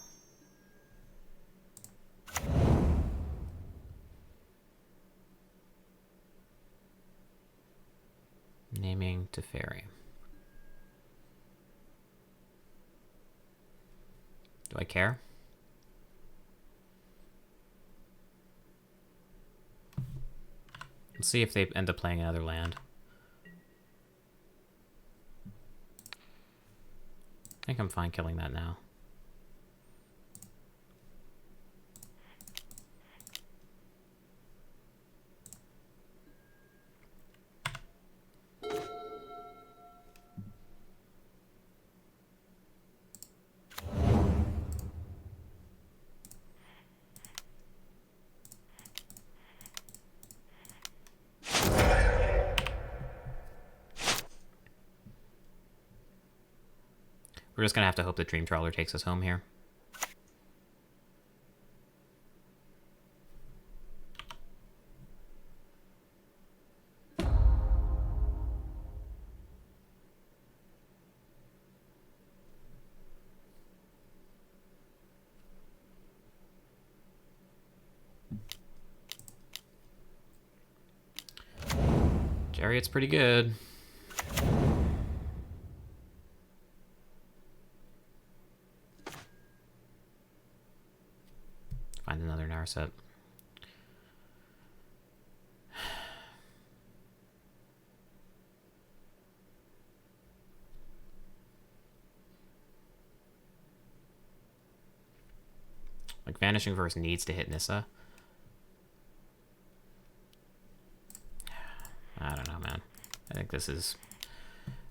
Naming to Fairy. Do I care? Let's see if they end up playing another land. I think I'm fine killing that now. We're just gonna have to hope the Dream Trawler takes us home here. Chariot's pretty good. Find another Narset. Like, Vanishing Verse needs to hit Nissa. I don't know, man. I think this is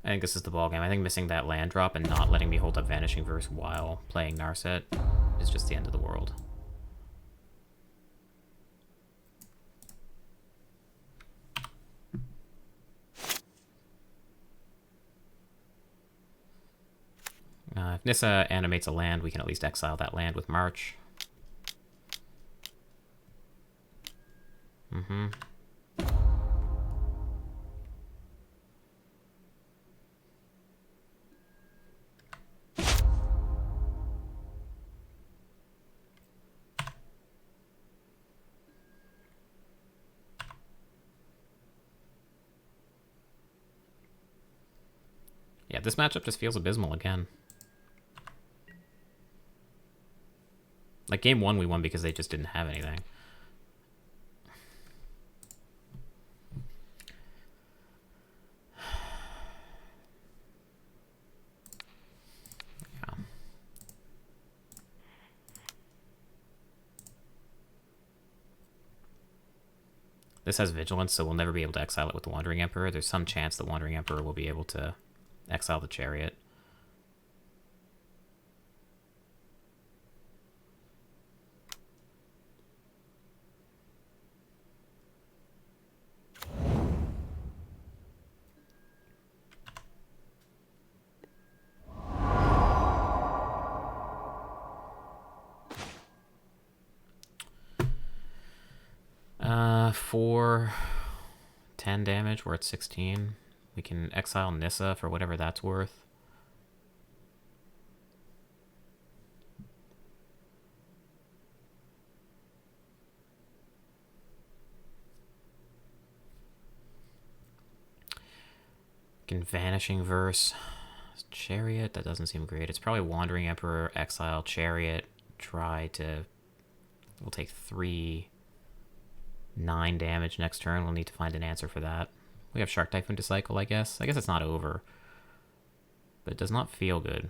the ballgame. I think missing that land drop and not letting me hold up Vanishing Verse while playing Narset is just the end of the world. If Nissa animates a land, we can at least exile that land with March. Mm-hmm. Yeah, this matchup just feels abysmal again. Like, game one we won because they just didn't have anything. Yeah. This has Vigilance, so we'll never be able to exile it with the Wandering Emperor. There's some chance the Wandering Emperor will be able to exile the Chariot. For 10 damage, we're at 16. We can exile Nissa for whatever that's worth. Can Vanishing Verse. Chariot, that doesn't seem great. It's probably Wandering Emperor, exile, Chariot, try to... We'll take 9 damage next turn. We'll need to find an answer for that. We have Shark Typhoon to cycle, I guess. I guess it's not over. But it does not feel good.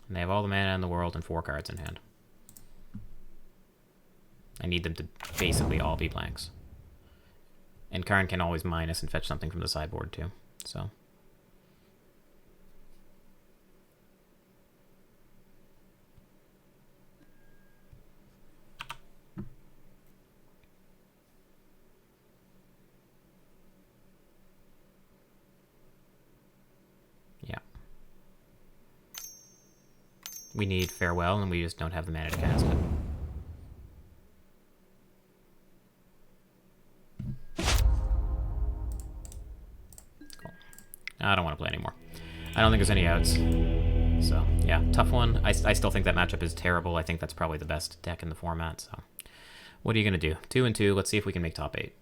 And they have all the mana in the world and 4 cards in hand. I need them to basically all be blanks. And Karn can always minus and fetch something from the sideboard too, so. Yeah. We need Farewell, and we just don't have the mana to cast it. I don't want to play anymore. I don't think there's any outs. So, yeah, tough one. I still think that matchup is terrible. I think that's probably the best deck in the format, so. What are you going to do? 2 and 2. Let's see if we can make top 8.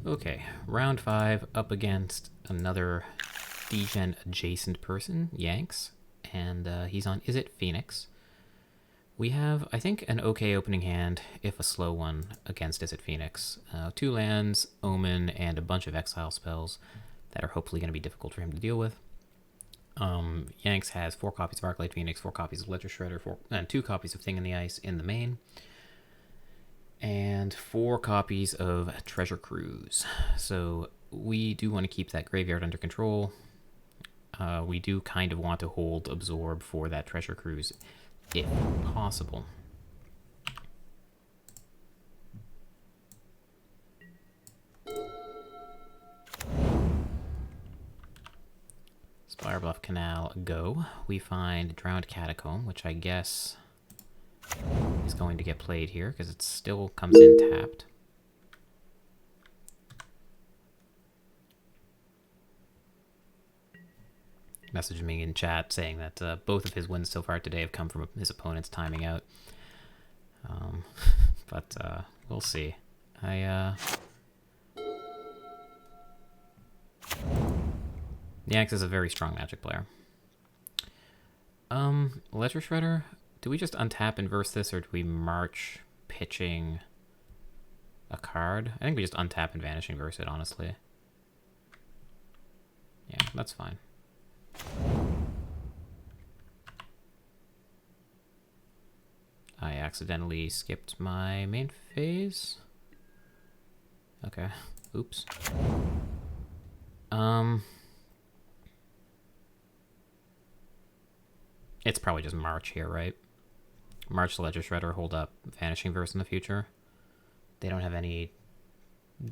Okay, round 5 up against another Degen adjacent person, Yanks. and he's on Is It Phoenix. We have, I think, an okay opening hand, if a slow one, against Is It Phoenix. 2 lands, Omen, and a bunch of exile spells that are hopefully going to be difficult for him to deal with. Yanks has 4 copies of Arclight Phoenix, 4 copies of Ledger Shredder, and 2 copies of Thing in the Ice in the main, and 4 copies of Treasure Cruise. So we do want to keep that graveyard under control. We do kind of want to hold Absorb for that Treasure Cruise, if possible. Spirebluff Canal, go. We find Drowned Catacomb, which I guess is going to get played here because it still comes in tapped. Messaging me in chat saying that both of his wins so far today have come from his opponent's timing out. But we'll see. Yanks is a very strong Magic player. Ledger Shredder, do we just untap and verse this, or do we march pitching a card? I think we just untap and vanishing verse it, honestly. Yeah, that's fine. I accidentally skipped my main phase. Okay, oops. It's probably just March here, right? March the Ledger Shredder, hold up Vanishing Verse in the future. They don't have any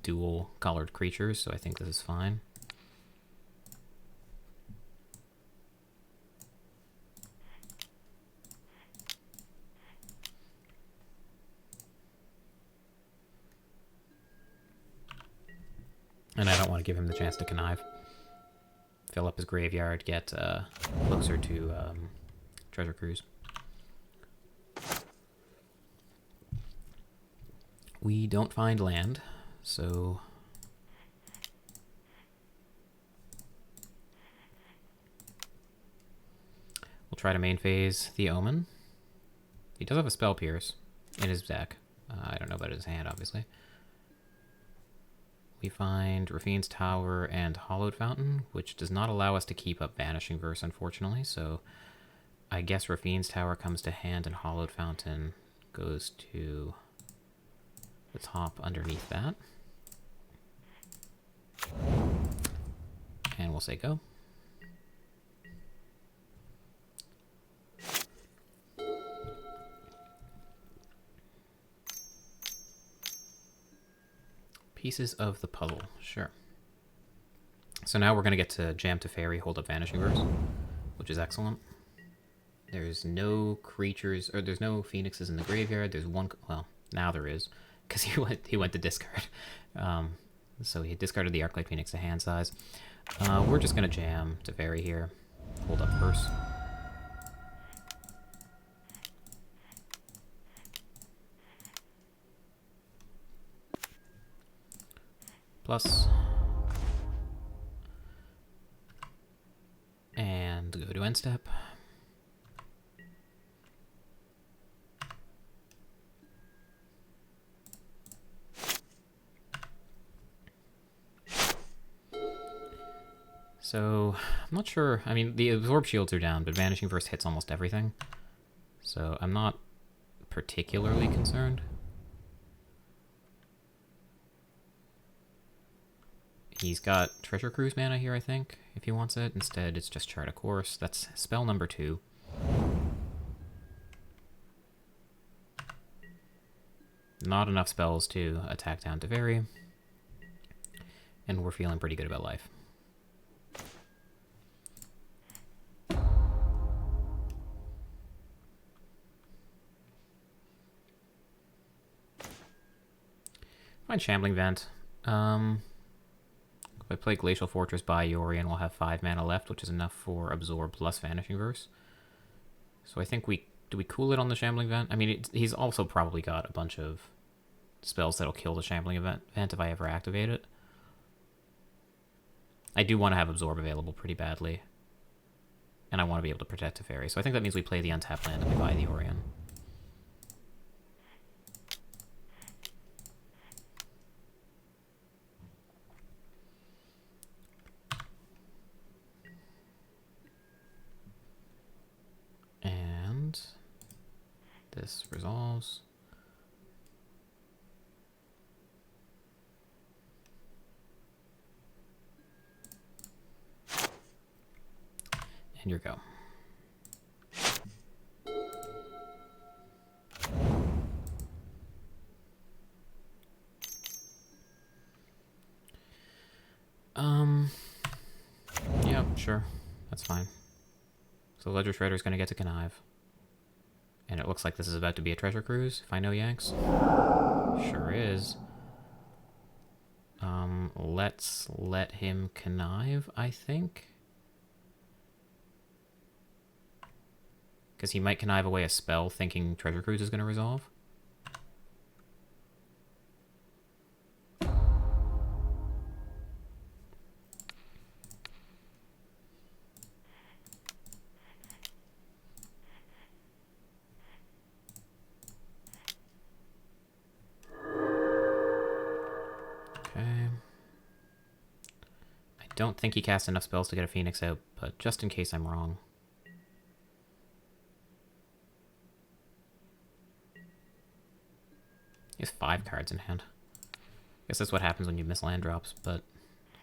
dual colored creatures, so I think this is fine. And I don't want to give him the chance to connive. Fill up his graveyard, get closer to Treasure Cruise. We don't find land, so we'll try to main phase the Omen. He does have a Spell Pierce in his deck. I don't know about his hand, obviously. We find Rafine's Tower and Hollowed Fountain, which does not allow us to keep up Vanishing Verse, unfortunately, so I guess Rafine's Tower comes to hand and Hollowed Fountain goes to the top underneath that. And we'll say go. Pieces of the puzzle, sure. So now we're going to get to Jam Teferi, hold up Vanishing Verse, which is excellent. There's no creatures, or there's no phoenixes in the graveyard. There's one, well, now there is, because he went to discard. So he discarded the Arclight Phoenix to hand size. We're just going to Jam Teferi here, hold up first. Plus, and go to end step. So, I'm not sure, I mean, the Absorb shields are down, but Vanishing Verse hits almost everything. So, I'm not particularly concerned. He's got Treasure Cruise mana here, I think, if he wants it. Instead, it's just Chart a Course. That's spell number 2. Not enough spells to attack down Teferi. And we're feeling pretty good about life. Find Shambling Vent. If I play Glacial Fortress by Yorion, we'll have 5 mana left, which is enough for Absorb plus Vanishing Verse. So I think do we cool it on the Shambling Vent? I mean, he's also probably got a bunch of spells that'll kill the Shambling Vent if I ever activate it. I do want to have Absorb available pretty badly. And I want to be able to protect a fairy. So I think that means we play the untapped land and we buy the Orion. And this resolves. And your go. Yeah, sure. That's fine. So Ledger Shredder's gonna get to connive. And it looks like this is about to be a treasure cruise, if I know Yanks. Sure is. Let's let him connive, I think. Because he might connive away a spell thinking treasure cruise is gonna resolve. Okay. I don't think he cast enough spells to get a Phoenix out, but just in case I'm wrong. He has 5 cards in hand. Guess that's what happens when you miss land drops, but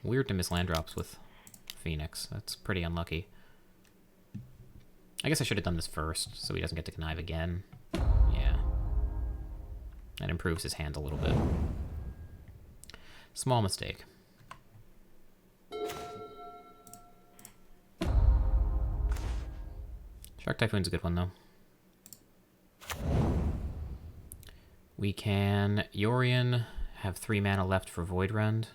weird to miss land drops with Phoenix. That's pretty unlucky. I guess I should have done this first, so he doesn't get to connive again. Yeah. That improves his hand a little bit. Small mistake. Shark Typhoon's a good one, though. We can Yorion, have 3 mana left for Void Rend.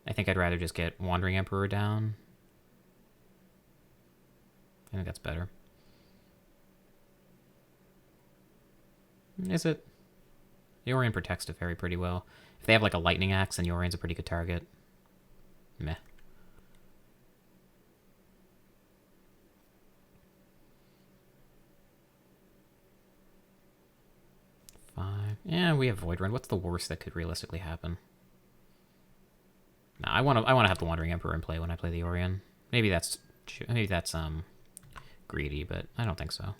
I think I'd rather just get Wandering Emperor down. I think that's better. Is it? Yorion protects the fairy pretty well. If they have like a lightning axe, then Yorion's a pretty good target. Meh. Yeah, we have Void Rend. What's the worst that could realistically happen? Nah, I want to have the Wandering Emperor in play when I play the Orion. Maybe that's greedy, but I don't think so.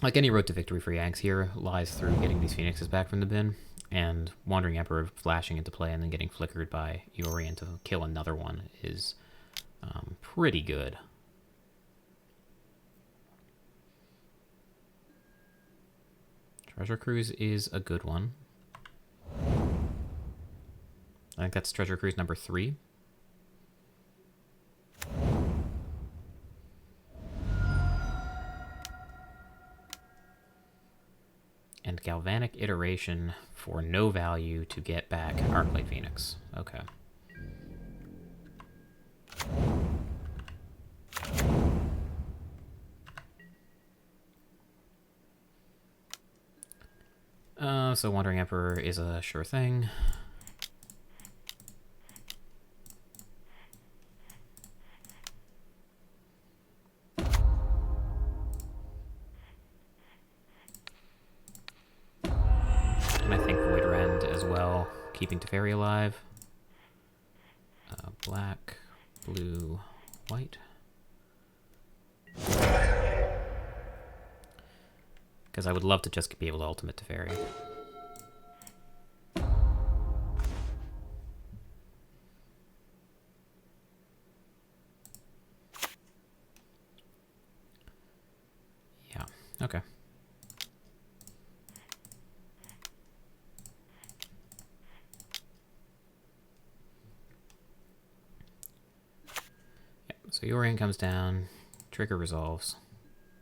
Like any road to victory for Yanks here lies through getting these Phoenixes back from the bin, and Wandering Emperor flashing into play and then getting flickered by Yorion to kill another one is pretty good. Treasure Cruise is a good one. I think that's Treasure Cruise number 3. And Galvanic Iteration for no value to get back Arclight Phoenix. Okay. So Wandering Emperor is a sure thing. And I think Void Rend as well, keeping Teferi alive. Black, blue, white. Because I would love to just be able to ultimate Teferi. Yeah, okay. So Yorion comes down, trigger resolves,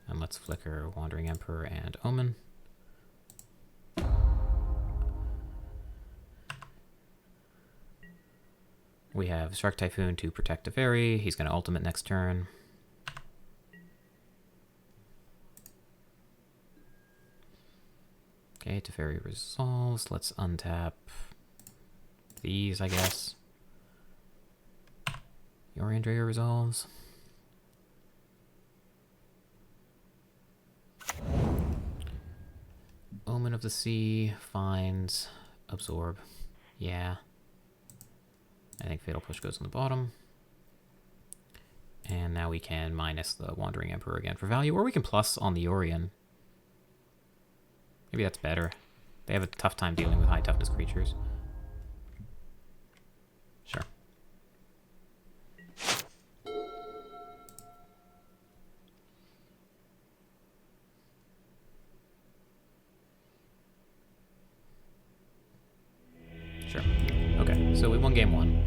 and let's flicker Wandering Emperor and Omen. We have Shark Typhoon to protect Teferi. He's going to ultimate next turn. Okay, Teferi resolves. Let's untap these, I guess. Yoriandrea resolves. Omen of the Sea finds absorb. Yeah. I think Fatal Push goes on the bottom. And now we can minus the Wandering Emperor again for value, or we can plus on the Orion. Maybe that's better. They have a tough time dealing with high toughness creatures. Sure. Sure. Okay, so we won game 1.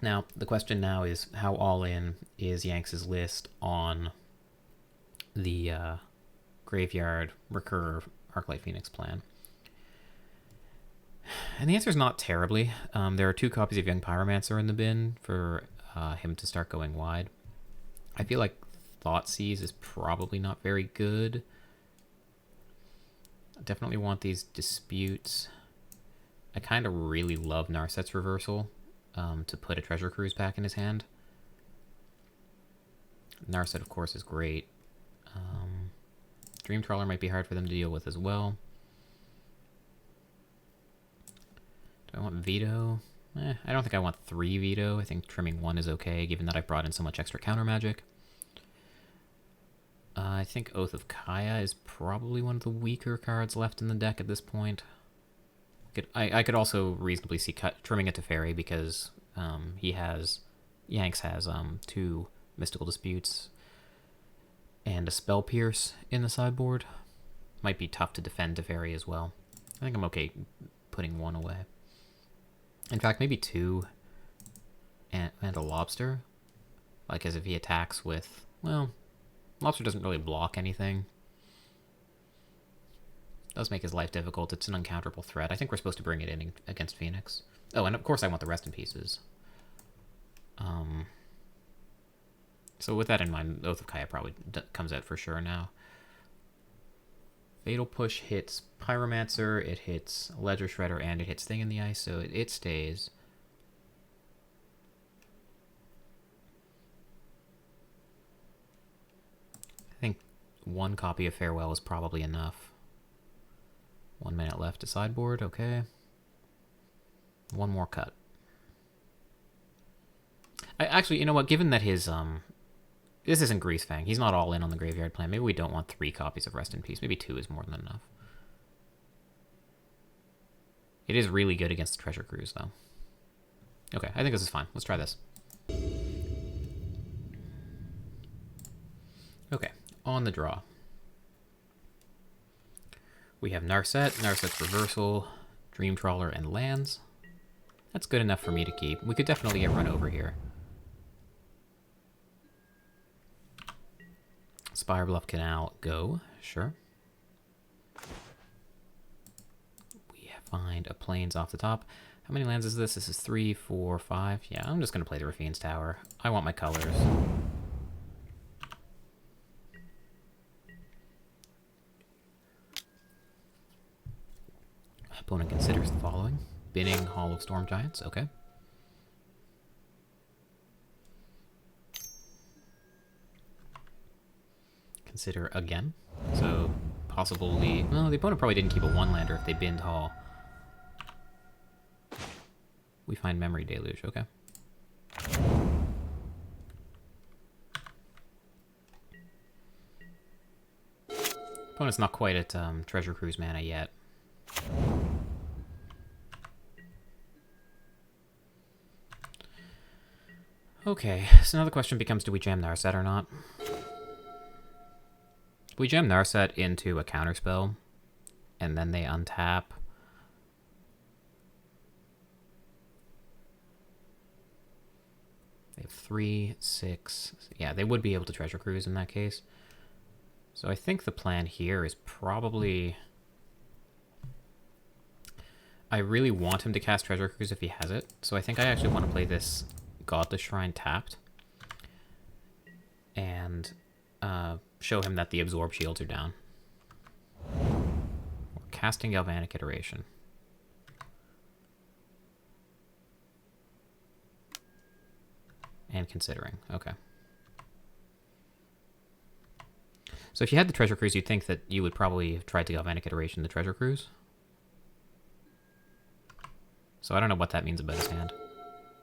Now, the question now is how all-in is Yanks' list on the Graveyard Recur Arclight Phoenix plan? And the answer is not terribly. There are 2 copies of Young Pyromancer in the bin for him to start going wide. I feel like Thoughtseize is probably not very good. I definitely want these Disputes. I kind of really love Narset's Reversal to put a Treasure Cruise pack in his hand. Narset, of course, is great. Dream Trawler might be hard for them to deal with as well. Do I want Veto? I don't think I want 3 Veto. I think trimming 1 is okay, given that I've brought in so much extra counter magic. I think Oath of Kaya is probably one of the weaker cards left in the deck at this point. I could also reasonably see trimming it to Teferi because Yanks has 2 Mystical Disputes and a Spell Pierce in the sideboard. Might be tough to defend Teferi as well. I think I'm okay putting 1 away. In fact, maybe 2 and a Lobster. Like as if he attacks with, well, Lobster doesn't really block anything. Does make his life difficult. It's an uncounterable threat. I think we're supposed to bring it in against Phoenix. Oh, and of course I want the Rest in Pieces. So with that in mind, Oath of Kaya probably comes out for sure now. Fatal Push hits Pyromancer, it hits Ledger Shredder, and it hits Thing in the Ice, so it stays. I think 1 copy of Farewell is probably enough. 1 minute left to sideboard, okay. 1 more cut. Actually, you know what, given that his, this isn't Greasefang, he's not all in on the graveyard plan, maybe we don't want 3 copies of Rest in Peace, maybe 2 is more than enough. It is really good against the Treasure Cruise, though. Okay, I think this is fine. Let's try this. Okay, on the draw. We have Narset, Narset's Reversal, Dream Trawler, and lands. That's good enough for me to keep. We could definitely get run over here. Spire Bluff Canal, go. Sure. We find a Plains off the top. How many lands is this? This is 3, 4, 5. Yeah, I'm just going to play the Rafine's Tower. I want my colors. Opponent considers the following. Binning Hall of Storm Giants. Okay. Consider again. So, possibly... Well, the opponent probably didn't keep a 1-lander if they binned Hall. We find Memory Deluge. Okay. Opponent's not quite at Treasure Cruise mana yet. Okay, so now the question becomes, do we jam Narset or not? We jam Narset into a counterspell, and then they untap. They have 3, 6... Yeah, they would be able to Treasure Cruise in that case. So I think the plan here is probably... I really want him to cast Treasure Cruise if he has it, so I think I actually want to play this Godless Shrine tapped. And show him that the absorb shields are down. We're casting Galvanic Iteration. And considering. Okay. So if you had the Treasure Cruise, you'd think that you would probably have tried to Galvanic Iteration the Treasure Cruise. So I don't know what that means about his hand.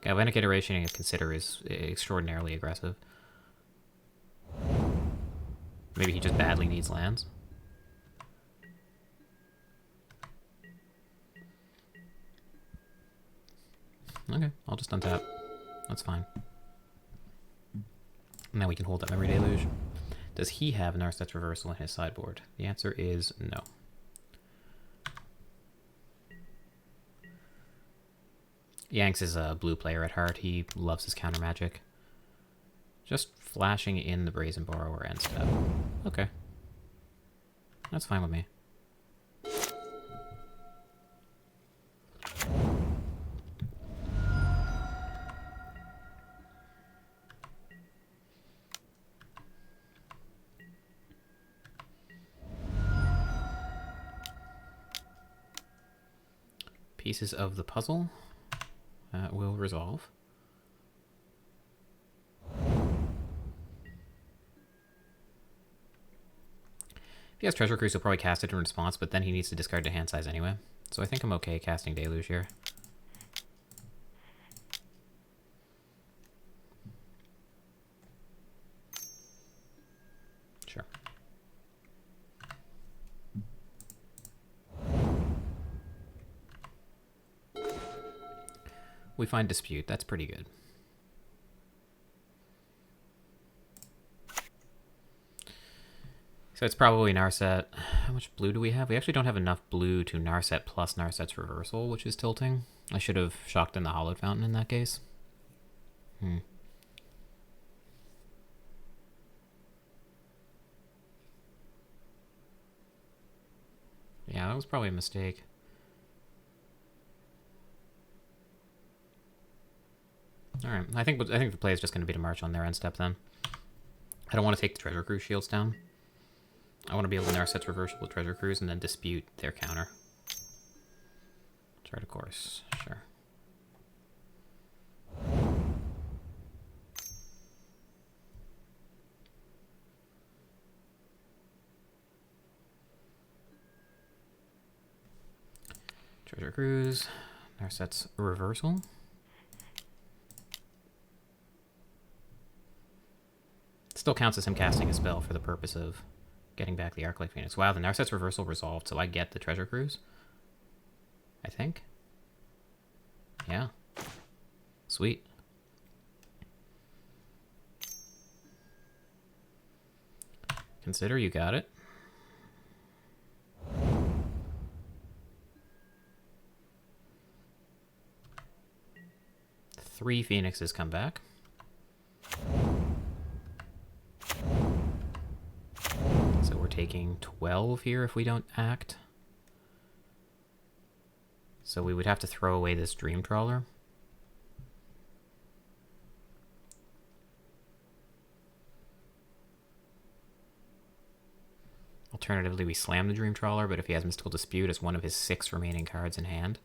Galvanic Iteration and Consider is extraordinarily aggressive. Maybe he just badly needs lands. Okay, I'll just untap. That's fine. Now we can hold that Memory Deluge. Does he have Narset's Reversal in his sideboard? The answer is no. Yanks is a blue player at heart. He loves his counter magic. Just flashing in the Brazen Borrower end step. Okay. That's fine with me. Pieces of the puzzle will resolve. If he has Treasure Cruise, he'll probably cast it in response, but then he needs to discard to hand size anyway. So I think I'm okay casting Deluge here. Sure. We find Dispute. That's pretty good. So it's probably Narset. How much blue do we have? We actually don't have enough blue to Narset plus Narset's Reversal, which is tilting. I should have shocked in the Hollowed Fountain in that case. Yeah, that was probably a mistake. Alright, I think the play is just going to be to march on their end step then. I don't want to take the Treasure Cruise shields down. I want to be able to Narset's Reversal with Treasure Cruise and then dispute their counter. Chart of course, sure. Treasure Cruise, Narset's Reversal. Still counts as him casting a spell for the purpose of getting back the Arclight Phoenix. Wow, the Narset's Reversal resolved, so I get the Treasure Cruise. I think. Yeah. Sweet. Consider, you got it. Three Phoenixes come back. So we're taking 12 here if we don't act. So we would have to throw away this Dream Trawler. Alternatively, we slam the Dream Trawler, but if he has Mystical Dispute, it's one of his 6 remaining cards in hand.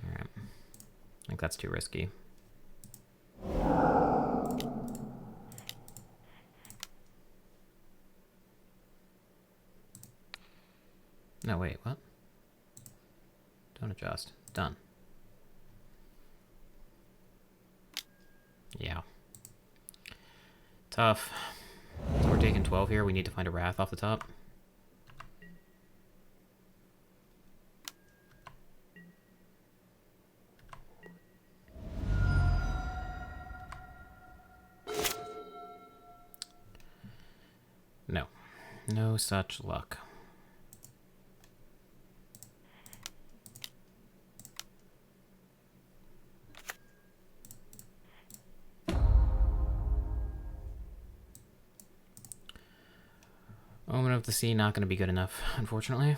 Alright. I think that's too risky. No, wait, what? Don't adjust. Done. Yeah. Tough. So we're taking 12 here. We need to find a Wrath off the top. No. No such luck. Omen of the Sea, not going to be good enough, unfortunately.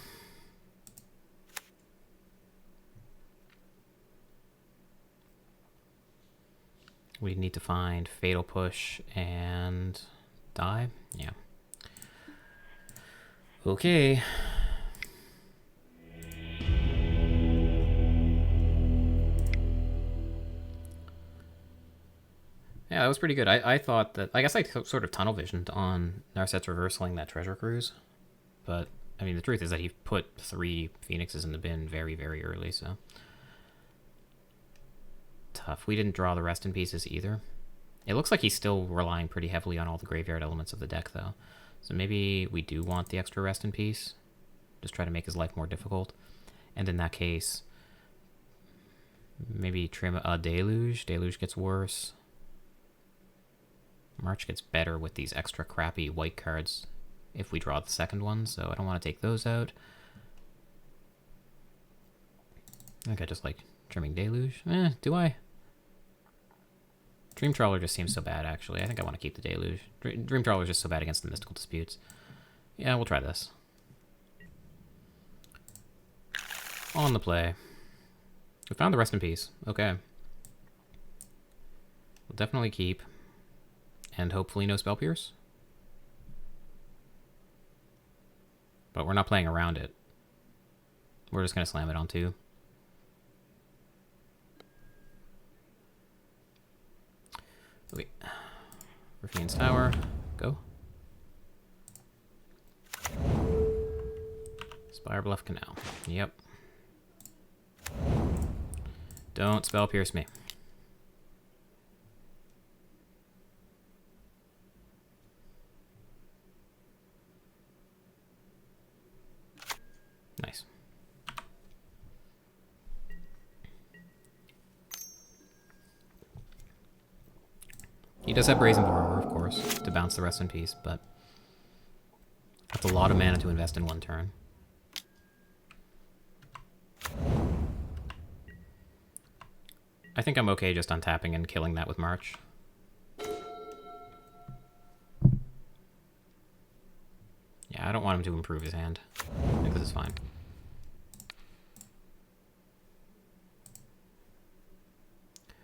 We need to find Fatal Push and Die? Yeah. Okay. Yeah, that was pretty good. I thought that... I guess I sort of tunnel visioned on Narset's reversaling that treasure cruise. But, I mean, the truth is that he put 3 Phoenixes in the bin very, very early, so... Tough. We didn't draw the rest in pieces either. It looks like he's still relying pretty heavily on all the graveyard elements of the deck, though. So maybe we do want the extra rest in peace. Just try to make his life more difficult. And in that case, maybe trim a Deluge. Deluge gets worse. March gets better with these extra crappy white cards if we draw the second one, so I don't want to take those out. I think I just like trimming Deluge. Do I? Dream Trawler just seems so bad, actually. I think I want to keep the Deluge. Dream Trawler is just so bad against the Mystical Disputes. Yeah, we'll try this. On the play. We found the rest in peace. Okay. We'll definitely keep. And hopefully no Spell Pierce. But we're not playing around it. We're just going to slam it on 2. Okay. Ruffian's Tower. Go. Spire Bluff Canal. Yep. Don't Spell Pierce me. Nice. He does have Brazen Borrower, of course, to bounce the rest in peace, but that's a lot of mana to invest in one turn. I think I'm okay just untapping and killing that with March. Yeah, I don't want him to improve his hand. I think this is fine.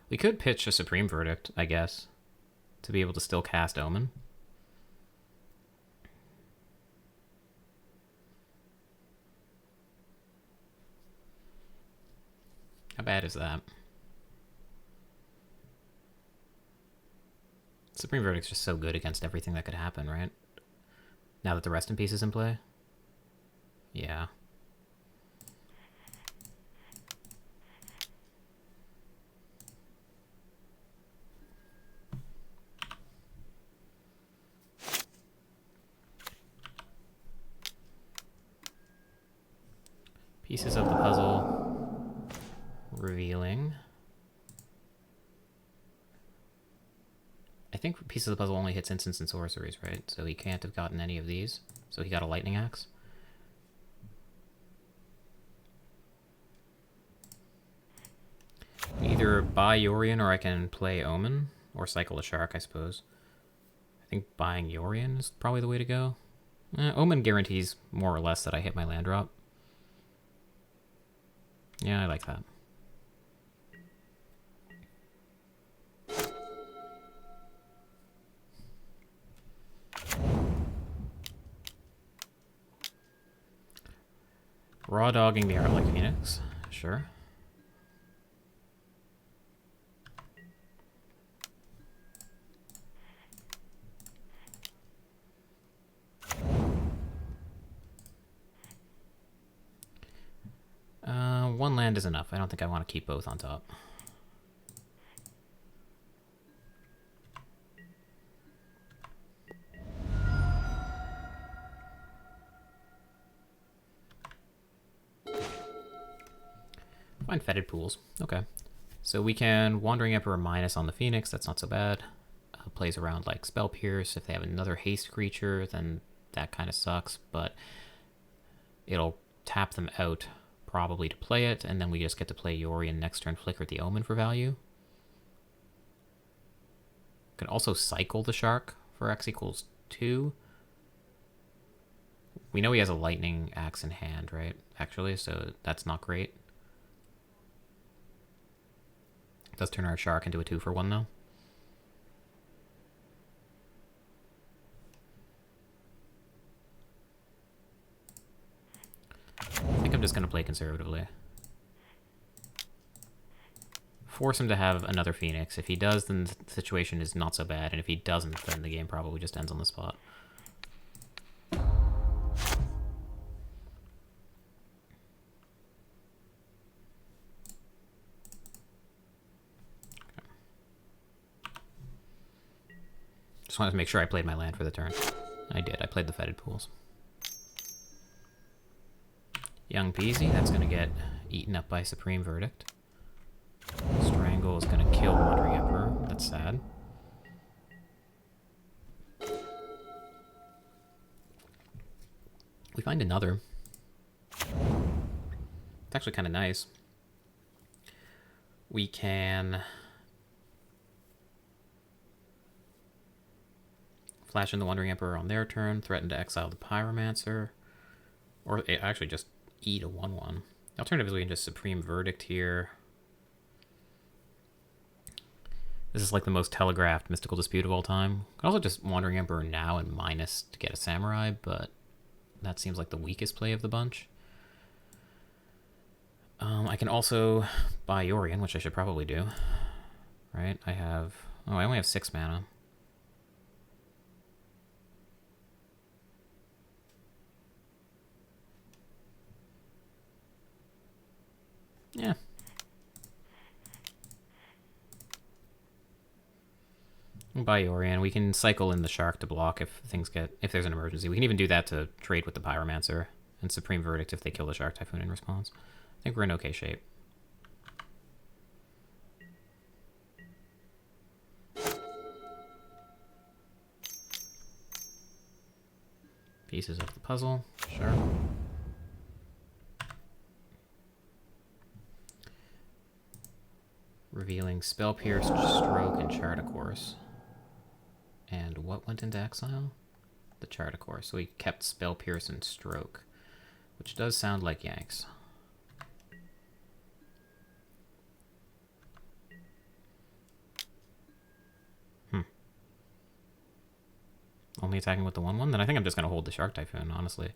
We could pitch a Supreme Verdict, I guess, to be able to still cast Omen. How bad is that? Supreme Verdict's just so good against everything that could happen, right? Now that the rest in peace is in play? Yeah. Pieces of the puzzle. Revealing. I think Pieces of the Puzzle only hits instants and sorceries, right? So he can't have gotten any of these. So he got a Lightning Axe. Either buy Yorion or I can play Omen. Or cycle a Shark, I suppose. I think buying Yorion is probably the way to go. Omen guarantees more or less that I hit my land drop. Yeah, I like that. Raw dogging the Art like Phoenix. Sure. One land is enough. I don't think I want to keep both on top. Find Fetid Pools. Okay. So we can Wandering Emperor minus on the Phoenix. That's not so bad. Plays around like Spell Pierce. If they have another haste creature, then that kind of sucks. But it'll tap them out probably to play it, and then we just get to play Yorion next turn, flicker the Omen for value. Could also cycle the Shark for X equals 2. We know he has a Lightning Axe in hand, right? Actually, so that's not great. Does turn our Shark into a 2-for-1 though. I'm just going to play conservatively. Force him to have another Phoenix. If he does, then the situation is not so bad, and if he doesn't, then the game probably just ends on the spot. Just wanted to make sure I played my land for the turn. I did. I played the Fetid Pools. Young Peasy, that's going to get eaten up by Supreme Verdict. Strangle is going to kill Wandering Emperor. That's sad. We find another. It's actually kind of nice. We can flash in the Wandering Emperor on their turn, threaten to exile the Pyromancer, or actually just eat a 1/1. Alternatively, we can just Supreme Verdict here. This is like the most telegraphed Mystical Dispute of all time. Could also just Wandering Emperor now and minus to get a Samurai, but that seems like the weakest play of the bunch. I can also buy Yorion, which I should probably do. Right? I only have 6 mana. Yeah. Buy Yorion. We can cycle in the Shark to block if there's an emergency. We can even do that to trade with the Pyromancer and Supreme Verdict if they kill the Shark Typhoon in response. I think we're in okay shape. Pieces of the puzzle, sure. Revealing Spell Pierce, Stroke, and Chart a Course. And what went into exile? The Chart a Course. So we kept Spell Pierce and Stroke, which does sound like Yanks. Only attacking with the 1/1? Then I think I'm just going to hold the Shark Typhoon, honestly.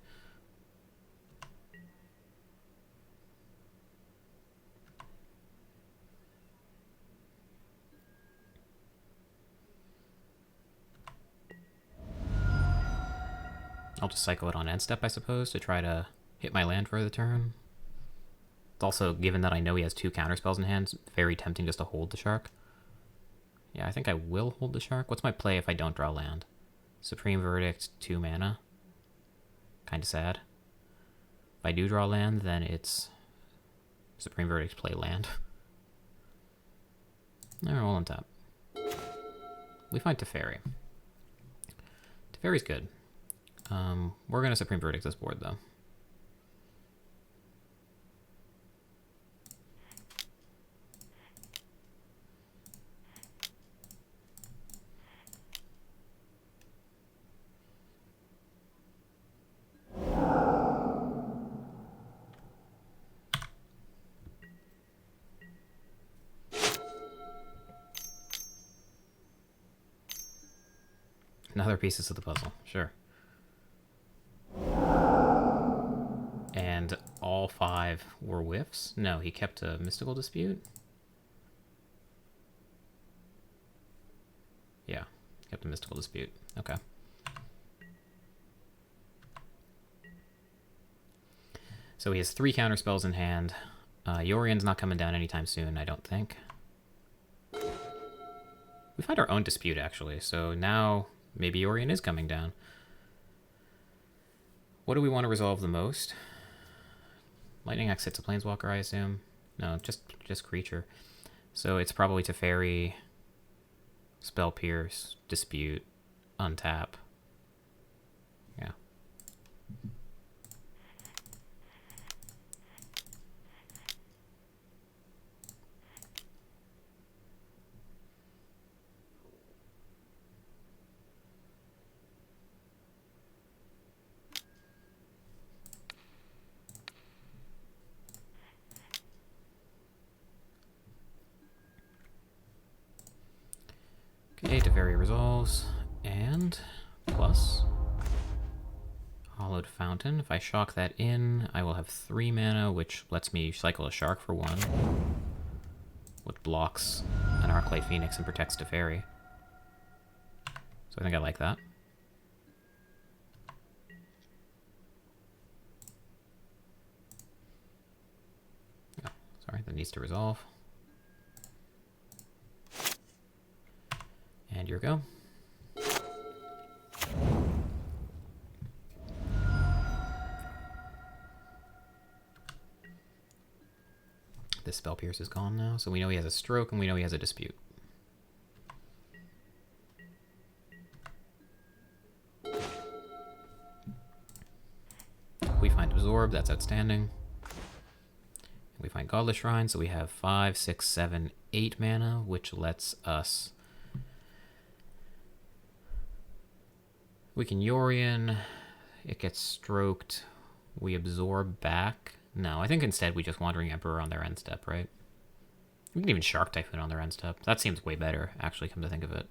I'll just cycle it on end step, I suppose, to try to hit my land for the turn. It's also, given that I know he has 2 counterspells in hand, very tempting just to hold the Shark. Yeah, I think I will hold the Shark. What's my play if I don't draw land? Supreme Verdict, 2 mana. Kinda sad. If I do draw land, then it's Supreme Verdict, play land. Alright, roll on top. We find Teferi. Teferi's good. We're gonna Supreme Verdict this board, though. Another pieces of the puzzle, sure. And all 5 were whiffs? No, he kept a Mystical Dispute? Yeah, kept a Mystical Dispute. Okay. So he has 3 counterspells in hand. Yorion's not coming down anytime soon, I don't think. We find our own dispute, actually, so now maybe Yorion is coming down. What do we want to resolve the most? Lightning Axe hits a Planeswalker, I assume. No, just creature. So it's probably Teferi, Spell Pierce, Dispute, untap. Yeah. Okay, Teferi resolves, and plus Hollowed Fountain. If I shock that in, I will have 3 mana, which lets me cycle a Shark for 1. Which blocks an Arclight Phoenix and protects Teferi. So I think I like that. Oh, sorry, that needs to resolve. And here we go. This Spell Pierce is gone now, so we know he has a Stroke and we know he has a Dispute. We find Absorb, that's outstanding. We find Godless Shrine, so we have 5, 6, 7, 8 mana, which lets us... We can Yorion, it gets stroked, we absorb back. No, I think instead we just Wandering Emperor on their end step, right? We can even Shark Typhoon on their end step. That seems way better, actually, come to think of it.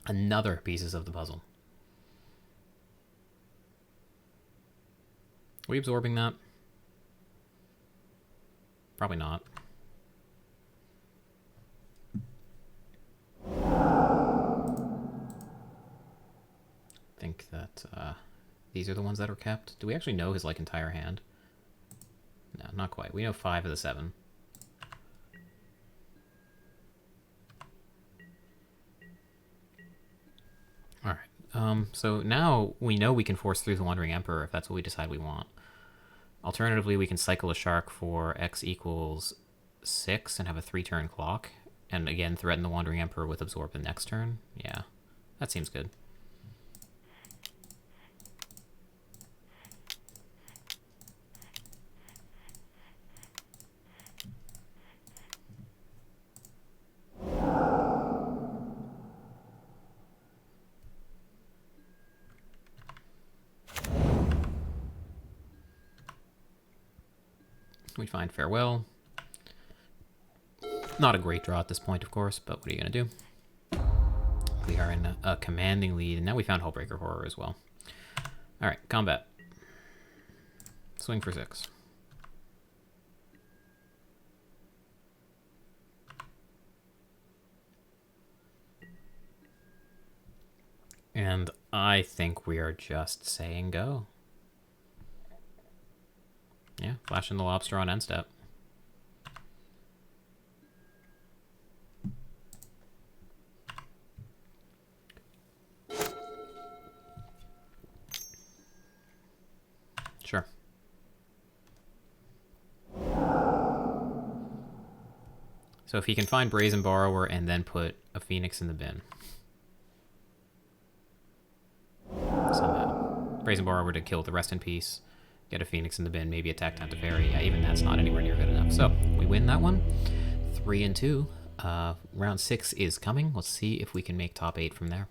Another pieces of the puzzle. Are we absorbing that? Probably not. I think that these are the ones that are kept. Do we actually know his like entire hand? No, not quite. We know 5 of the 7. Alright, so now we know we can force through the Wandering Emperor if that's what we decide we want. Alternatively, we can cycle a Shark for X equals 6 and have a 3-turn clock. And again, threaten the Wandering Emperor with Absorb the next turn. Yeah, that seems good. We find Farewell. Not a great draw at this point, of course, but what are you going to do? We are in a commanding lead, and now we found Hullbreaker Horror as well. Alright, combat. Swing for 6. And I think we are just saying go. Yeah, flashing the Lobster on end step. Sure. So if he can find Brazen Borrower and then put a Phoenix in the bin. Somehow. Brazen Borrower to kill the Rest in Peace. Get a Phoenix in the bin, maybe attack down to Teferi. Yeah, even that's not anywhere near good enough. So, we win that one. 3-2. Round 6 is coming. Let's see if we can make top 8 from there.